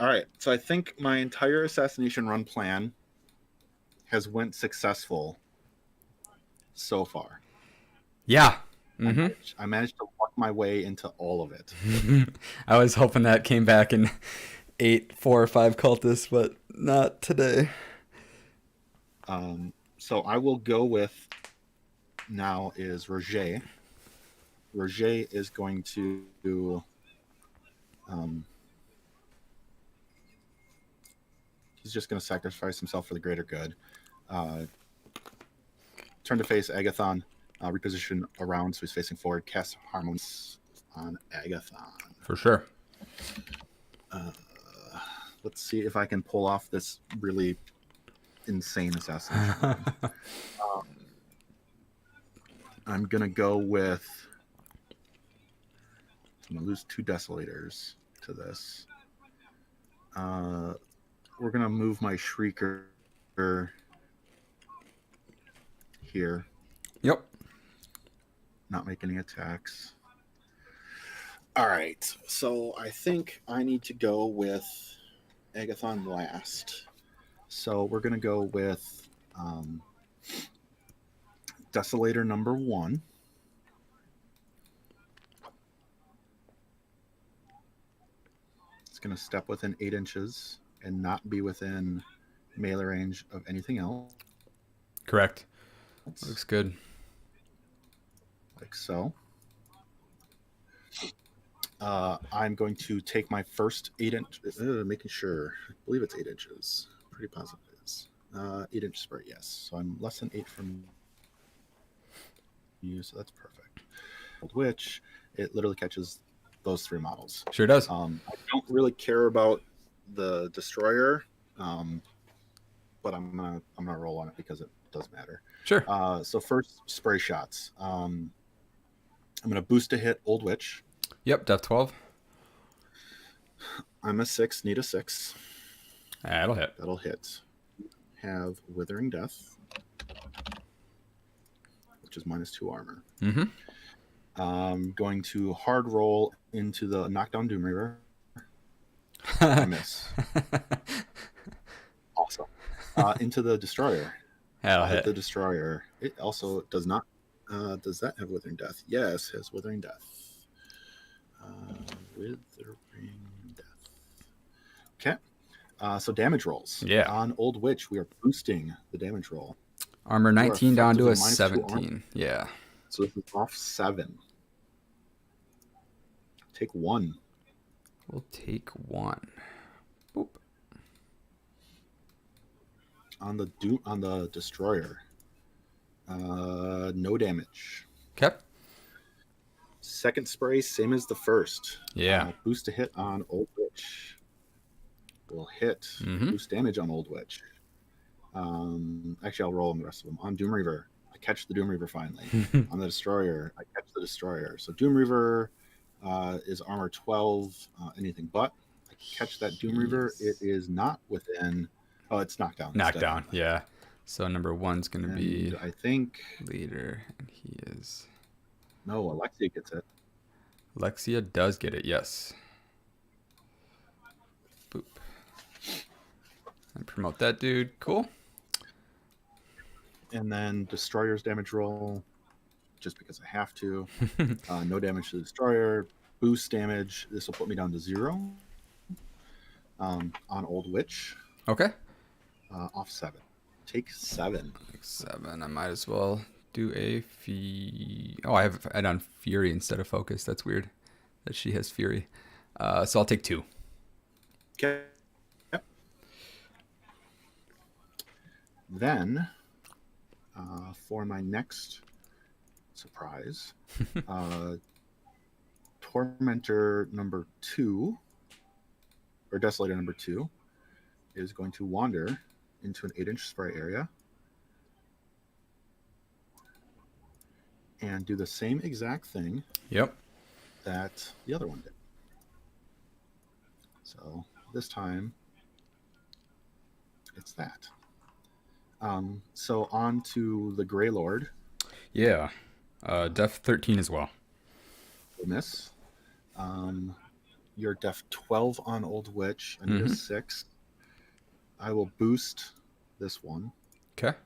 right. So I think my entire assassination run plan has went successful so far. Yeah. I managed to luck my way into all of it. I was hoping that came back and ate 4 or 5 cultists, but not today. So I will go with now is Roget. Roget is going to he's just going to sacrifice himself for the greater good. Turn to face Agathon, reposition around so he's facing forward, cast Harmony on Agathon. For sure. Let's see if I can pull off this really insane assassination. I'm going to go with... I'm going to lose 2 Desolators to this. We're going to move my Shrieker here. Yep. Not make any attacks. All right. So I think I need to go with Agathon last. So we're going to go with Desolator number 1. It's going to step within 8 inches and not be within melee range of anything else. Correct. Looks good. Like so. I'm going to take my first 8-inch, making sure, I believe it's 8 inches. Pretty positive it is. 8-inch spray, yes. So I'm less than 8 from you, so that's perfect. Which, it literally catches those 3 models. Sure does. I don't really care about the Destroyer, but I'm gonna roll on it because it does matter. Sure. So first, spray shots. I'm gonna boost a hit Old Witch. Yep, def 12. I'm a 6, need a 6. That'll hit. That'll hit. Have Withering Death, which is -2 armor. Mm-hmm. Going to hard roll into the Knockdown Doom Reaver. I miss. Awesome. Into the Destroyer. That'll hit. The Destroyer. It also does not. Does that have Withering Death? Yes, has Withering Death. Withering Death. Okay. So damage rolls. Yeah. On Old Witch, we are boosting the damage roll. Armor 19 down to a -2 17. Yeah. So this is off 7. Take 1. We'll take 1. Boop. On the Destroyer. No damage. Okay. Second spray, same as the first. Yeah. Boost a hit on Old Witch. Will hit. Mm-hmm. Boost damage on Old Witch. Actually, I'll roll on the rest of them. On Doom Reaver, I catch the Doom Reaver finally. On the Destroyer, I catch the Destroyer. So Doom Reaver is armor 12, anything but. I catch that Doom Reaver. It is not within... Oh, it's knockdown. Knockdown, yeah. So number 1's going to be... I think... Leader, and he is... No, Alexia gets it. Alexia does get it, yes. Boop. And promote that dude. Cool. And then Destroyer's damage roll, just because I have to. No damage to the Destroyer. Boost damage. This will put me down to 0. On Old Witch. Okay. Off 7. Take 7. Take 7. I might as well do a Oh, I have add-on Fury instead of Focus. That's weird that she has Fury. So I'll take 2. Okay. Yep. Then, for my next surprise, Tormentor number 2, or Desolator number 2, is going to wander into an 8-inch spray area and do the same exact thing that the other one did. So this time, it's that. So on to the Greylord. Yeah. Def 13 as well. Miss. You're def 12 on Old Witch. I need a 6. I will boost this one. Okay.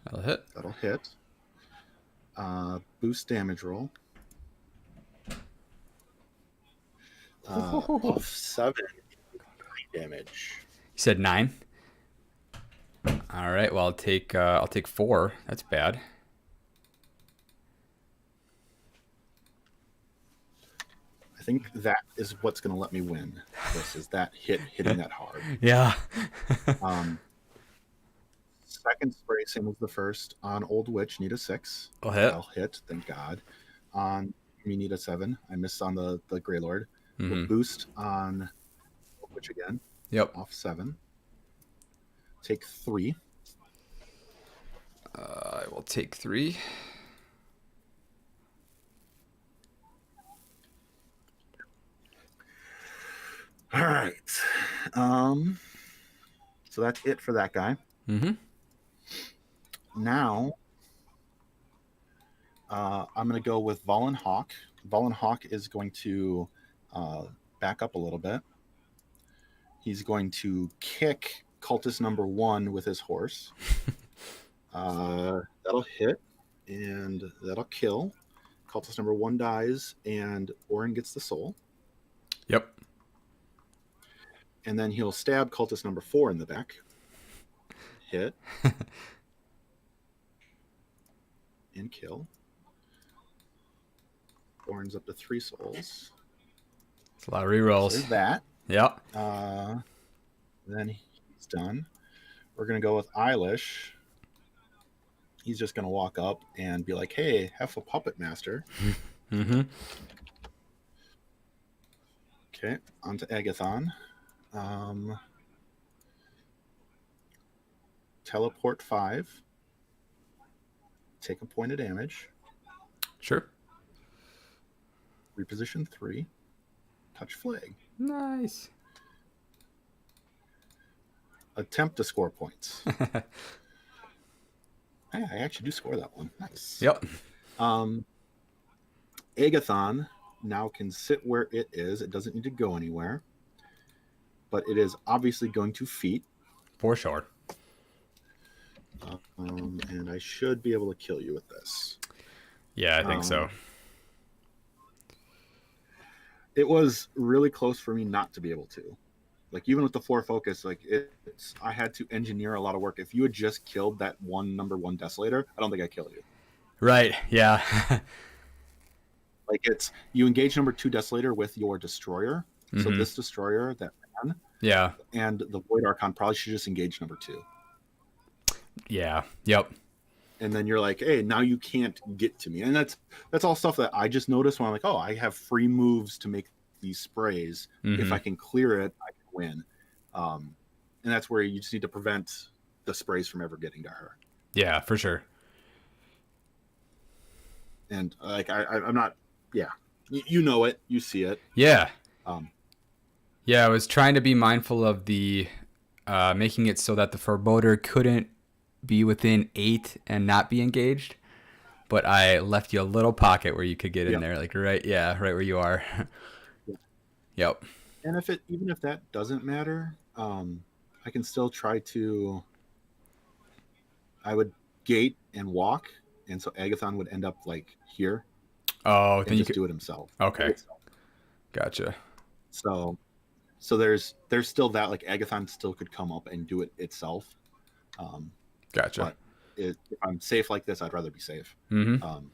That'll hit. That'll hit. Boost damage roll. Off 7 damage. You said 9. All right. Well, I'll take 4. That's bad. I think that is what's going to let me win. This is that hitting that hard. Yeah. Second spray, same as the first. On Old Witch, need a 6. I'll hit. I'll hit, thank God. On me, need a 7. I missed on the Greylord. We'll boost on Old Witch again. Yep. Off 7. Take 3. I will take 3. All right. So that's it for that guy. Now, I'm going to go with Valen Hawk. Valen Hawk is going to back up a little bit. He's going to kick cultist number 1 with his horse. That'll hit, and that'll kill. Cultist number 1 dies, and Orin gets the soul. Yep. And then he'll stab cultist number 4 in the back. Hit. And kill. Orin's up to 3 souls. It's a lot of rerolls. So there's that. Yep. Then he's done. We're going to go with Eilish. He's just going to walk up and be like, hey, have a puppet master. Okay, on to Agathon. Teleport 5. Take a point of damage. Sure. Reposition 3. Touch flag. Nice. Attempt to score points. Hey, I actually do score that one. Nice. Yep. Agathon now can sit where it is. It doesn't need to go anywhere. But it is obviously going to feet. For sure. And I should be able to kill you with this. Yeah, I think so. It was really close for me not to be able to. Like, even with the 4 focus, like, I had to engineer a lot of work. If you had just killed that number 1 Desolator, I don't think I'd kill you. Right, yeah. Like, it's, you engage number 2 Desolator with your Destroyer. So this Destroyer that ran, yeah, and the Void Archon probably should just engage number 2. Yeah, yep. And then you're like, hey, now you can't get to me. And that's all stuff that I just noticed when I'm like, oh, I have free moves to make these sprays. If I can clear it, I can win. And that's where you just need to prevent the sprays from ever getting to her. Yeah, for sure. And like, I'm not, yeah, you know it, you see it. Yeah. Yeah, I was trying to be mindful of the making it so that the Foreboder couldn't be within 8 and not be engaged, but I left you a little pocket where you could get in there, like right where you are. Yep. And even if that doesn't matter, I can still try to. I would gate and walk, and so Agathon would end up like here. Oh, then you could do it himself. Okay, gotcha. So there's still that, like, Agathon still could come up and do it itself. Gotcha. But if I'm safe like this, I'd rather be safe. Mm-hmm.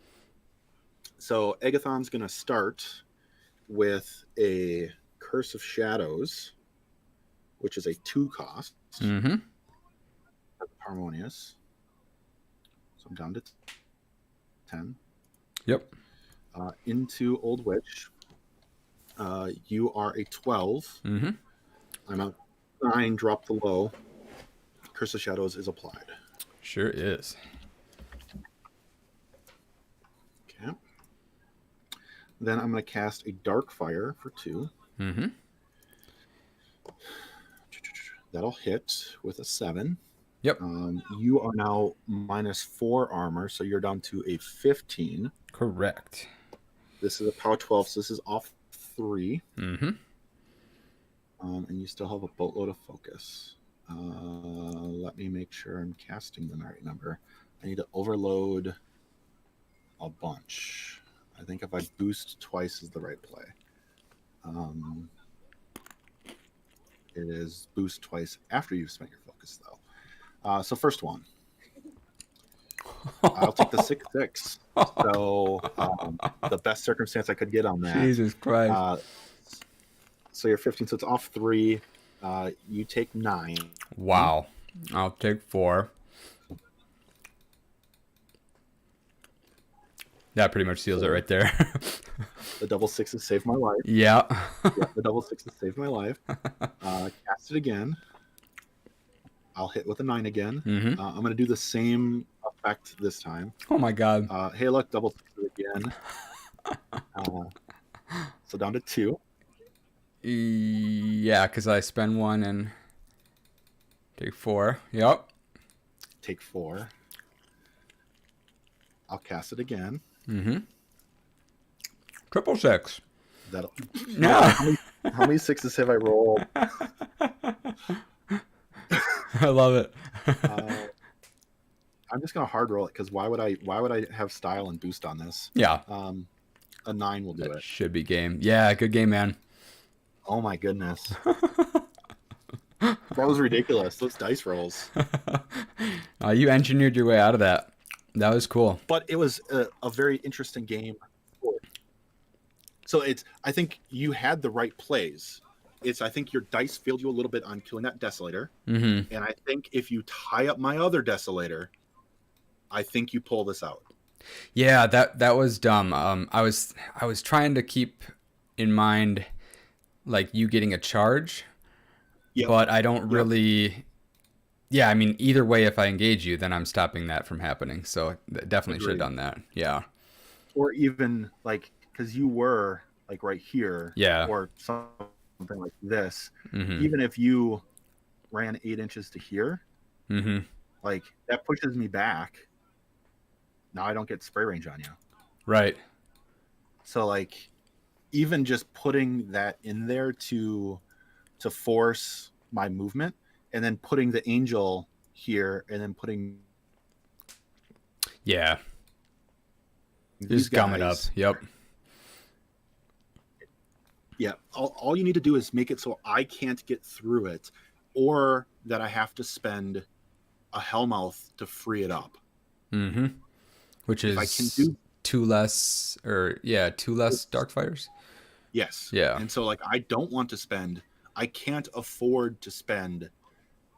So Agathon's going to start with a Curse of Shadows, which is a 2 cost. Mm-hmm. Harmonious. So I'm down to 10. Yep. Into Old Witch. You are a 12. Mm-hmm. I'm a 9, drop the low. Curse of Shadows is applied. Sure is. Okay. Then I'm going to cast a Dark Fire for 2. Mm-hmm. That'll hit with a 7. Yep. You are now -4 armor, so you're down to a 15. Correct. This is a power 12, so this is off 3. Mm-hmm. And you still have a boatload of focus. Let me make sure I'm casting the right number. I need to overload a bunch. I think if I boost twice is the right play. It is boost twice after you've spent your focus, though. So first one. I'll take the 6/6. So the best circumstance I could get on that. Jesus Christ. So you're 15, so it's off 3. You take 9. Wow. I'll take 4. That pretty much seals it right there. The double 6s saved my life. Yeah. Yeah, the double 6s saved my life. Cast it again. I'll hit with a 9 again. Mm-hmm. I'm going to do the same effect this time. Oh my God. Hey, look, double 6s again. So down to 2. Yeah, because I spend 1 and take 4. Yep. Take 4. I'll cast it again. Mm-hmm. 666. That'll. Yeah. How many 6s have I rolled? I love it. I'm just gonna hard roll it because why would I have style and boost on this? Yeah. A 9 will do That it. should be game. Yeah, good game, man. Oh my goodness. That was ridiculous. Those dice rolls. You engineered your way out of that. That was cool. But it was a very interesting game. So I think you had the right plays. I think your dice failed you a little bit on killing that Desolator. Mm-hmm. And I think if you tie up my other Desolator, I think you pull this out. Yeah, that was dumb. I was trying to keep in mind like you getting a charge, but I don't really. Yeah, I mean, either way, if I engage you, then I'm stopping that from happening. So definitely should have done that. Yeah. Or even like because you were like right here. Yeah. Or something like this. Mm-hmm. Even if you ran 8 inches to here, mm-hmm. like that pushes me back. Now I don't get spray range on you. Right. So like even just putting that in there to force my movement and then putting the angel here and then putting just gum it up. Yep. Yeah, all you need to do is make it so I can't get through it or that I have to spend a Hellmouth to free it up. Mm-hmm. Which is if I can do 2 less Darkfires. Yes. Yeah. And so like I can't afford to spend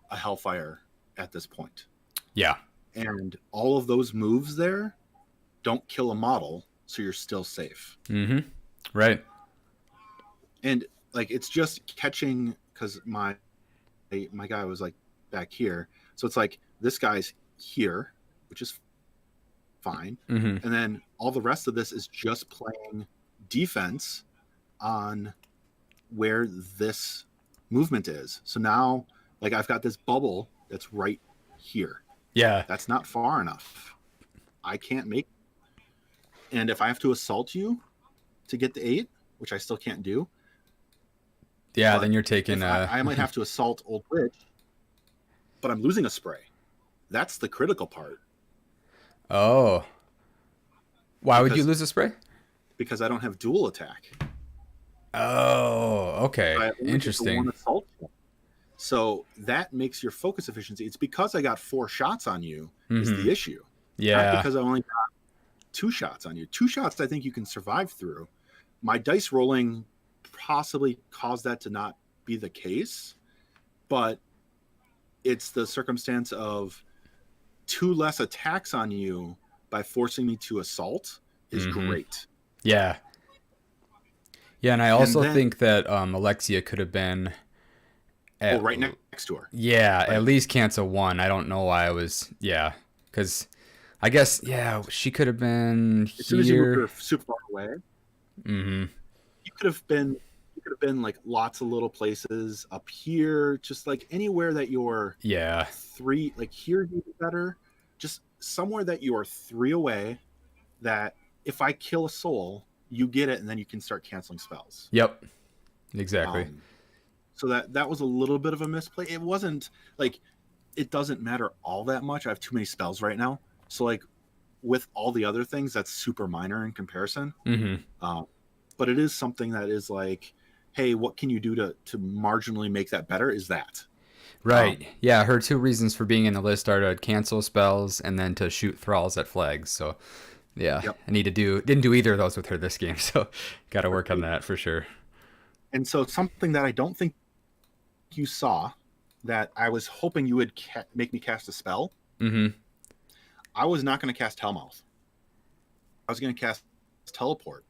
a Hellfire at this point. Yeah. And all of those moves there don't kill a model, so you're still safe. Mm-hmm. Right. And like it's just catching because my guy was like back here. So it's like this guy's here, which is fine. Mm-hmm. And then all the rest of this is just playing defense on where this movement is. So now like I've got this bubble that's right here. Yeah. That's not far enough. I can't make. And if I have to assault you to get the 8, which I still can't do. Yeah, then you're taking. I might have to assault Old Witch, but I'm losing a spray. That's the critical part. Oh. Why would you lose a spray? Because I don't have dual attack. Oh, okay. Interesting. So that makes your focus efficiency. It's because I got 4 shots on you is the issue. Yeah. Not because I only got 2 shots on you. 2 shots I think you can survive through. My dice rolling possibly caused that to not be the case, but it's the circumstance of 2 less attacks on you by forcing me to assault is great. Yeah. Yeah, and I also think that Alexia could have been right next to her. Yeah, right. At least cancel 1. I don't know why I was because I guess she could have been as soon as you were super far away. Mm-hmm. You could have been like lots of little places up here, just like anywhere that you're 3, like here would be better. Just somewhere that you are 3 away, that if I kill a soul, you get it, and then you can start canceling spells. Yep. Exactly. So that was a little bit of a misplay. It wasn't like, it doesn't matter all that much. I have too many spells right now. So like with all the other things, that's super minor in comparison. But it is something that is like, hey, what can you do to marginally make that better? Is that right? Yeah, her 2 reasons for being in the list are to cancel spells and then to shoot thralls at flags. So yeah, Yep. I didn't do either of those with her this game, so got to work on that for sure. And so something that I don't think you saw, that I was hoping you would make me cast a spell. I was not going to cast Hellmouth. I was going to cast Teleport.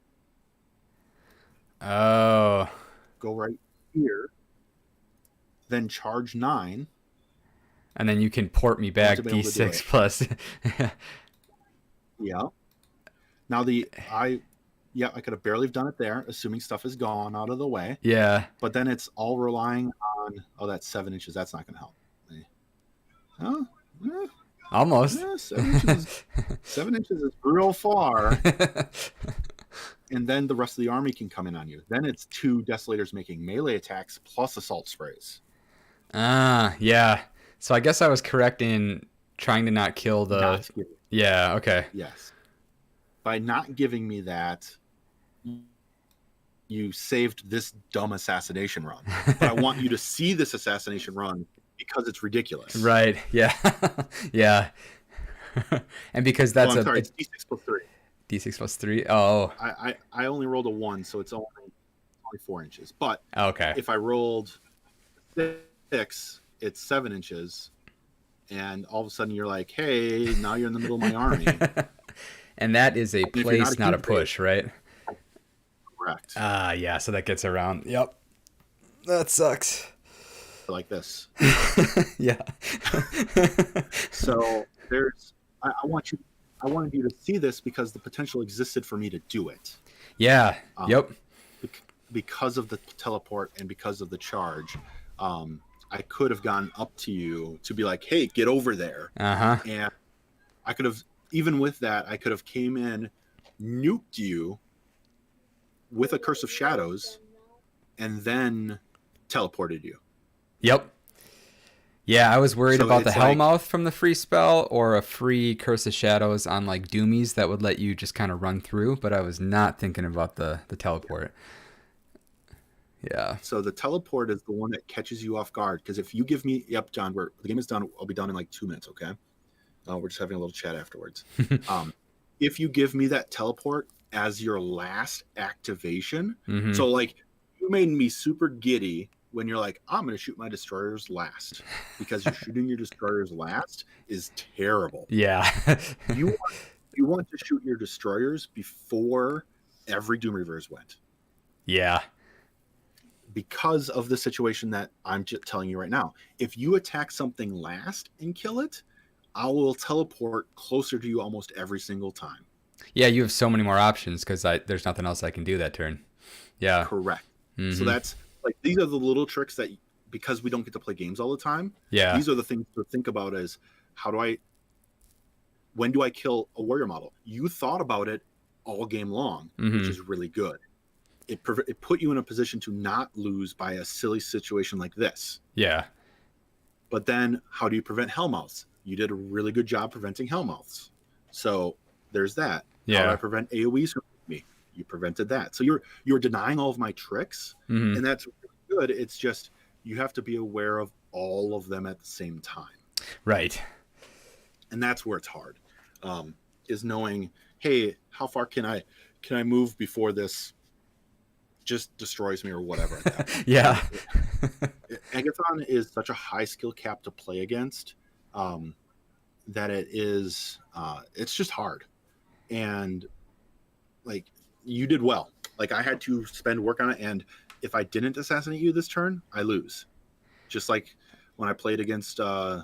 Oh. Go right here, then charge 9. And then you can port me back to be able to do D6 it. plus. Yeah. Now I could have barely done it there, assuming stuff is gone out of the way. Yeah. But then it's all relying on, that's 7 inches. That's not going to help. Oh, yeah, Almost. yeah, 7 inches. 7 inches is real far. And then the rest of the army can come in on you. Then it's 2 Desolators making melee attacks plus assault sprays. Yeah. So I guess I was correct in trying to not kill the... Yeah, okay. Yes. By not giving me that, you saved this dumb assassination run. But I want you to see this assassination run because it's ridiculous. Right, yeah. Yeah. And because that's I'm sorry, it's D6 plus 3. D6 plus 3? Oh. I only rolled a 1, so it's only 4 inches. But okay. if I rolled 6, it's 7 inches. And all of a sudden you're like, hey, now you're in the middle of my army. And that is a place, not a push, right? Correct. Yeah, so that gets around. Yep. That sucks. Like this. Yeah. So I wanted you to see this because the potential existed for me to do it. Yeah. Yep. Because of the teleport and because of the charge, I could have gone up to you to be like, hey, get over there. And I could have, even with that, I could have came in, nuked you with a Curse of Shadows, and then teleported you. Yep. Yeah, I was worried about the like, Hellmouth from the free spell or a free Curse of Shadows on like Doomies that would let you just kind of run through, but I was not thinking about the teleport. Yeah. So the teleport is the one that catches you off guard, because if you give me, yep, John, the game is done. I'll be done in like 2 minutes, okay? We're just having a little chat afterwards. If you give me that teleport as your last activation, so like you made me super giddy when you're like, I'm going to shoot my destroyers last, because you're shooting your destroyers last is terrible. Yeah. you want to shoot your destroyers before every Doom Reavers went. Yeah. Because of the situation that I'm just telling you right now. If you attack something last and kill it, I will teleport closer to you almost every single time. Yeah, you have so many more options because there's nothing else I can do that turn. Yeah. Correct. So that's like, these are the little tricks that, because we don't get to play games all the time, these are the things to think about as, when do I kill a warrior model? You thought about it all game long, which is really good. It put you in a position to not lose by a silly situation like this. Yeah. But then how do you prevent Hellmouths? You did a really good job preventing Hellmouths. So there's that. How do I prevent AoEs from me? You prevented that. So you're denying all of my tricks, and that's really good. It's just you have to be aware of all of them at the same time. Right. And that's where it's hard. Is knowing, hey, how far can I move before this just destroys me or whatever. Yeah. Agathon is such a high skill cap to play against, that it's just hard. And like, you did well. Like, I had to spend work on it, and if I didn't assassinate you this turn, I lose. Just like when I played against why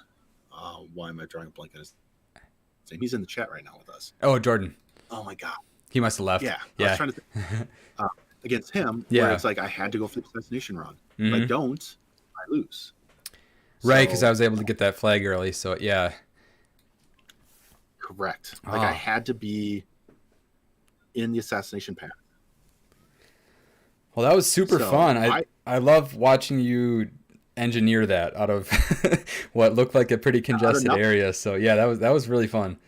am I drawing a blank on his name? He's in the chat right now with us. Oh, Jordan. Oh my god. He must have left. Yeah. I was trying to against him, where it's like I had to go for the assassination run. If I don't, I lose. Right, because I was able to get that flag early, so yeah. Correct. Like, I had to be in the assassination path. Well, that was super So, fun. I love watching you engineer that out of what looked like a pretty congested nothing. area. So yeah, that was really fun.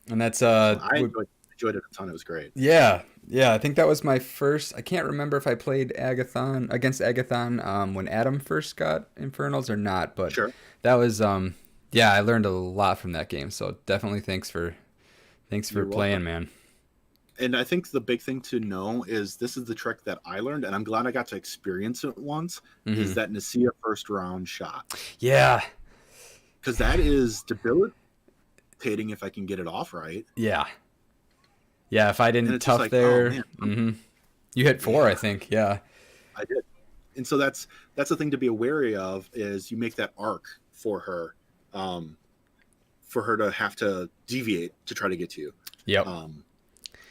And that's I enjoyed it a ton. It was great. yeah, yeah. I think that was my first. I can't remember if I played Agathon against Agathon when Adam first got Infernals or not, but Sure. that was yeah. I learned a lot from that game. So definitely thanks for You're playing, welcome. man. And I think the big thing to know is this is the trick that I learned, and I'm glad I got to experience it once, is that Nasia first round shot. Yeah, Because that is debilitating if I can get it off right. yeah, yeah. If I And didn't it's just tough like, there, oh man, you hit 4, Yeah. I think. Yeah, I did. And so that's the thing to be wary of is you make that arc for her to have to deviate to try to get to you. yep.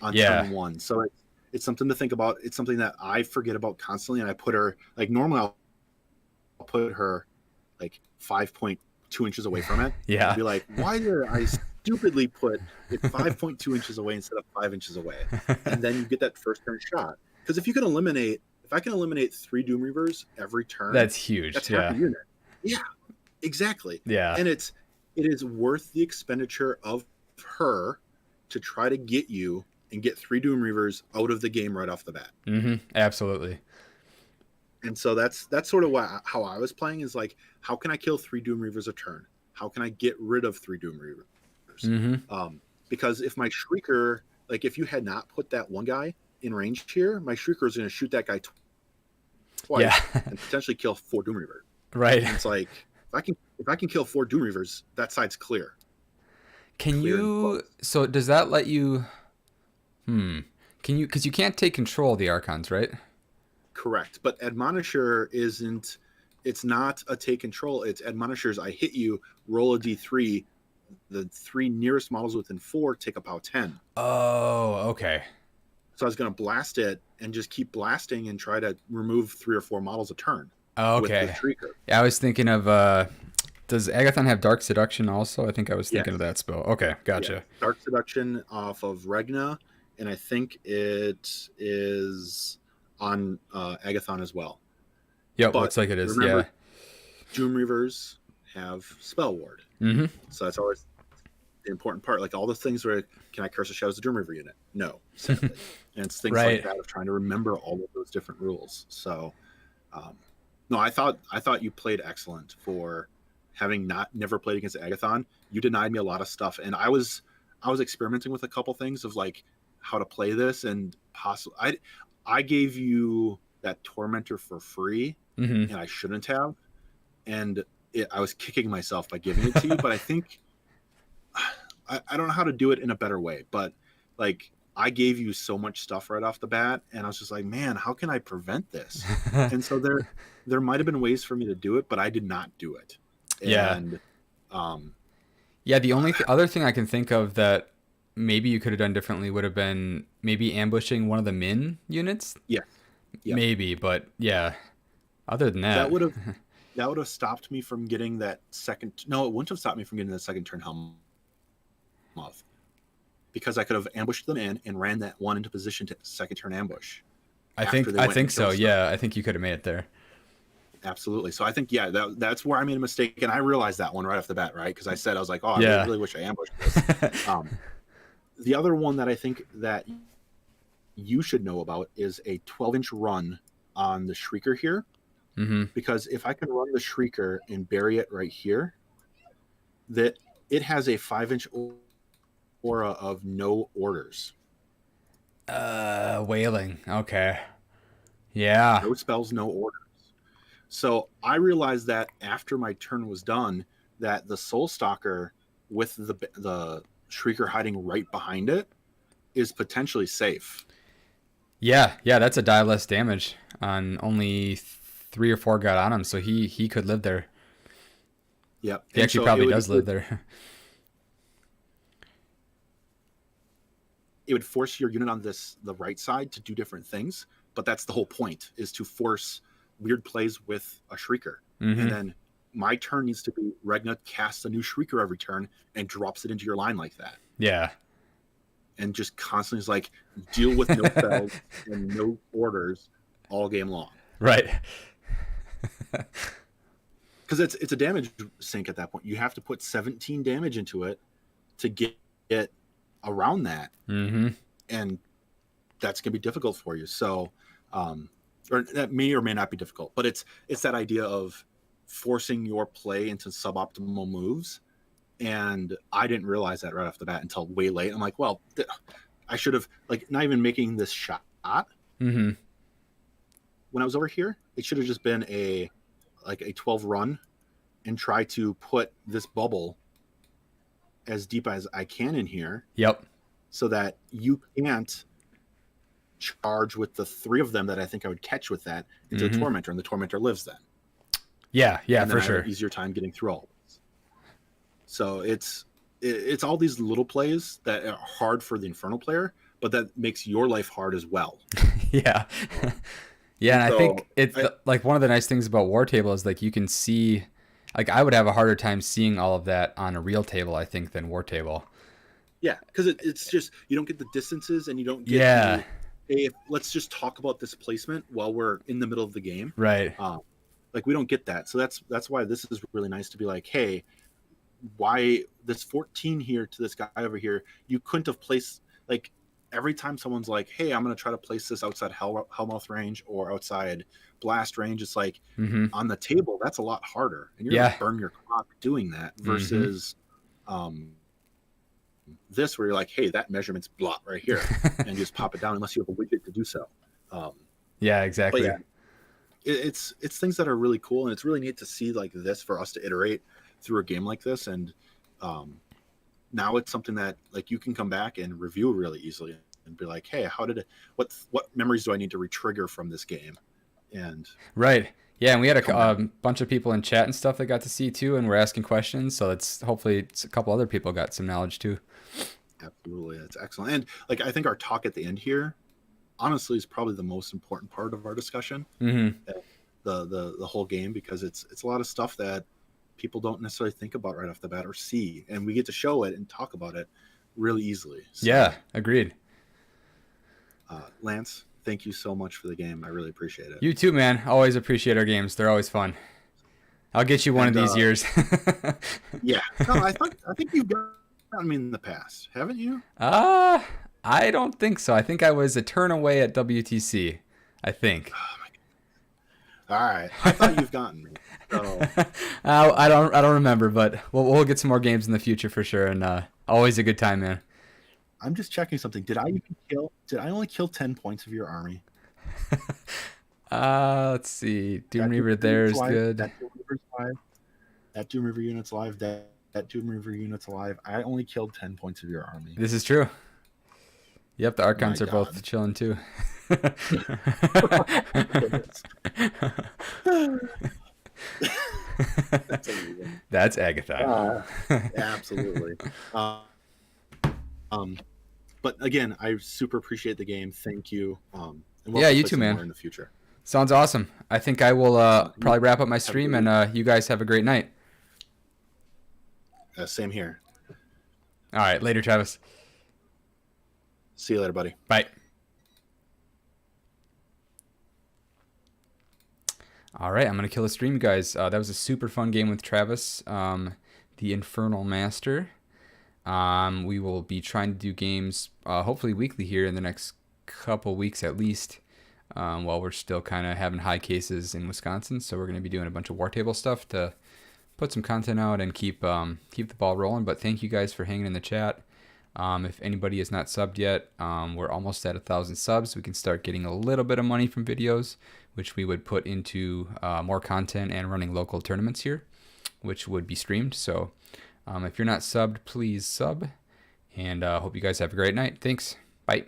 On Yeah. turn 1. So it's something to think about. It's something that I forget about constantly, and I put her like normally I'll put her like 5.2 inches away from it. Yeah. And be like, why did I stupidly put it 5.2 inches away instead of 5 inches away? And then you get that first turn shot. Because if I can eliminate 3 Doom Reavers every turn, That's huge. that's Yeah. half a unit. Yeah, exactly. Yeah. And it is worth the expenditure of her to try to get you and get 3 Doom Reavers out of the game right off the bat. Absolutely. And so that's sort of how I was playing is like, how can I kill 3 Doom Reavers a turn? How can I get rid of 3 Doom Reavers? Because if my Shrieker, like if you had not put that one guy in range here, my Shrieker is going to shoot that guy twice and potentially kill 4 Doom Reavers. Right. And it's like, if I can kill 4 Doom Reavers, that side's clear. Can you? So does that let you? Can you? Because you can't take control of the Archons, right? Correct, but Admonisher isn't. It's not a take control. It's Admonishers. I hit you. Roll a d3. The 3 nearest models within 4 take a POW 10. Oh, okay. So I was going to blast it and just keep blasting and try to remove 3 or 4 models a turn. Oh, okay. With Shrieker. Yeah, I was thinking of. Does Agathon have Dark Seduction also? I think I was thinking of that spell. Okay, gotcha. Yeah. Dark Seduction off of Regna, and I think it is on Agathon as well. Yep, looks like it is. Remember, Doom Reavers have Spell Ward. So that's always the important part. Like all the things where, can I curse a Shadows of Doom Reaver unit? No, sadly. And it's things like that of trying to remember all of those different rules. So, no, I thought you played excellent for having never played against Agathon. You denied me a lot of stuff, and I was experimenting with a couple things of like how to play this, and possibly I gave you that Tormentor for free, and I shouldn't have, and I was kicking myself by giving it to you. But I think I don't know how to do it in a better way. But like I gave you so much stuff right off the bat, and I was just like, man, how can I prevent this? And so there might have been ways for me to do it, but I did not do it. And, the only other thing I can think of that maybe you could have done differently would have been maybe ambushing one of the min units. Yeah. Maybe, but yeah. Other than that would have stopped me from getting that second. No, it wouldn't have stopped me from getting the second turn helm off, because I could have ambushed them in and ran that one into position to second turn ambush. I think so. Yeah, I think you could have made it there. Absolutely. So I think, that's where I made a mistake. And I realized that one right off the bat, right? Because I was like, oh, I really wish I ambushed this. The other one that I think that you should know about is a 12-inch run on the Shrieker here. Because if I can run the Shrieker and bury it right here, that it has a 5-inch aura of no orders. Wailing. Okay. Yeah. No spells, no orders. So I realized that after my turn was done, that the Soul Stalker with the Shrieker hiding right behind it is potentially safe. Yeah, that's a die less damage on only 3 or 4 got on him, so he could live there. Yep. He actually probably does live there. It would force your unit on the right side to do different things, but that's the whole point, is to force weird plays with a Shrieker. And then my turn needs to be Regna casts a new Shrieker every turn and drops it into your line like that. Yeah. and just constantly is like deal with no spells and no orders all game long. Right. Because it's a damage sink at that point. You have to put 17 damage into it to get it around that. Mm-hmm. And that's going to be difficult for you. So, or that may or may not be difficult, but it's that idea of forcing your play into suboptimal moves. And I didn't realize that right off the bat until way late. I'm like, well, I should have, like, not even making this shot. Mm-hmm. When I was over here, it should have just been a 12 run and try to put this bubble as deep as I can in here. Yep. So that you can't charge with the 3 of them that I think I would catch with that into the Tormentor, and the Tormentor lives then. Yeah, and then for I have sure. an easier time getting through all of this. So it's all these little plays that are hard for the Infernal player, but that makes your life hard as well. Yeah. Yeah, and So, I think it's like one of the nice things about War Table is like you can see, like I would have a harder time seeing all of that on a real table, I think, than War Table. Yeah, because it's just, you don't get the distances and you don't get hey, let's just talk about this placement while we're in the middle of the game. Right. Like we don't get that. So that's why this is really nice to be like, hey, why this 14 here to this guy over here, you couldn't have placed, like, every time someone's like, hey, I'm going to try to place this outside Hellmouth range or outside blast range, it's like on the table, that's a lot harder. And you're going to burn your clock doing that versus this where you're like, hey, that measurement's blot right here. And you just pop it down unless you have a widget to do so. Yeah, exactly. But yeah, it's things that are really cool. And it's really neat to see like this for us to iterate through a game like this. And now it's something that like you can come back and review really easily and be like, hey, what memories do I need to retrigger from this game? And right. Yeah, and we had a bunch of people in chat and stuff that got to see too, and we're asking questions. So hopefully a couple other people got some knowledge too. Absolutely, that's excellent. And like I think our talk at the end here, honestly, is probably the most important part of our discussion. The whole game, because it's a lot of stuff that people don't necessarily think about right off the bat or see, and we get to show it and talk about it really easily. So, yeah, agreed. Lance, thank you so much for the game. I really appreciate it. You too, man. Always appreciate our games. They're always fun. I'll get you one of these years. Yeah. No, I think you've gotten me in the past, haven't you? I don't think so. I think I was a turn away at WTC. I think. Oh my God. All right. I thought you've gotten me. So. I don't remember, but we'll get some more games in the future for sure. And always a good time, man. I'm just checking something. Did I only kill 10 points of your army? Let's see. Doom Reaver there is good. That Doom Reaver's live. That Doom Reaver unit's live. That Doom Reaver unit's alive. I only killed 10 points of your army. This is true. Yep, the Archons are both chilling too. That's amazing. That's Agathon. Absolutely. But again, I super appreciate the game. Thank you. And yeah, you too, man. In the future. Sounds awesome. I think I will probably wrap up my stream, and you guys have a great night. Same here. All right, later, Travis. See you later, buddy. Bye. All right, I'm going to kill the stream, you guys. That was a super fun game with Travis, the Infernal Master. We will be trying to do games hopefully weekly here in the next couple weeks at least, while we're still kind of having high cases in Wisconsin. So we're going to be doing a bunch of War Table stuff to put some content out and keep the ball rolling. But thank you guys for hanging in the chat. If anybody is not subbed yet, we're almost at 1,000 subs. We can start getting a little bit of money from videos, which we would put into more content and running local tournaments here, which would be streamed. So if you're not subbed, please sub. And hope you guys have a great night. Thanks. Bye.